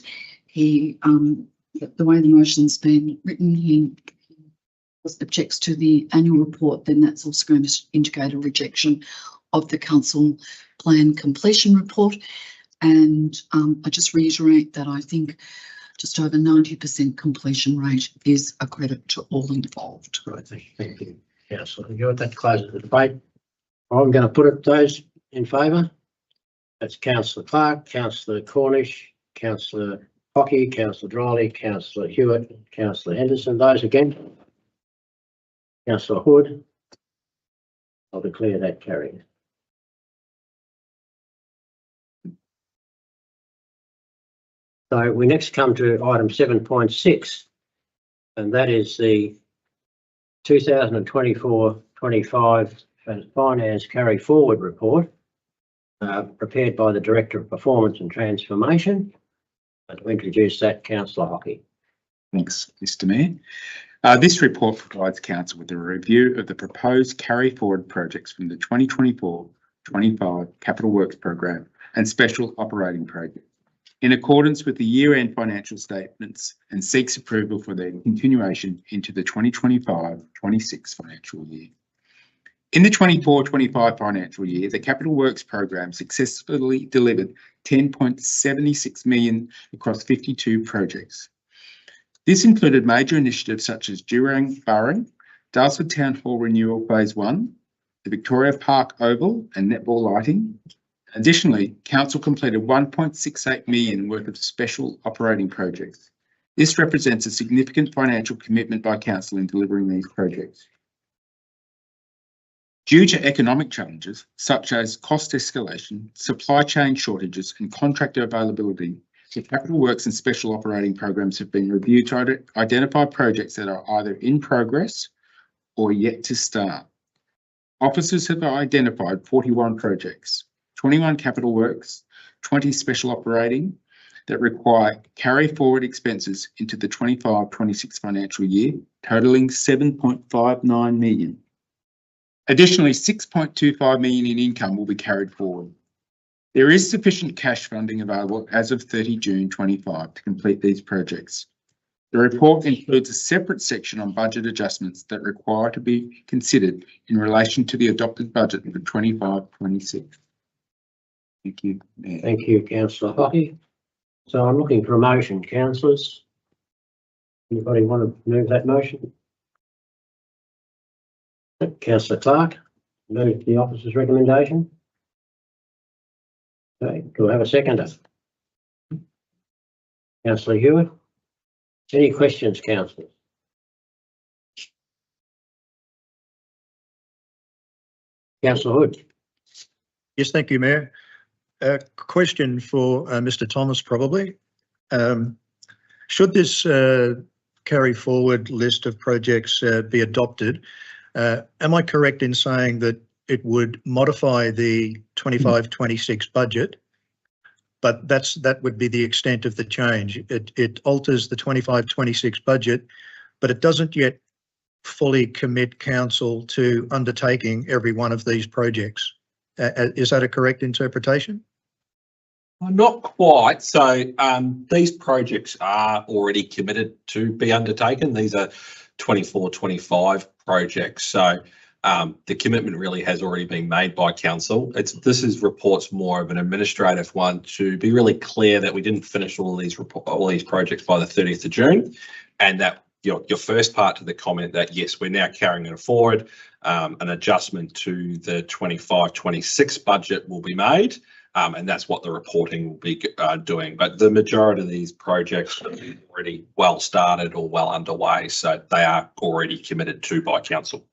he, the way the motion's been written, he objects to the annual report, then that's also going to indicate a rejection of the council plan completion report. And I just reiterate that I think just over 90% completion rate is a credit to all involved.
Right, thank you, Councillor Hewitt. That closes the debate. I'm going to put it those in favour. That's Councillor Clark, Councillor Cornish, Councillor Hockey, Councillor Droley, Councillor Hewitt, Councillor Henderson. Those against? Councillor Hood. I'll declare that carried. So we next come to item 7.6, and that is the 2024-25 Finance Carry Forward Report, prepared by the Director of Performance and Transformation. To introduce that, Councillor Hockey.
Thanks, Mr. Mayor. This report provides Council with a review of the proposed carry forward projects from the 2024-25 Capital Works Program and Special Operating Project, in accordance with the year-end financial statements, and seeks approval for their continuation into the 2025-26 financial year. In the 24-25 financial year, the Capital Works Program successfully delivered $10.76 million across 52 projects. This included major initiatives such as Jurang Burring, Daylesford Town Hall Renewal Phase 1, the Victoria Park Oval and netball lighting. Additionally, Council completed $1.68 million worth of special operating projects. This represents a significant financial commitment by Council in delivering these projects. Due to economic challenges such as cost escalation, supply chain shortages and contractor availability, the Capital Works and Special Operating Programs have been reviewed to identify projects that are either in progress or yet to start. Officers have identified 41 projects, 21 capital works, 20 special operating that require carry forward expenses into the 25-26 financial year, totaling $7.59 million. Additionally, $6.25 million in income will be carried forward. There is sufficient cash funding available as of 30 June 25 to complete these projects. The report includes a separate section on budget adjustments that require to be considered in relation to the adopted budget for 25-26. Thank you, Mayor.
Thank you, Councillor Hockey. So I'm looking for a motion, councillors. Anybody want to move that motion? Councillor Clark, move the officer's recommendation. Okay, do I have a seconder? Councillor Hewitt. Any questions, councillors? Councillor Hood.
Yes, thank you, Mayor. A question for Mr. Thomas, probably. Should this carry forward list of projects be adopted, am I correct in saying that it would modify the 25-26 budget, but that would be the extent of the change? It alters the 25-26 budget, but it doesn't yet fully commit council to undertaking every one of these projects. Is that a correct interpretation?
Not quite. So these projects are already committed to be undertaken. These are 24-25 projects. So the commitment really has already been made by council. This is reports more of an administrative one to be really clear that we didn't finish all these projects by the 30th of June, and that your first part to the comment that yes, we're now carrying it forward. An adjustment to the 25-26 budget will be made. And that's what the reporting will be doing. But the majority of these projects are already well started or well underway, so they are already committed to by council.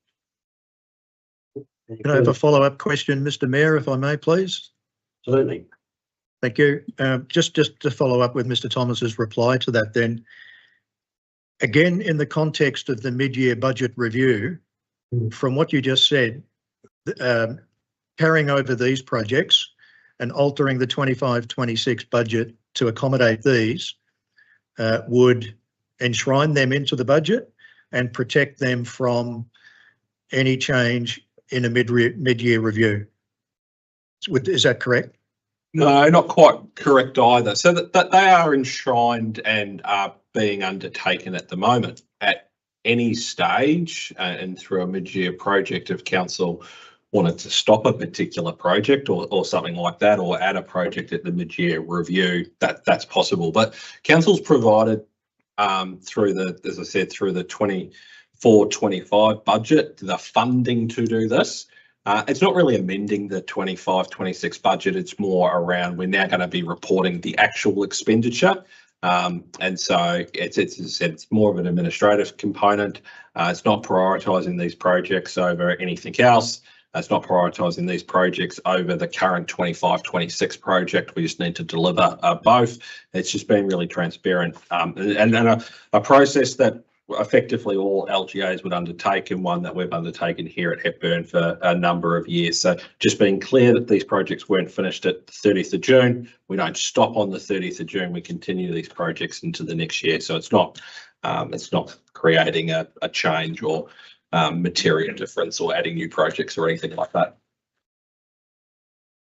Can I have a follow-up question, Mr. Mayor, if I may, please?
Absolutely.
Thank you. Just to follow up with Mr. Thomas's reply to that then. Again, in the context of the mid-year budget review, from what you just said, carrying over these projects and altering the 25-26 budget to accommodate these would enshrine them into the budget and protect them from any change in a mid-year review. Is that correct?
No, not quite correct either. So that they are enshrined and are being undertaken at the moment at any stage and through a mid-year project if council wanted to stop a particular project or something like that, or add a project at the mid-year review, that's possible. But council's provided through the, as I said, through the 24-25 budget, the funding to do this. It's not really amending the 25-26 budget. It's more around we're now going to be reporting the actual expenditure. And so it's, as I said, it's more of an administrative component. It's not prioritising these projects over anything else. It's not prioritising these projects over the current 25-26 project. We just need to deliver both. It's just been really transparent and a process that effectively all LGAs would undertake, and one that we've undertaken here at Hepburn for a number of years. So just being clear that these projects weren't finished at the 30th of June. We don't stop on the 30th of June. We continue these projects into the next year. So it's not creating a change or material difference or adding new projects or anything like that.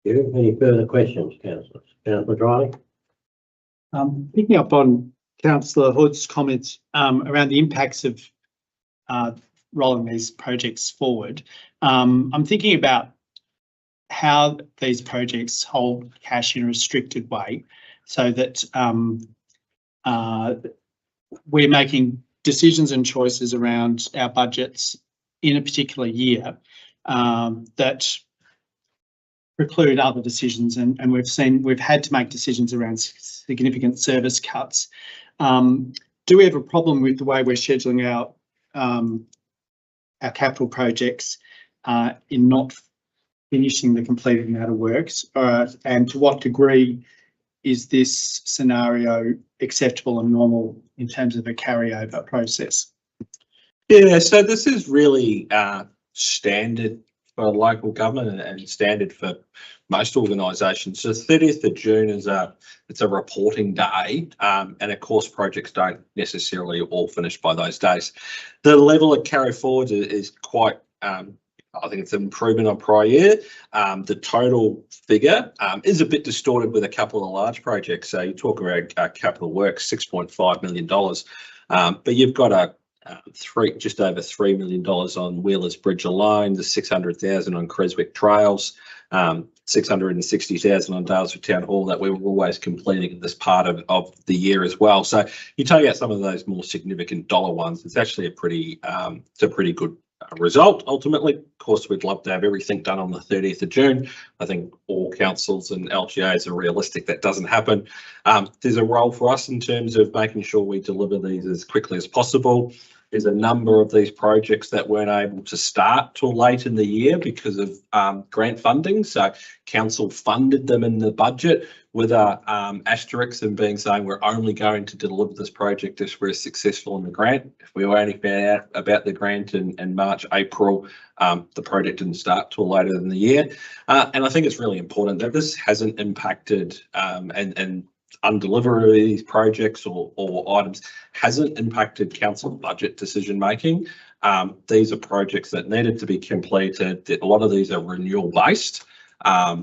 Any further questions, councillors? Councillor Dryling?
Picking up on Councillor Hood's comments around the impacts of rolling these projects forward, I'm thinking about how these projects hold cash in a restricted way so that we're making decisions and choices around our budgets in a particular year that preclude other decisions, and we've had to make decisions around significant service cuts. Do we have a problem with the way we're scheduling our capital projects in not finishing the completed amount of works, and to what degree is this scenario acceptable and normal in terms of a carryover process?
Yeah, so this is really standard for local government and standard for most organisations. So 30th of June is it's a reporting day, and of course projects don't necessarily all finish by those days. The level of carry forward is quite, I think it's an improvement on prior year. The total figure is a bit distorted with a couple of large projects. So you talk about capital works, $6.5 million, but you've got just over $3 million on Wheelers Bridge alone, the 600,000 on Creswick Trails, 660,000 on Dalesford Town Hall that we were always completing in this part of the year as well. So you take out some of those more significant dollar ones, it's actually it's a pretty good result. Ultimately, of course, we'd love to have everything done on the 30th of June. I think all councils and LGAs are realistic that doesn't happen. There's a role for us in terms of making sure we deliver these as quickly as possible. There's a number of these projects that weren't able to start till late in the year because of grant funding. So council funded them in the budget with a asterisk and saying we're only going to deliver this project if we're successful in the grant. If we only found out about the grant in March, April, the project didn't start till later in the year. And I think it's really important that this hasn't impacted and undelivery of these projects or items hasn't impacted council budget decision making. These are projects that needed to be completed. A lot of these are renewal based.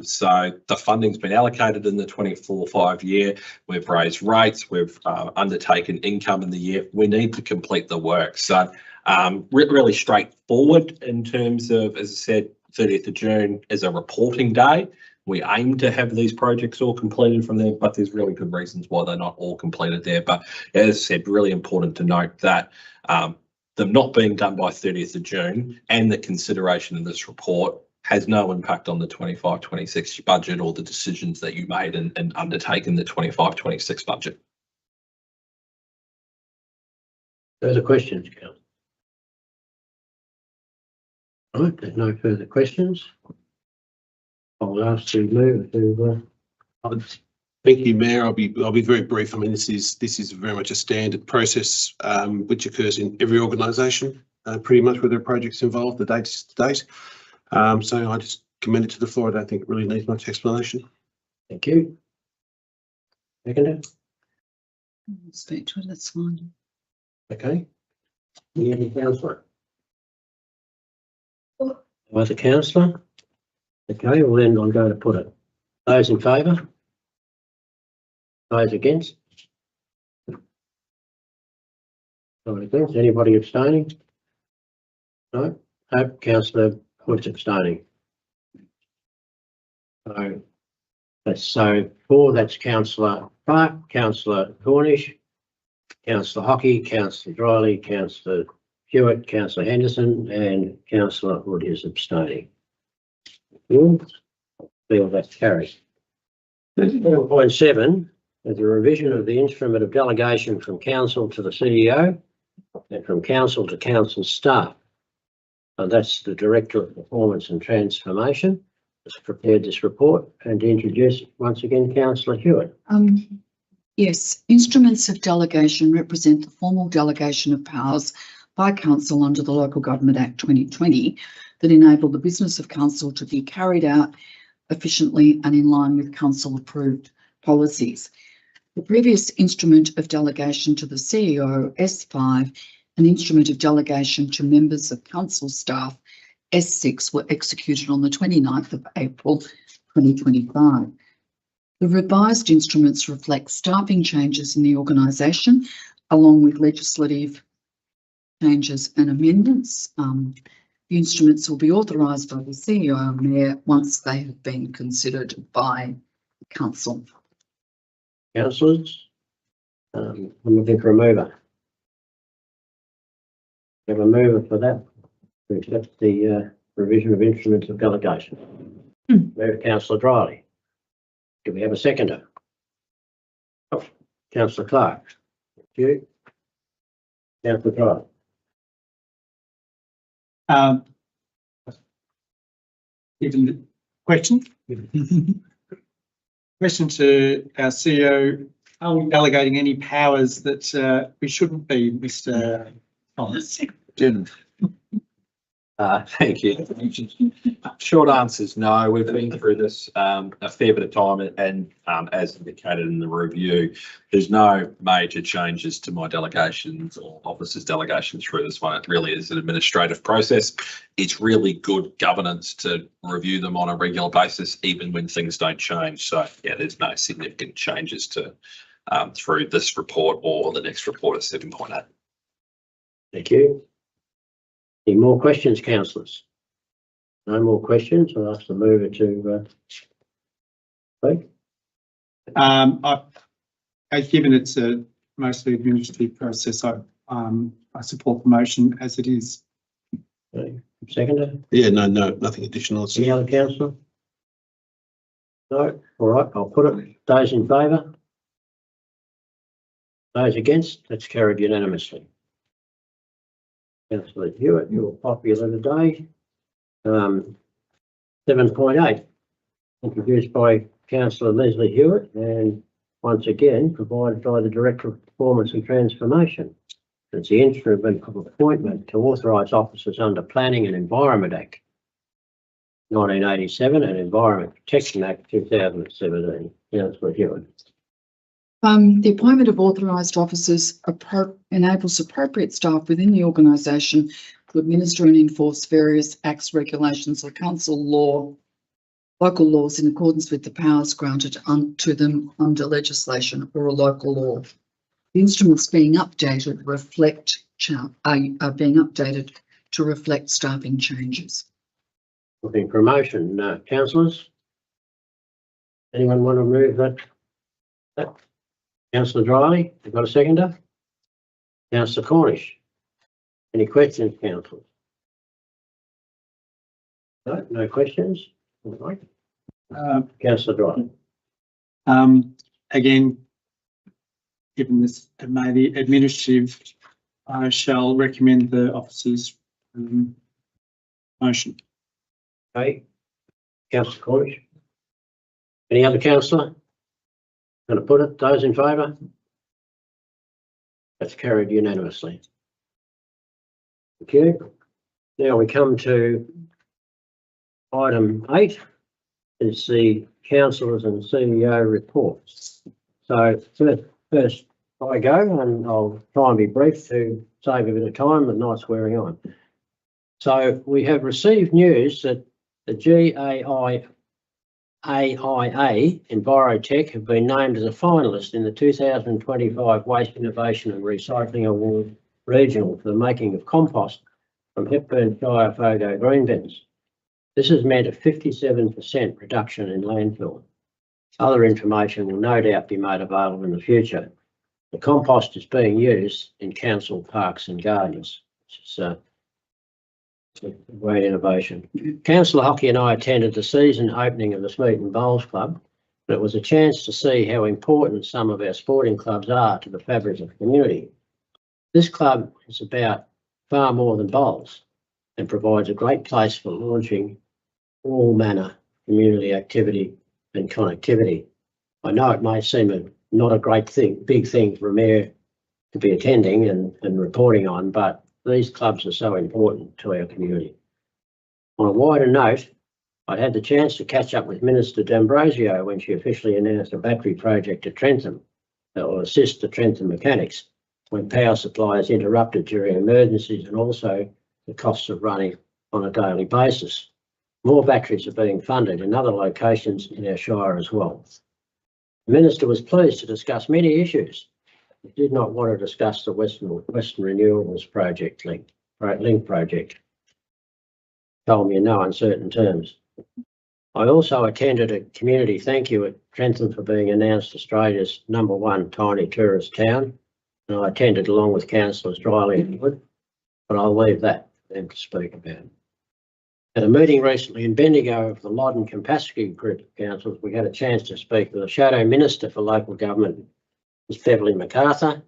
So the funding's been allocated in the 24-25 year. We've raised rates. We've undertaken income in the year. We need to complete the work. So really straightforward in terms of, as I said, 30th of June is a reporting day. We aim to have these projects all completed from there, but there's really good reasons why they're not all completed there. But as I said, really important to note that them not being done by 30th of June and the consideration of this report has no impact on the 25-26 budget or the decisions that you made and undertake in the 25-26 budget.
Further questions, Councillor? All right, there's no further questions. I'll ask to move to.
Thank you, Mayor. I'll be very brief. I mean, this is very much a standard process which occurs in every organisation, pretty much where there are projects involved. The date is the date. So I just commend it to the floor. I don't think it really needs much explanation.
Thank you. Seconder?
Speak to it, that's fine.
Okay. Any councillor? No other councillor? Okay, well then I'm going to put it. Those in favour? Those against? No against. Anybody abstaining? No. Hope councillor Hood's abstaining. So that's councillor Clark, councillor Cornish, councillor Hockey, councillor Dryly, councillor Hewitt, councillor Henderson, and councillor Hood is abstaining. Feel that's carried. 4.7 is a revision of the instrument of delegation from council to the CEO and from council to council staff. And that's the Director of Performance and Transformation has prepared this report, and to introduce once again councillor Hewitt.
Yes, instruments of delegation represent the formal delegation of powers by council under the Local Government Act 2020 that enable the business of council to be carried out efficiently and in line with council approved policies. The previous instrument of delegation to the CEO, S5, and instrument of delegation to members of council staff, S6, were executed on the 29th of April 2025. The revised instruments reflect staffing changes in the organisation, along with legislative changes and amendments. The instruments will be authorised by the CEO and Mayor once they have been considered by council.
Councillors, I'm looking for a mover. We have a mover for that, to accept the revision of instruments of delegation. Move councillor Dryly. Do we have a seconder? Oh, councillor Clark. Thank you. Councillor Dryly.
Given the question. Question to our CEO, are we delegating any powers that we shouldn't be, Mr. Thomas?
Thank you. Short answer is no. We've been through this a fair bit of time, and as indicated in the review, there's no major changes to my delegations or officers' delegations through this one. It really is an administrative process. It's really good governance to review them on a regular basis, even when things don't change. So yeah, there's no significant changes to through this report or the next report at 7.8.
Thank you. Any more questions, councillors? No more questions. I'll ask the mover to speak.
Given it's a mostly administrative process, I support the motion as it is.
Okay. Seconder?
Yeah, no, nothing additional.
Any other councillor? No. All right, I'll put it. Those in favour? Those against? That's carried unanimously. Councillor Hewitt, you're popular today. 7.8, introduced by Councillor Leslie Hewitt and once again provided by the Director of Performance and Transformation. It's the instrument of appointment to authorise officers under Planning and Environment Act 1987 and Environment Protection Act 2017. Councillor Hewitt.
The appointment of authorised officers enables appropriate staff within the organisation to administer and enforce various acts, regulations or council law, local laws in accordance with the powers granted to them under legislation or a local law. The instruments being updated are being updated to reflect staffing changes.
Looking for a motion, councillors? Anyone want to move that? Councillor Dryly, you got a seconder? Councillor Cornish. Any questions, councillors? No, no questions. All right. Councillor Dryly.
Again, given this maybe administrative, I shall recommend the officers' motion.
Okay. Councillor Cornish. Any other councillor? Going to put it, those in favour? That's carried unanimously. Thank you. Now we come to item 8, is the councillors and CEO reports. So first I go, and I'll try and be brief to save a bit of time, but nice swearing on. So we have received news that the GAI AIA Envirotech have been named as a finalist in the 2025 Waste Innovation and Recycling Award Regional for the making of compost from Hepburn Shire Fogo green bins. This has meant a 57% reduction in landfill. Other information will no doubt be made available in the future. The compost is being used in council parks and gardens, which is a great innovation. Councillor Hockey and I attended the season opening of the Smeaton Bowls Club, and it was a chance to see how important some of our sporting clubs are to the fabric of the community. This club is about far more than bowls and provides a great place for launching all manner of community activity and connectivity. I know it may seem not a great thing, big thing for a mayor to be attending and reporting on, but these clubs are so important to our community. On a wider note, I had the chance to catch up with Minister D'Ambrosio when she officially announced a battery project at Trentham that will assist the Trentham mechanics when power supply is interrupted during emergencies and also the costs of running on a daily basis. More batteries are being funded in other locations in our shire as well. The Minister was pleased to discuss many issues. He did not want to discuss the Western Renewables Project link project. Told me in no uncertain terms. I also attended a community thank you at Trentham for being announced Australia's #1 tiny tourist town, and I attended along with Councillors Riley and Wood, but I'll leave that for them to speak about. At a meeting recently in Bendigo of the Loddon Capacity Group of Councils, we had a chance to speak with the Shadow Minister for Local Government, Ms Beverly MacArthur,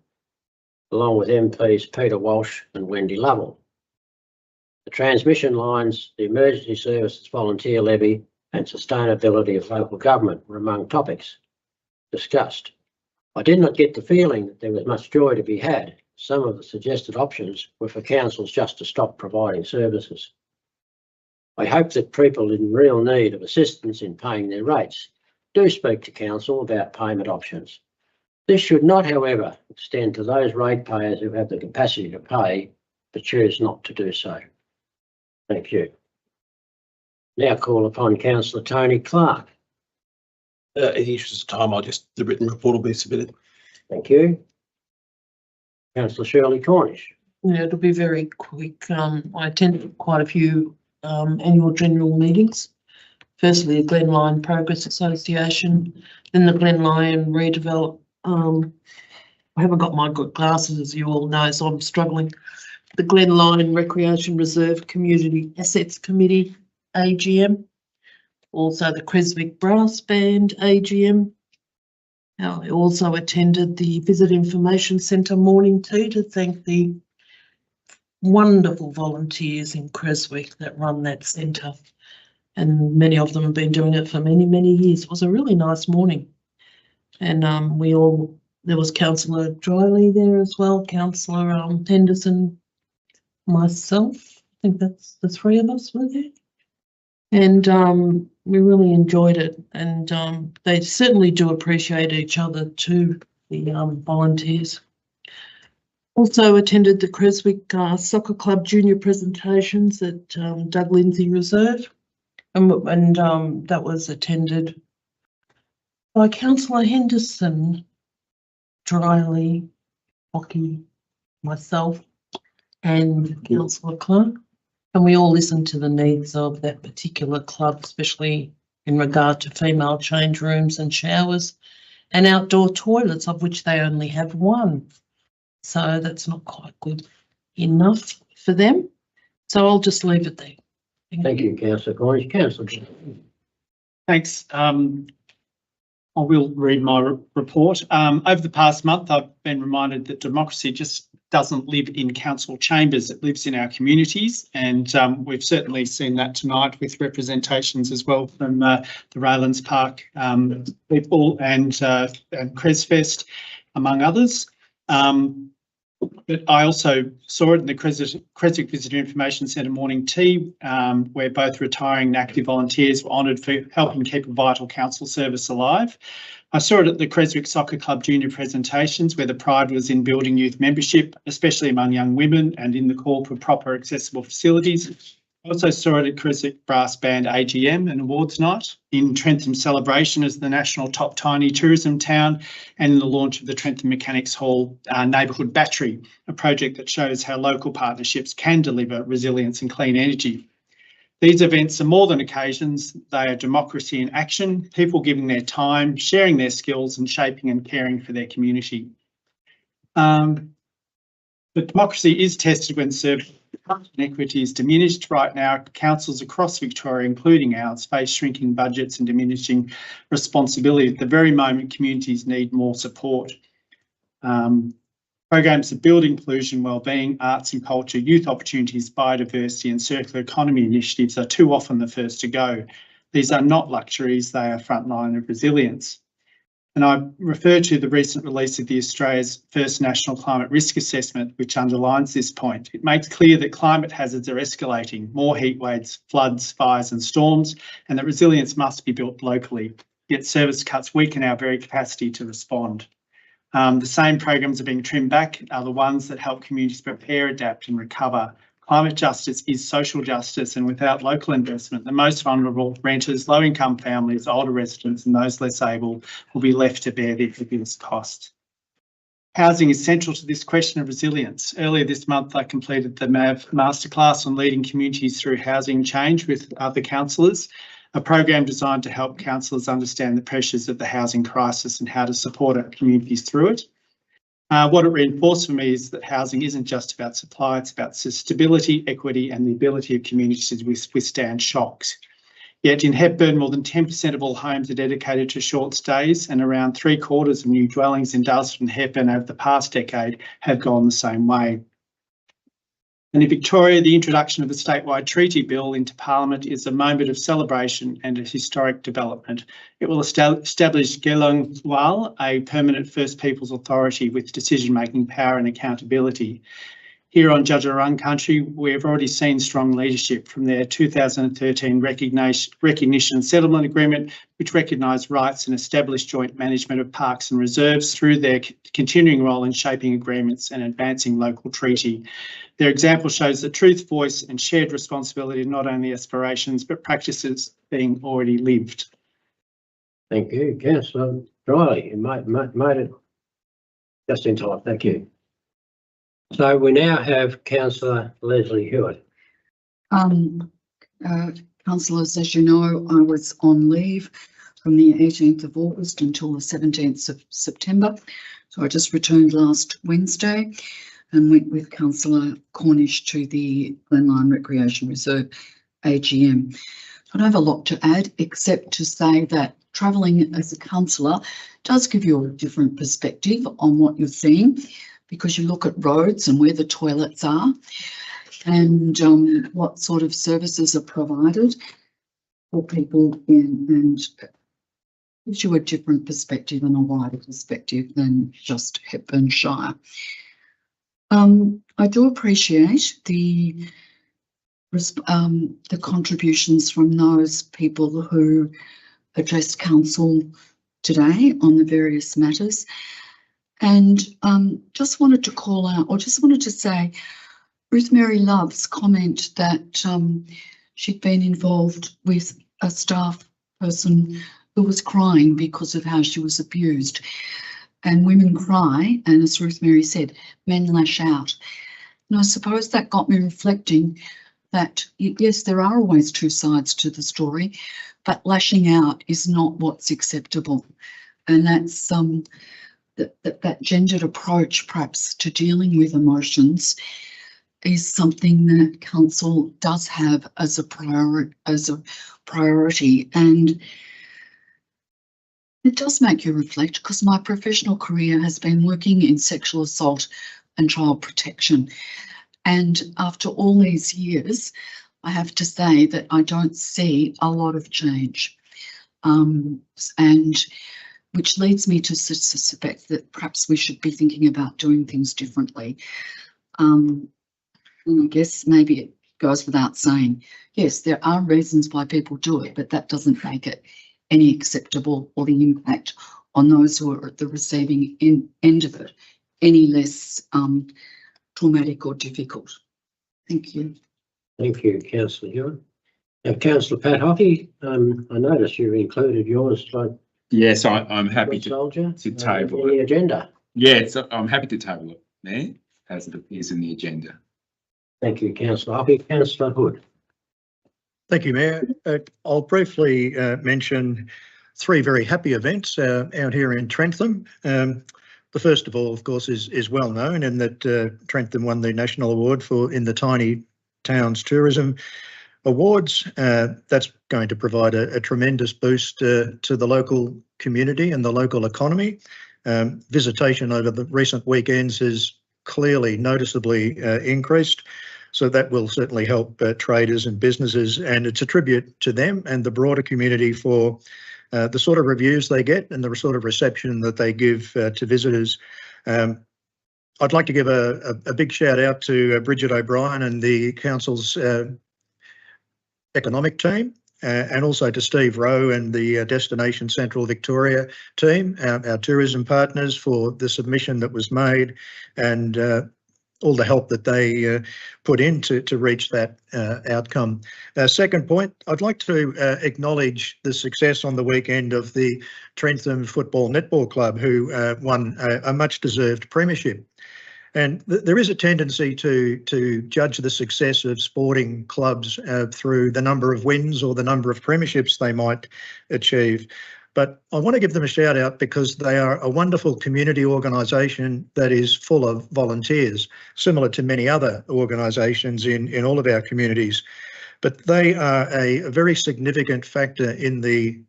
along with MPs Peter Walsh and Wendy Lovell. The transmission lines, the emergency services volunteer levy and sustainability of local government were among topics discussed. I did not get the feeling that there was much joy to be had. Some of the suggested options were for councils just to stop providing services. I hope that people in real need of assistance in paying their rates do speak to council about payment options. This should not, however, extend to those ratepayers who have the capacity to pay but choose not to do so. Thank you. Now call upon Councillor Tony Clark.
In the interest of time, the written report will be submitted.
Thank you. Councillor Shirley Cornish.
Yeah, it'll be very quick. I attended quite a few annual general meetings. Firstly, the Glen Lyon Progress Association, then the Glen Lyon Redevelop. I haven't got my good glasses, as you all know, so I'm struggling. The Glen Lyon Recreation Reserve Community Assets Committee, AGM. Also the Creswick Brass Band, AGM. I also attended the Visit Information Centre morning tea to thank the wonderful volunteers in Creswick that run that centre, and many of them have been doing it for many, many years. It was a really nice morning, and there was Councillor Drylee there as well, Councillor Henderson, myself. I think that's the three of us were there, and we really enjoyed it, and they certainly do appreciate each other too, the volunteers. Also attended the Creswick Soccer Club Junior presentations at Doug Lindsay Reserve, and that was attended by Councillor Henderson, Drylee, Hockey, myself, and Councillor Clark, and we all listened to the needs of that particular club, especially in regard to female change rooms and showers and outdoor toilets, of which they only have one. So that's not quite good enough for them. So I'll just leave it there.
Thank you, Councillor Cornish. Councillor.
Thanks. I will read my report. Over the past month, I've been reminded that democracy just doesn't live in council chambers, it lives in our communities, and we've certainly seen that tonight with representations as well from the Raylands Park people and Cresfest, among others. But I also saw it in the Creswick Visitor Information Centre morning tea, where both retiring and active volunteers were honoured for helping keep a vital council service alive. I saw it at the Creswick Soccer Club Junior presentations, where the pride was in building youth membership, especially among young women, and in the call for proper accessible facilities. I also saw it at Creswick Brass Band AGM and Awards Night, in Trentham celebration as the national top tiny tourism town, and in the launch of the Trentham Mechanics Hall Neighbourhood Battery, a project that shows how local partnerships can deliver resilience and clean energy. These events are more than occasions, they are democracy in action, people giving their time, sharing their skills and shaping and caring for their community. But democracy is tested when service equity is diminished. Right now, councils across Victoria, including ours, face shrinking budgets and diminishing responsibility at the very moment communities need more support. Programs that build inclusion, wellbeing, arts and culture, youth opportunities, biodiversity and circular economy initiatives are too often the first to go. These are not luxuries, they are frontline of resilience. And I refer to the recent release of the Australia's first National Climate Risk Assessment, which underlines this point. It makes clear that climate hazards are escalating, more heat waves, floods, fires and storms, and that resilience must be built locally. Yet service cuts weaken our very capacity to respond. The same programs are being trimmed back are the ones that help communities prepare, adapt and recover. Climate justice is social justice, and without local investment, the most vulnerable, renters, low-income families, older residents and those less able will be left to bear the biggest cost. Housing is central to this question of resilience. Earlier this month, I completed the MAV Masterclass on leading communities through housing change with other councillors, a program designed to help councillors understand the pressures of the housing crisis and how to support our communities through it. What it reinforced for me is that housing isn't just about supply, it's about stability, equity and the ability of communities to withstand shocks. Yet in Hepburn, more than 10% of all homes are dedicated to short stays, and around 3/4 of new dwellings in Daylesford and Hepburn over the past decade have gone the same way. And in Victoria, the introduction of the statewide treaty bill into Parliament is a moment of celebration and a historic development. It will establish Gelong Wal, a permanent First Peoples Authority with decision-making power and accountability. Here on Dja Dja Wurrung country, we have already seen strong leadership from their 2013 recognition and settlement agreement, which recognised rights and established joint management of parks and reserves through their continuing role in shaping agreements and advancing local treaty. Their example shows that truth, voice and shared responsibility are not only aspirations but practices being already lived.
Thank you, Councillor Riley. You made it just in time. Thank you. So we now have Councillor Leslie Hewitt.
Councillors, as you know, I was on leave from the 18th of August until the 17th of September. So I just returned last Wednesday and went with Councillor Cornish to the Glenline Recreation Reserve AGM. I don't have a lot to add except to say that travelling as a councillor does give you a different perspective on what you're seeing, because you look at roads and where the toilets are and what sort of services are provided for people and gives you a different perspective and a wider perspective than just Hepburn Shire. I do appreciate the contributions from those people who addressed council today on the various matters. And just wanted to call out, or just wanted to say, Ruth Mary Love's comment that she'd been involved with a staff person who was crying because of how she was abused. And women cry, and as Ruth Mary said, men lash out. And I suppose that got me reflecting that, yes, there are always two sides to the story, but lashing out is not what's acceptable. And that's that gendered approach perhaps to dealing with emotions is something that council does have as a priority, and it does make you reflect, because my professional career has been working in sexual assault and child protection, and after all these years I have to say that I don't see a lot of change, and which leads me to suspect that perhaps we should be thinking about doing things differently. And I guess maybe it goes without saying, yes, there are reasons why people do it, but that doesn't make it any acceptable or the impact on those who are at the receiving end of it any less traumatic or difficult. Thank you.
Thank you, councillor Hewitt. Councillor Pat Hockey, I noticed you included yours like
Yes, I'm happy
soldier
to table
in the
it.
agenda.
Yes, I'm happy to table it, Mayor, as it appears in the agenda.
Thank you, councillor Hockey. Councillor Hood.
Thank you, Mayor. I'll briefly mention three very happy events out here in Trentham. The first of all, of course, is well known in that Trentham won the national award in the Tiny Towns Tourism Awards. That's going to provide a tremendous boost to the local community and the local economy. Visitation over the recent weekends has clearly noticeably increased. So that will certainly help traders and businesses, and it's a tribute to them and the broader community for the sort of reviews they get and the sort of reception that they give to visitors. I'd like to give a big shout out to Bridget O'Brien and the council's economic team, and also to Steve Rowe and the Destination Central Victoria team, our tourism partners, for the submission that was made and all the help that they put in to reach that outcome. Second point, I'd like to acknowledge the success on the weekend of the Trentham Football Netball Club, who won a much-deserved premiership. And there is a tendency to judge the success of sporting clubs through the number of wins or the number of premierships they might achieve. But I want to give them a shout out because they are a wonderful community organisation that is full of volunteers, similar to many other organisations in all of our communities. But they are a very significant factor in the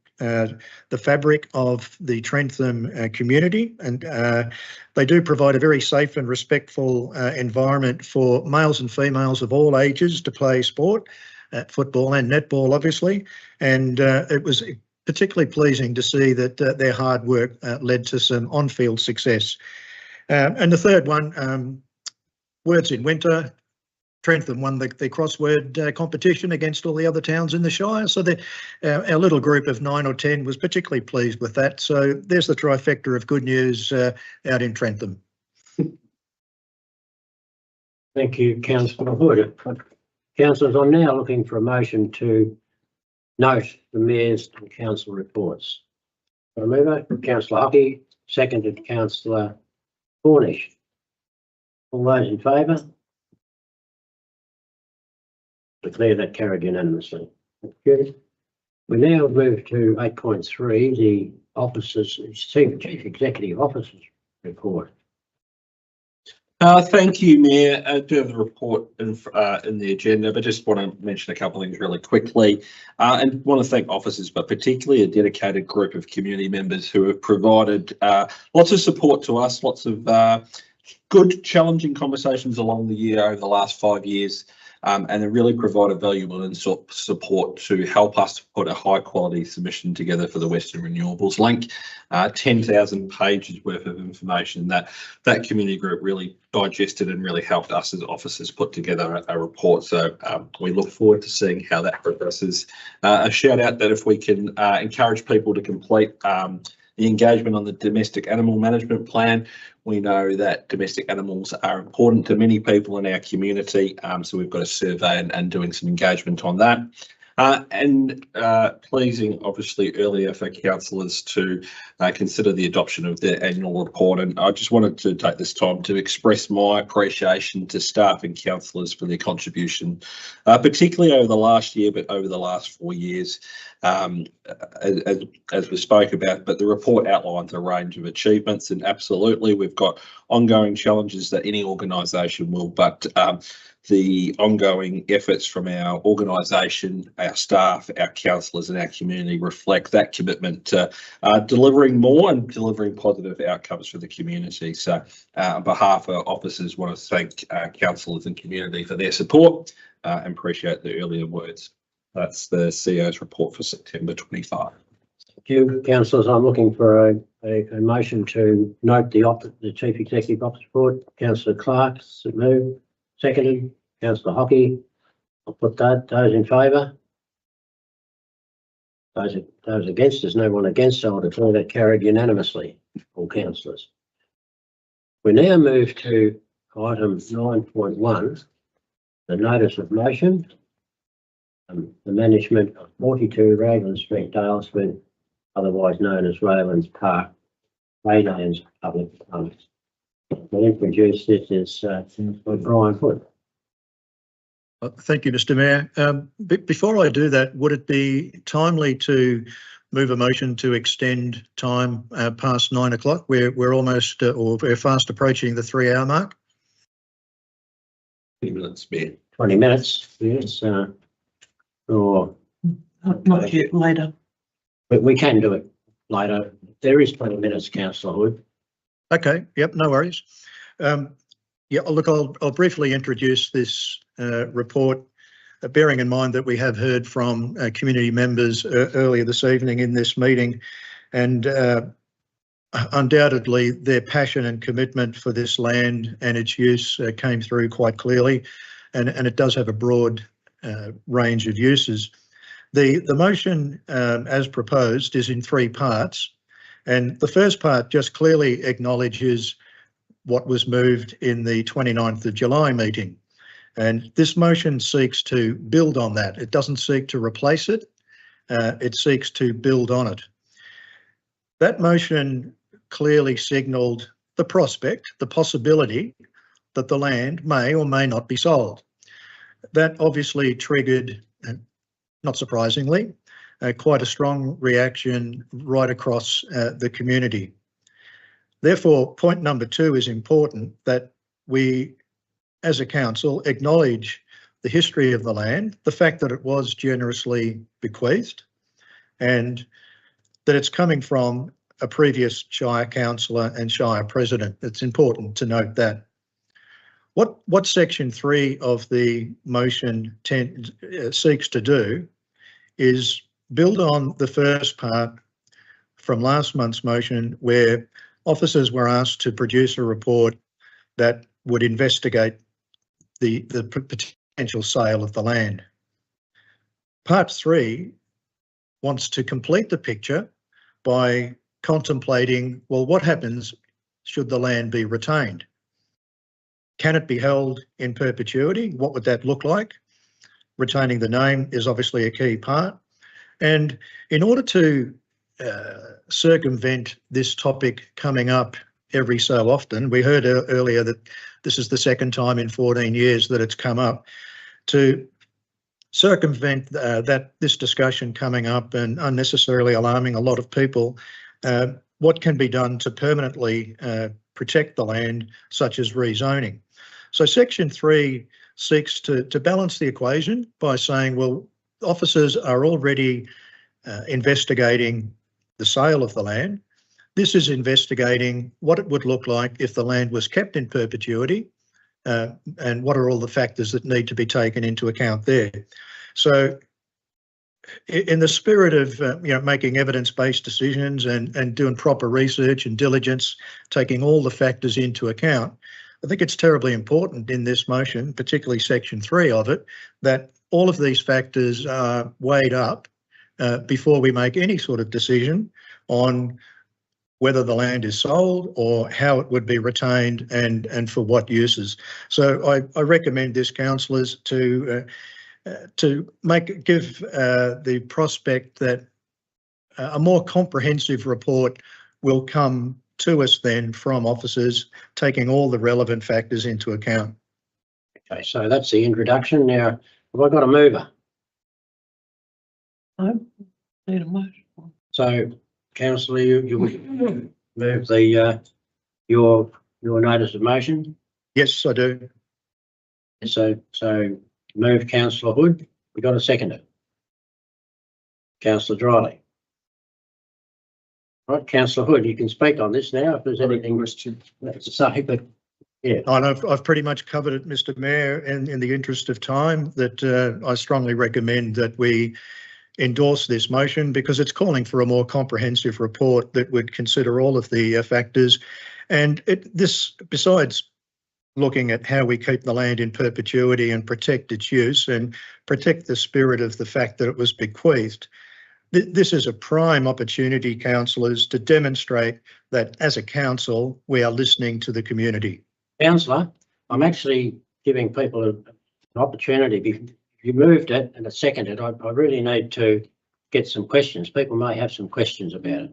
fabric of the Trentham community, and they do provide a very safe and respectful environment for males and females of all ages to play sport, football and netball, obviously. And it was particularly pleasing to see that their hard work led to some on-field success. And the third one, Words in Winter. Trentham won the crossword competition against all the other towns in the Shire. So our little group of 9 or 10 was particularly pleased with that. So there's the trifecta of good news out in Trentham.
Thank you, councillor Hood. Councillors, I'm now looking for a motion to note the mayor's and council reports. Mover, councillor Hockey, seconded councillor Cornish. All those in favour? Declare that carried unanimously. Thank you. We now move to 8.3, the officers, chief executive officers report.
Thank you, Mayor. I do have the report in the agenda, but just want to mention a couple of things really quickly. And want to thank officers, but particularly a dedicated group of community members who have provided lots of support to us, lots of good, challenging conversations along the year over the last 5 years. And they really provided valuable support to help us put a high quality submission together for the Western Renewables Link. 10,000 pages worth of information that community group really digested and really helped us as officers put together a report. So we look forward to seeing how that progresses. A shout out that if we can encourage people to complete the engagement on the domestic animal management plan. We know that domestic animals are important to many people in our community, so we've got a survey and doing some engagement on that. Pleasing, obviously, earlier for councillors to consider the adoption of their annual report. And I just wanted to take this time to express my appreciation to staff and councillors for their contribution, particularly over the last year, but over the last 4 years, as we spoke about. But the report outlines a range of achievements, and absolutely we've got ongoing challenges that any organisation will, but the ongoing efforts from our organisation, our staff, our councillors and our community reflect that commitment to delivering more and delivering positive outcomes for the community. So on behalf of officers, want to thank councillors and community for their support and appreciate the earlier words. That's the CEO's report for September 25.
Thank you, councillors. I'm looking for a motion to note the Chief Executive Officer report. Councillor Clark, move. Seconded. Councillor Hockey. I'll put that. Those in favour? Those against? There's no one against, so I'll declare that carried unanimously. All councillors. We now move to item 9.1, the notice of motion. The management of 42 Raglan Street, Dalesford, otherwise known as Raylands Park, Raylands Public Funds. I'll introduce this as Brian Hood.
Thank you, Mr. Mayor. Before I do that, would it be timely to move a motion to extend time past 9 o'clock? We're almost or we're fast approaching the 3-hour mark.
20 minutes, Mayor.
20 minutes, yes. Or
Not yet, later.
but we can do it later. There is 20 minutes, Councillor Hood.
Okay, yep, no worries. Yeah, look, I'll briefly introduce this report, bearing in mind that we have heard from community members earlier this evening in this meeting, and undoubtedly their passion and commitment for this land and its use came through quite clearly, and it does have a broad range of uses. The motion as proposed is in 3 parts, and the first part just clearly acknowledges what was moved in the 29th of July meeting. And this motion seeks to build on that. It doesn't seek to replace it. It seeks to build on it. That motion clearly signalled the prospect, the possibility that the land may or may not be sold. That obviously triggered, not surprisingly, quite a strong reaction right across the community. Therefore, point number 2 is important, that we, as a council, acknowledge the history of the land, the fact that it was generously bequeathed, and that it's coming from a previous Shire councillor and Shire president. It's important to note that. What section 3 of the motion seeks to do is build on the first part from last month's motion, where officers were asked to produce a report that would investigate the potential sale of the land. Part 3 wants to complete the picture by contemplating, well, what happens should the land be retained? Can it be held in perpetuity? What would that look like? Retaining the name is obviously a key part. And in order to circumvent this topic coming up every so often, we heard earlier that this is the second time in 14 years that it's come up, to circumvent this discussion coming up and unnecessarily alarming a lot of people, what can be done to permanently protect the land, such as rezoning. So section 3 seeks to balance the equation by saying, well, officers are already investigating the sale of the land. This is investigating what it would look like if the land was kept in perpetuity, and what are all the factors that need to be taken into account there. So in the spirit of making evidence-based decisions and doing proper research and diligence, taking all the factors into account, I think it's terribly important in this motion, particularly section 3 of it, that all of these factors are weighed up before we make any sort of decision on whether the land is sold or how it would be retained and for what uses. So I recommend this, councillors, to give the prospect that a more comprehensive report will come to us then from officers, taking all the relevant factors into account.
Okay, so that's the introduction. Now, have I got a mover?
No, need a motion.
So, councillor, you would move the your notice of motion?
Yes, I do.
So move, councillor Hood. We got a seconder. Councillor Dryly. Right, councillor Hood, you can speak on this now if there's anything to say, but yeah.
And I've pretty much covered it, Mr. Mayor, and in the interest of time, that I strongly recommend that we endorse this motion, because it's calling for a more comprehensive report that would consider all of the factors. And this, besides looking at how we keep the land in perpetuity and protect its use and protect the spirit of the fact that it was bequeathed, this is a prime opportunity, councillors, to demonstrate that as a council, we are listening to the community.
Councillor, I'm actually giving people opportunity. If you moved it and it's seconded, I really need to get some questions. People may have some questions about it.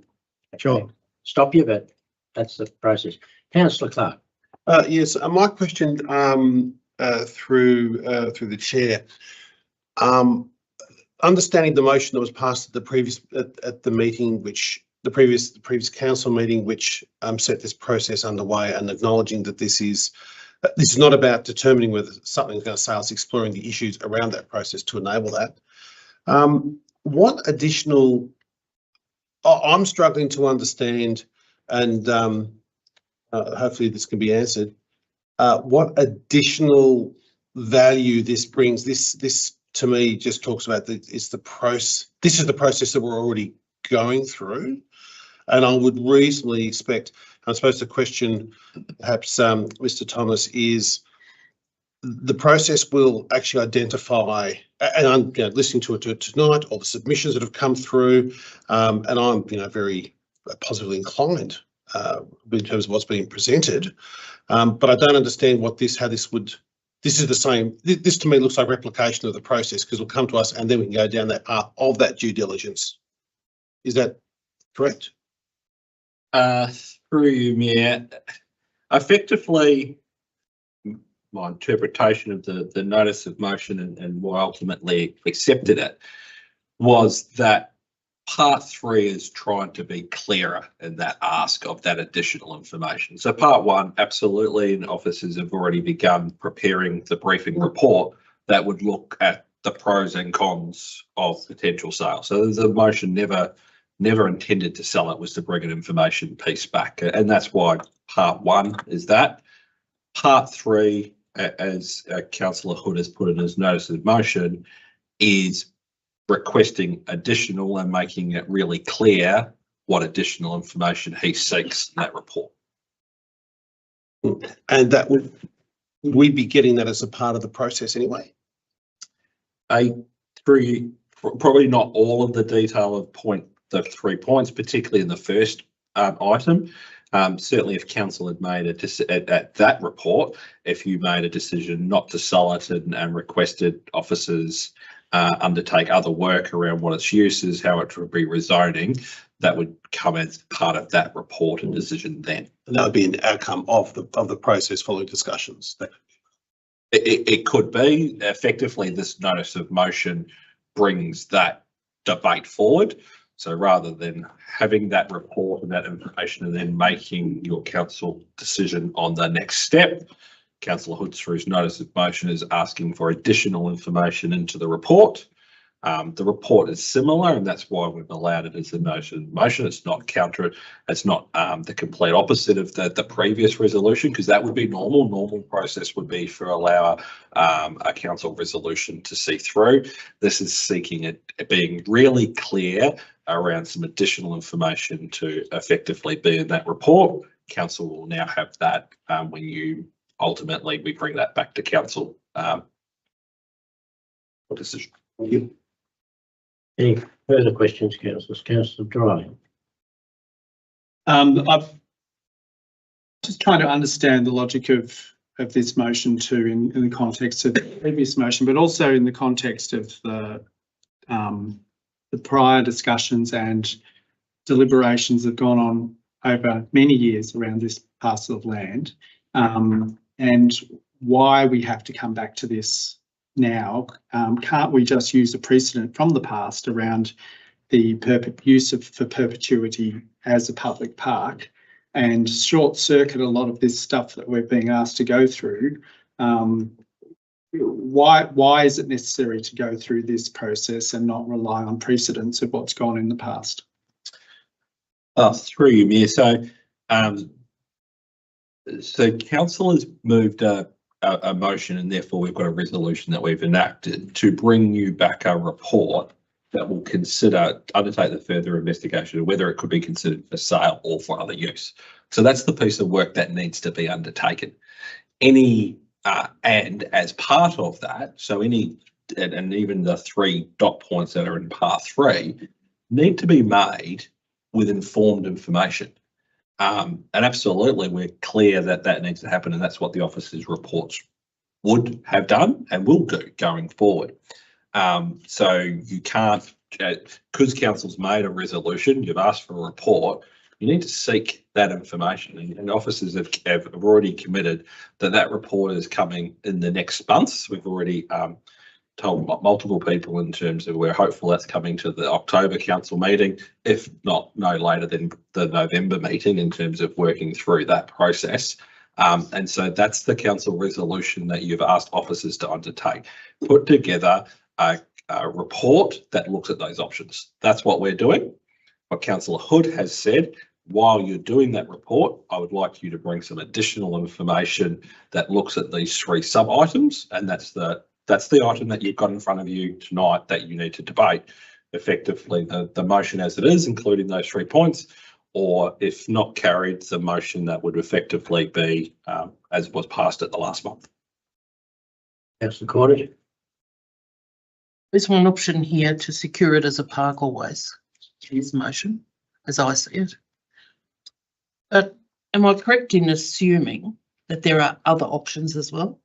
Sure.
Stop you, but that's the process. Councillor Clark.
Yes, my question through the chair. Understanding the motion that was passed at the previous at the meeting, which the previous council meeting, which set this process underway, and acknowledging that this is not about determining whether something's going to sell, it's exploring the issues around that process to enable that. What additional? I'm struggling to understand, and hopefully this can be answered. What additional value this brings? This to me just talks about the process. This is the process that we're already going through, and I would reasonably expect. I suppose the question, perhaps, Mr. Thomas, is the process will actually identify, and I'm listening to it tonight, all the submissions that have come through, and I'm very positively inclined in terms of what's being presented, but I don't understand how this would. This is the same. This to me looks like replication of the process, because it'll come to us and then we can go down that path of that due diligence. Is that correct?
Through you, Mayor. Effectively, my interpretation of the notice of motion and why I ultimately accepted it was that part 3 is trying to be clearer in that ask of that additional information. So part 1, absolutely, and officers have already begun preparing the briefing report that would look at the pros and cons of potential sale. So the motion never intended to sell, it was to bring an information piece back, and that's why part 1 is that. Part 3, as Councillor Hood has put in his notice of motion, is requesting additional and making it really clear what additional information he seeks in that report.
And that we'd be getting that as a part of the process anyway?
Probably not all of the detail of the 3 points, particularly in the first item. Certainly if council had made at that report, if you made a decision not to sell it and requested officers undertake other work around what its use is, how it would be rezoning, that would come as part of that report and decision then.
And that would be an outcome of the process following discussions.
It could be. Effectively, this notice of motion brings that debate forward. So rather than having that report and that information and then making your council decision on the next step, Councillor Hood, through his notice of motion, is asking for additional information into the report. The report is similar, and that's why we've allowed it as a notice of motion. It's not it's not the complete opposite of the previous resolution, because that would be normal. Normal process would be for allow a council resolution to see through. This is seeking it being really clear around some additional information to effectively be in that report. Council will now have that when ultimately we bring that back to council for decision.
Thank you. Any further questions, councillors? Councillor Dry.
I'm just trying to understand the logic of this motion too, in the context of the previous motion, but also in the context of the prior discussions and deliberations that have gone on over many years around this parcel of land, and why we have to come back to this now. Can't we just use a precedent from the past around the use for perpetuity as a public park and short circuit a lot of this stuff that we're being asked to go through? Why is it necessary to go through this process and not rely on precedents of what's gone in the past?
Through you, Mayor. So council has moved a motion, and therefore we've got a resolution that we've enacted to bring you back a report that will undertake the further investigation of whether it could be considered for sale or for other use. So that's the piece of work that needs to be undertaken. And as part of that, and even the 3 dot points that are in part 3 need to be made with informed information. And absolutely, we're clear that needs to happen, and that's what the officer's reports would have done and will do going forward. So you can't, because council's made a resolution, you've asked for a report, you need to seek that information, and officers have already committed that that report is coming in the next months. We've already told multiple people in terms of we're hopeful that's coming to the October council meeting, if not no later than the November meeting, in terms of working through that process. And so that's the council resolution that you've asked officers to undertake. Put together a report that looks at those options. That's what we're doing. What Councillor Hood has said, while you're doing that report, I would like you to bring some additional information that looks at these 3 sub-items, and that's the item that you've got in front of you tonight that you need to debate. Effectively, the motion as it is, including those 3 points, or if not carried, the motion that would effectively be as was passed at the last month.
Councillor Cornish.
There's one option here to secure it as a park always. His motion, as I see it. But am I correct in assuming that there are other options as well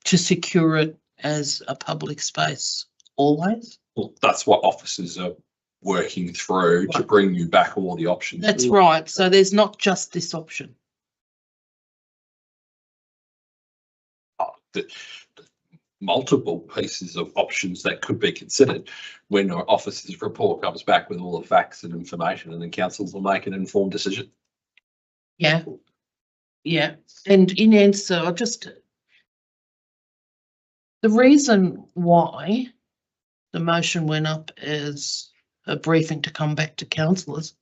to secure it as a public space always?
Well, that's what officers are working through to bring you back all the options.
That's right. So there's not just this option.
Multiple pieces of options that could be considered when our officer's report comes back with all the facts and information, and then councils will make an informed decision.
Yeah. Yeah. And in answer, the reason why the motion went up as a briefing to come back to councillors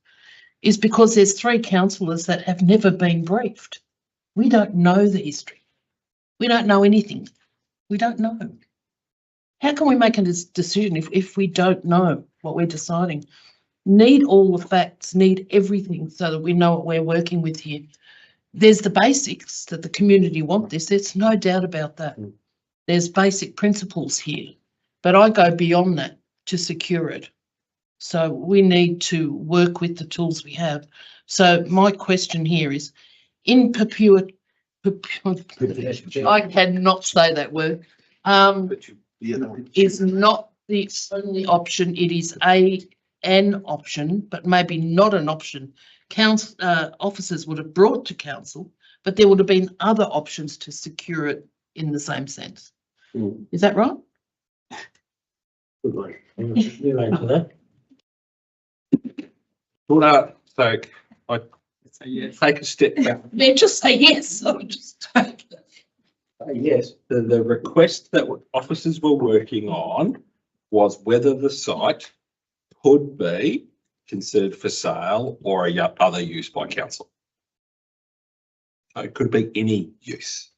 is because there's 3 councillors that have never been briefed. We don't know the history. We don't know anything. We don't know. How can we make a decision if we don't know what we're deciding? Need all the facts, need everything so that we know what we're working with here. There's the basics that the community want this. There's no doubt about that. There's basic principles here, but I go beyond that to secure it. So we need to work with the tools we have. So my question here is, in perpetuity, I cannot say that word, is not the only option. It is an option, but maybe not an option. Council officers would have brought to council, but there would have been other options to secure it in the same sense. Is that right?
Good one. You answer that.
Well, so I take a step back.
Then just say yes.
Yes, the request that officers were working on was whether the site could be considered for sale or other use by council. So it could be any use.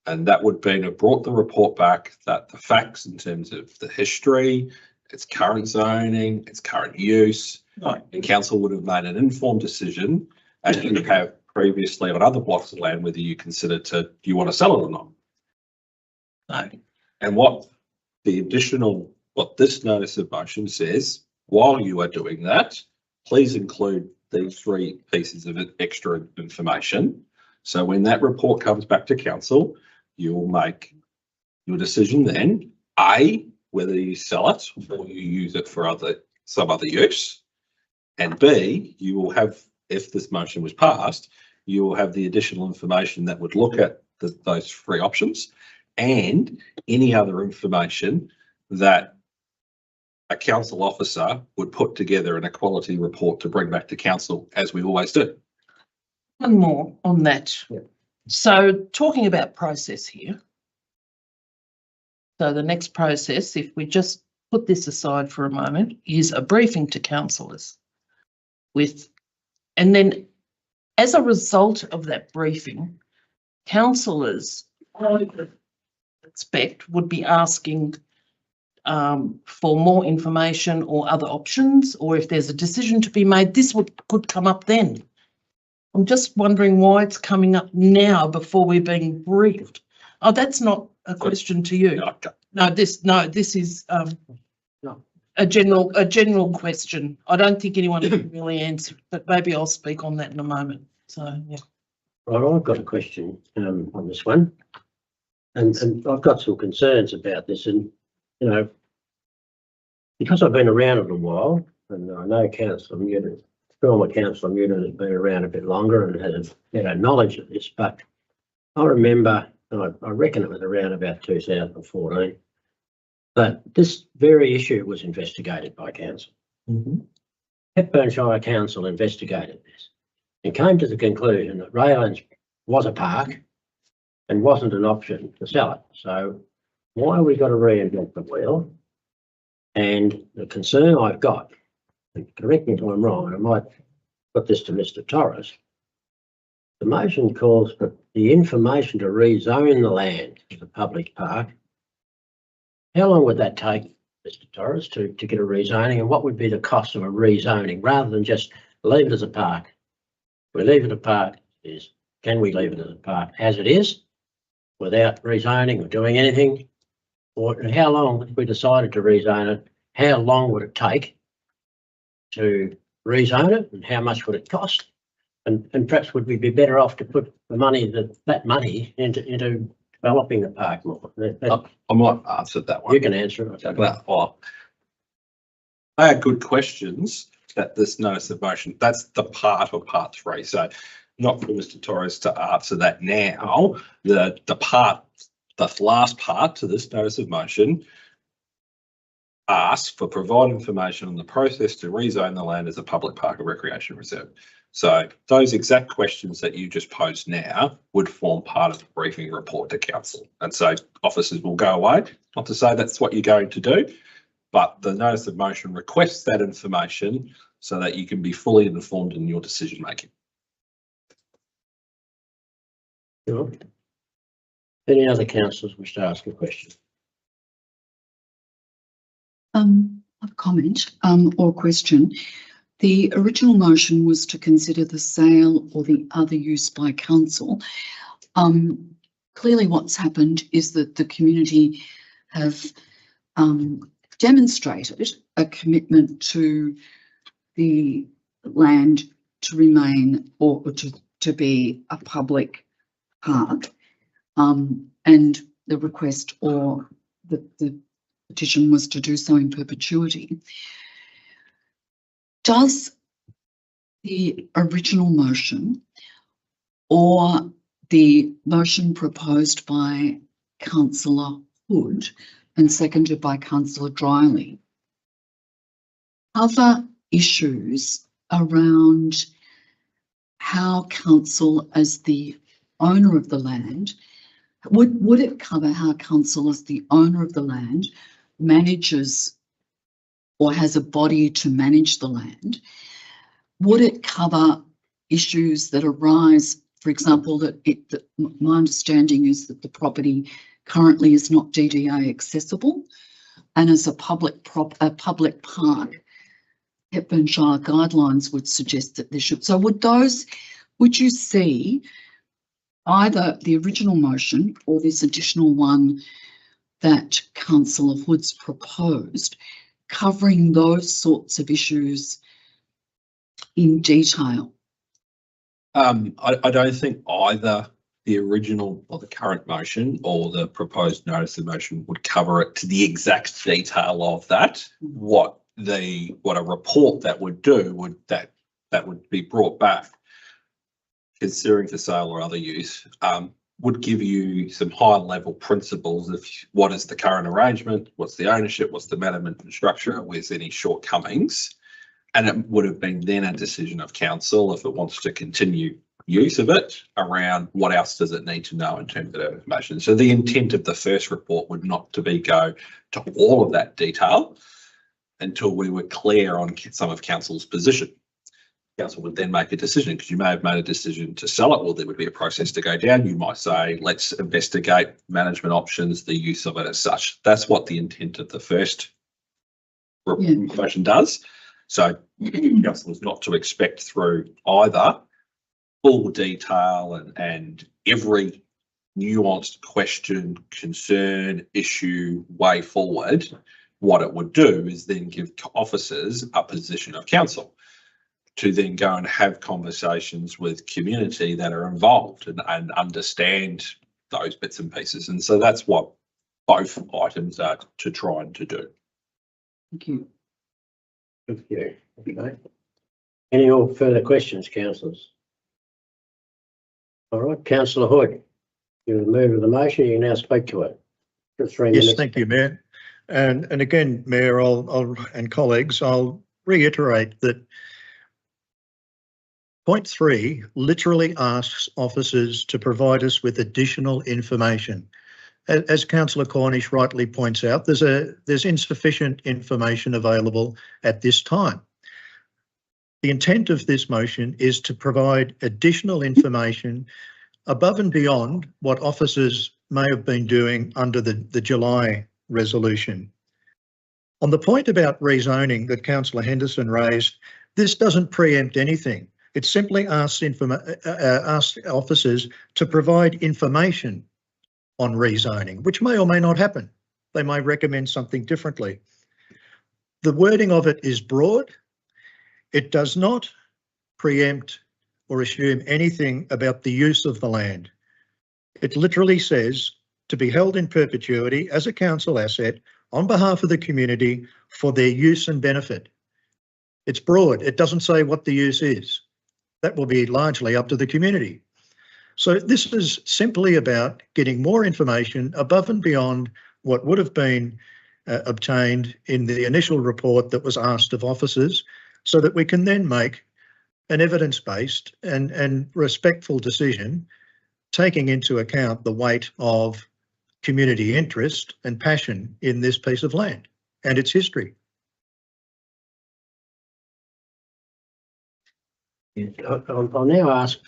And that would be have brought the report back that the facts in terms of the history, its current zoning, its current use, and council would have made an informed decision, as you have previously on other blocks of land, whether you consider do you want to sell it or not.
No.
And what this notice of motion says, while you are doing that, please include these 3 pieces of extra information. So when that report comes back to council, you will make your decision then, A, whether you sell it or you use it for some other use. And B, you will have, if this motion was passed, you will have the additional information that would look at those 3 options and any other information that a council officer would put together in a quality report to bring back to council, as we always do.
One more on that. Yeah. So talking about process here. So the next process, if we just put this aside for a moment, is a briefing to councillors and then as a result of that briefing, councillors, I expect, would be asking for more information or other options, or if there's a decision to be made, this could come up then. I'm just wondering why it's coming up now before we're being briefed. Oh, that's not a question to you. No, this is a general question. I don't think anyone can really answer it, but maybe I'll speak on that in a moment. So yeah.
Right, I've got a question on this one. and I've got some concerns about this, and, you know, because I've been around it a while, and I know Councillor Newton, former Councillor Newton has been around a bit longer and has better knowledge of this, but I remember, and I reckon it was around about 2014, that this very issue was investigated by council. Hepburn Shire Council investigated this and came to the conclusion that Raylands was a park and wasn't an option to sell it. So why have we got to reinvent the wheel? And the concern I've got, and correct me if I'm wrong, and I might put this to Mr. Torres, the motion calls for the information to rezone the land as a public park. How long would that take, Mr. Torres, to get a rezoning, and what would be the cost of a rezoning rather than just leave it as a park? We leave it a park is, can we leave it as a park as it is without rezoning or doing anything? Or how long, if we decided to rezone it, how long would it take to rezone it, and how much would it cost? And perhaps would we be better off to put the money, that money into developing the park more?
I might answer that one.
You can answer it.
Well, they are good questions. That this notice of motion, that's the part of part 3. So not for Mr. Torres to answer that now. The last part to this notice of motion asks for provide information on the process to rezone the land as a public park or recreation reserve. So those exact questions that you just posed now would form part of the briefing report to council. And so officers will go away, not to say that's what you're going to do, but the notice of motion requests that information so that you can be fully informed in your decision making.
Sure. Any other councillors wish to ask a question?
A comment or question. The original motion was to consider the sale or the other use by council. Clearly what's happened is that the community have demonstrated a commitment to the land to remain or to be a public park, and the request or the petition was to do so in perpetuity. Does the original motion or the motion proposed by Councillor Hood and seconded by Councillor Dryling cover issues around how council, as the owner of the land, would it cover how council, as the owner of the land, manages or has a body to manage the land? Would it cover issues that arise, for example, that my understanding is that the property currently is not DDA accessible, and as a public park, Hepburn Shire guidelines would suggest that there should. So would you see either the original motion or this additional one that Councillor Hood's proposed covering those sorts of issues in detail?
I don't think either the original or the current motion or the proposed notice of motion would cover it to the exact detail of that. What a report that would do would that would be brought back, considering for sale or other use, would give you some high level principles of what is the current arrangement, what's the ownership, what's the management and structure, where's any shortcomings. And it would have been then a decision of council, if it wants to continue use of it, around what else does it need to know in terms of that information. So the intent of the first report would not to be go to all of that detail until we were clear on some of council's position. Council would then make a decision, because you may have made a decision to sell it. Well, there would be a process to go down. You might say, let's investigate management options, the use of it as such. That's what the intent of the first motion does. So council is not to expect through either full detail and every nuanced question, concern, issue, way forward. What it would do is then give officers a position of council to then go and have conversations with community that are involved and understand those bits and pieces. And so that's what both items are to try and to do.
Thank you.
Thank you. Okay. Any more further questions, councillors? All right, councillor Hood, you're the mover of the motion. You can now speak to it. For 3 minutes.
Yes, thank you, Mayor. And again, Mayor, and colleagues, I'll reiterate that point 3 literally asks officers to provide us with additional information. As Councillor Cornish rightly points out, there's insufficient information available at this time. The intent of this motion is to provide additional information above and beyond what officers may have been doing under the July resolution. On the point about rezoning that Councillor Henderson raised, this doesn't preempt anything. It simply asks officers to provide information on rezoning, which may or may not happen. They may recommend something differently. The wording of it is broad. It does not preempt or assume anything about the use of the land. It literally says to be held in perpetuity as a council asset on behalf of the community for their use and benefit. It's broad. It doesn't say what the use is. That will be largely up to the community. So this is simply about getting more information above and beyond what would have been obtained in the initial report that was asked of officers, so that we can then make an evidence-based and respectful decision, taking into account the weight of community interest and passion in this piece of land and its history.
I'll now ask,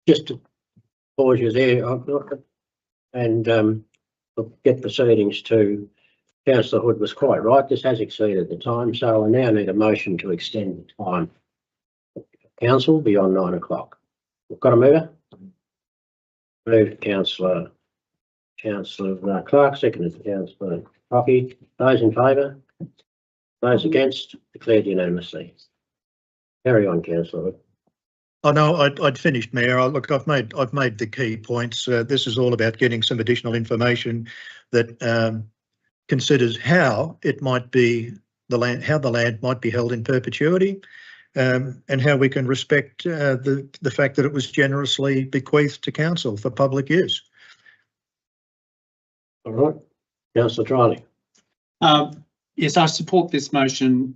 just to pause you there, and get proceedings to Councillor Hood was quite right. This has exceeded the time, so I now need a motion to extend the time. Council beyond 9 o'clock. We've got a mover. Moved Councillor Clark, seconded Councillor Rocky. Those in favour? Those against? Declared unanimously. Carry on, Councillor Hood.
Oh no, I'd finished, Mayor. Look, I've made the key points. This is all about getting some additional information that considers how it might be how the land might be held in perpetuity, and how we can respect the fact that it was generously bequeathed to council for public use.
All right, Councillor Triley.
Yes, I support this motion.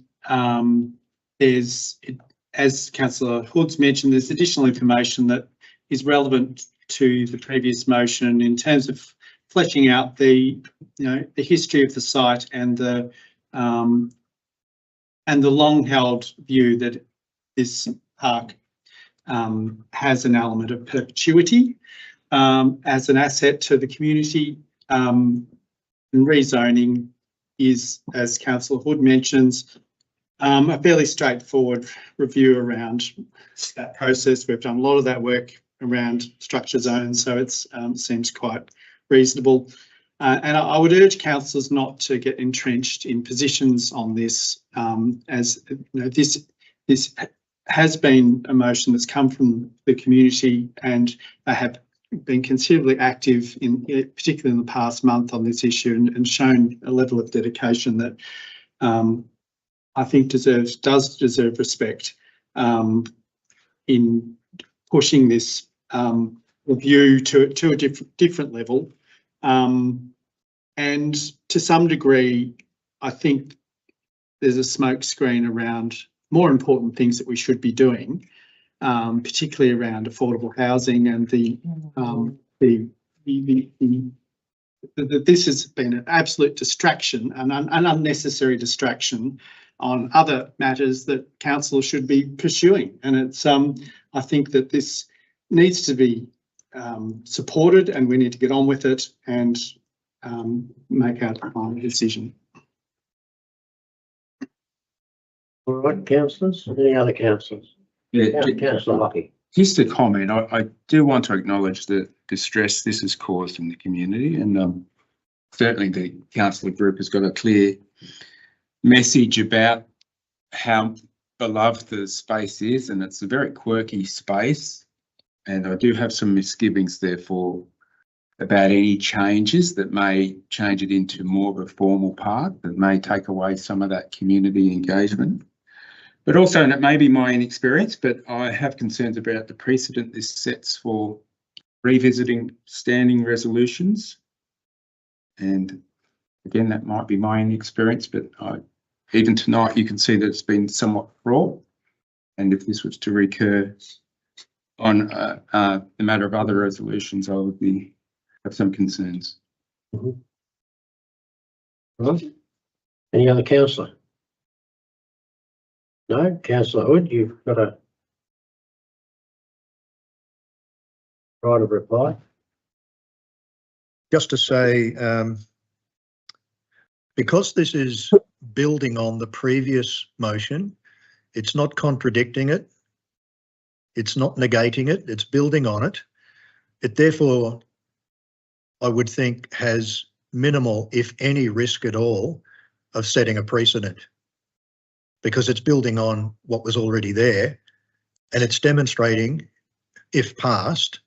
As Councillor Hood's mentioned, there's additional information that is relevant to the previous motion in terms of fleshing out the history of the site and the long-held view that this park has an element of perpetuity as an asset to the community. And rezoning is, as Councillor Hood mentions, a fairly straightforward review around that process. We've done a lot of that work around structure zones, so it seems quite reasonable. And I would urge councillors not to get entrenched in positions on this, as you know, this has been a motion that's come from the community, and they have been considerably active, particularly in the past month, on this issue, and shown a level of dedication that I think does deserve respect in pushing this review to a different level. And to some degree, I think there's a smokescreen around more important things that we should be doing, particularly around affordable housing and this has been an absolute distraction, an unnecessary distraction on other matters that council should be pursuing. And it's I think that this needs to be supported, and we need to get on with it and make our final decision.
All right, councillors. Any other councillors?
Yeah,
Councillor Lucky.
just a comment. I do want to acknowledge the distress this has caused in the community, and certainly the councillor group has got a clear message about how beloved the space is, and it's a very quirky space. And I do have some misgivings, therefore, about any changes that may change it into more of a formal part that may take away some of that community engagement. But also, and it may be my inexperience, but I have concerns about the precedent this sets for revisiting standing resolutions. And again, that might be my inexperience, but even tonight you can see that it's been somewhat fraught. And if this was to recur on the matter of other resolutions, I would have some concerns.
Right. Any other councillor? No, councillor Hood, you've got a right of reply.
Just to say, because this is building on the previous motion, it's not contradicting it. It's not negating it. It's building on it. It therefore, I would think, has minimal, if any, risk at all of setting a precedent, because it's building on what was already there, and it's demonstrating, if passed,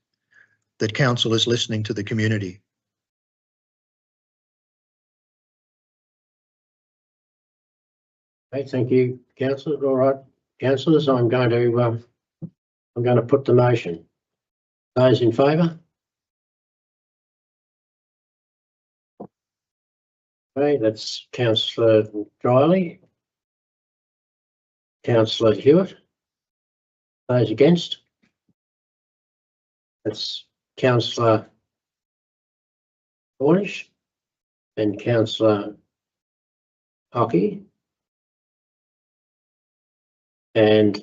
that council is listening to the community.
Okay, thank you, councillor. All right, councillors, I'm going to put the motion. Those in favour? Okay, that's councillor Dryelly. Councillor Hewitt. Those against? That's councillor Cornish and councillor Hockey. And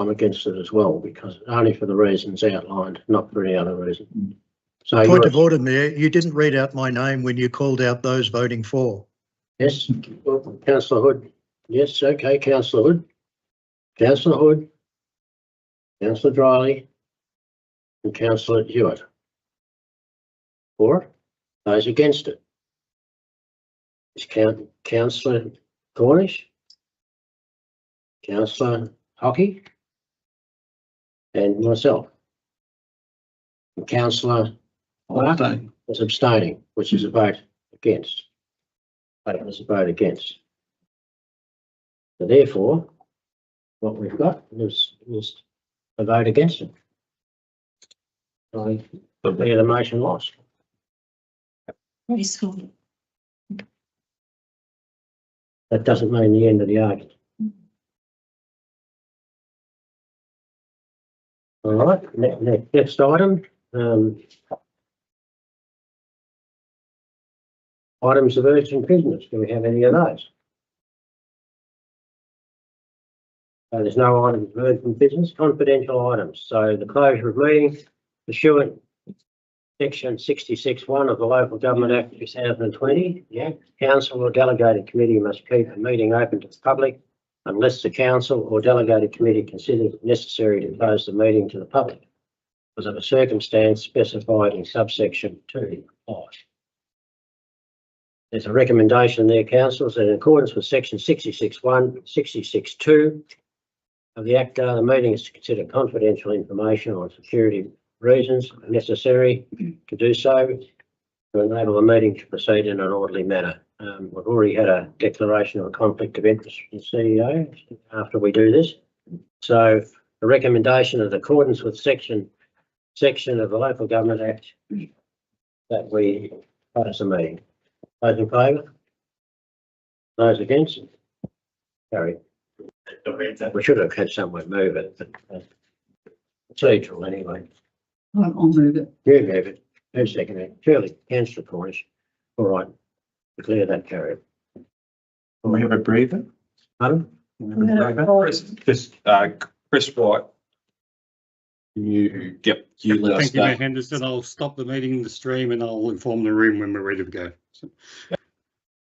I'm against it as well, because only for the reasons outlined, not for any other reason. So
Point of order, Mayor, you didn't read out my name when you called out those voting for.
Yes, councillor Hood. Yes, okay, councillor Hood. Councillor Hood. Councillor Dryelly. And councillor Hewitt. For it. Those against it. Is councillor Cornish. Councillor Hockey. And myself. And councillor Clark was abstaining, which is a vote against. It was a vote against. So therefore, what we've got is a vote against it. I declare the motion lost. That doesn't mean the end of the argument. All right, next item. Items of urgent business. Do we have any of those? There's no items of urgent business. Confidential items. So the closure of meeting pursuant section 66(1) of the Local Government Act 2020. Yeah, council or delegated committee must keep a meeting open to the public unless the council or delegated committee considers it necessary to close the meeting to the public because of a circumstance specified in subsection 2. There's a recommendation there, councillors, that in accordance with section 66(1), 66(2) of the Act, the meeting is to consider confidential information on security reasons necessary to do so to enable the meeting to proceed in an orderly manner. We've already had a declaration of a conflict of interest from the CEO after we do this. So the recommendation in accordance with section of the Local Government Act that we close the meeting. Those in favour? Those against? Carried. We should have had someone move it, but procedural anyway.
I'll move it.
You move it. Who's second it? Shirley, councillor Cornish. All right. Declare that carried.
Do we have a breather?
Pardon?
Chris White. You let us
Thank you,
know.
Mayor Henderson. I'll stop the meeting in the stream and I'll inform the room when we're ready to go.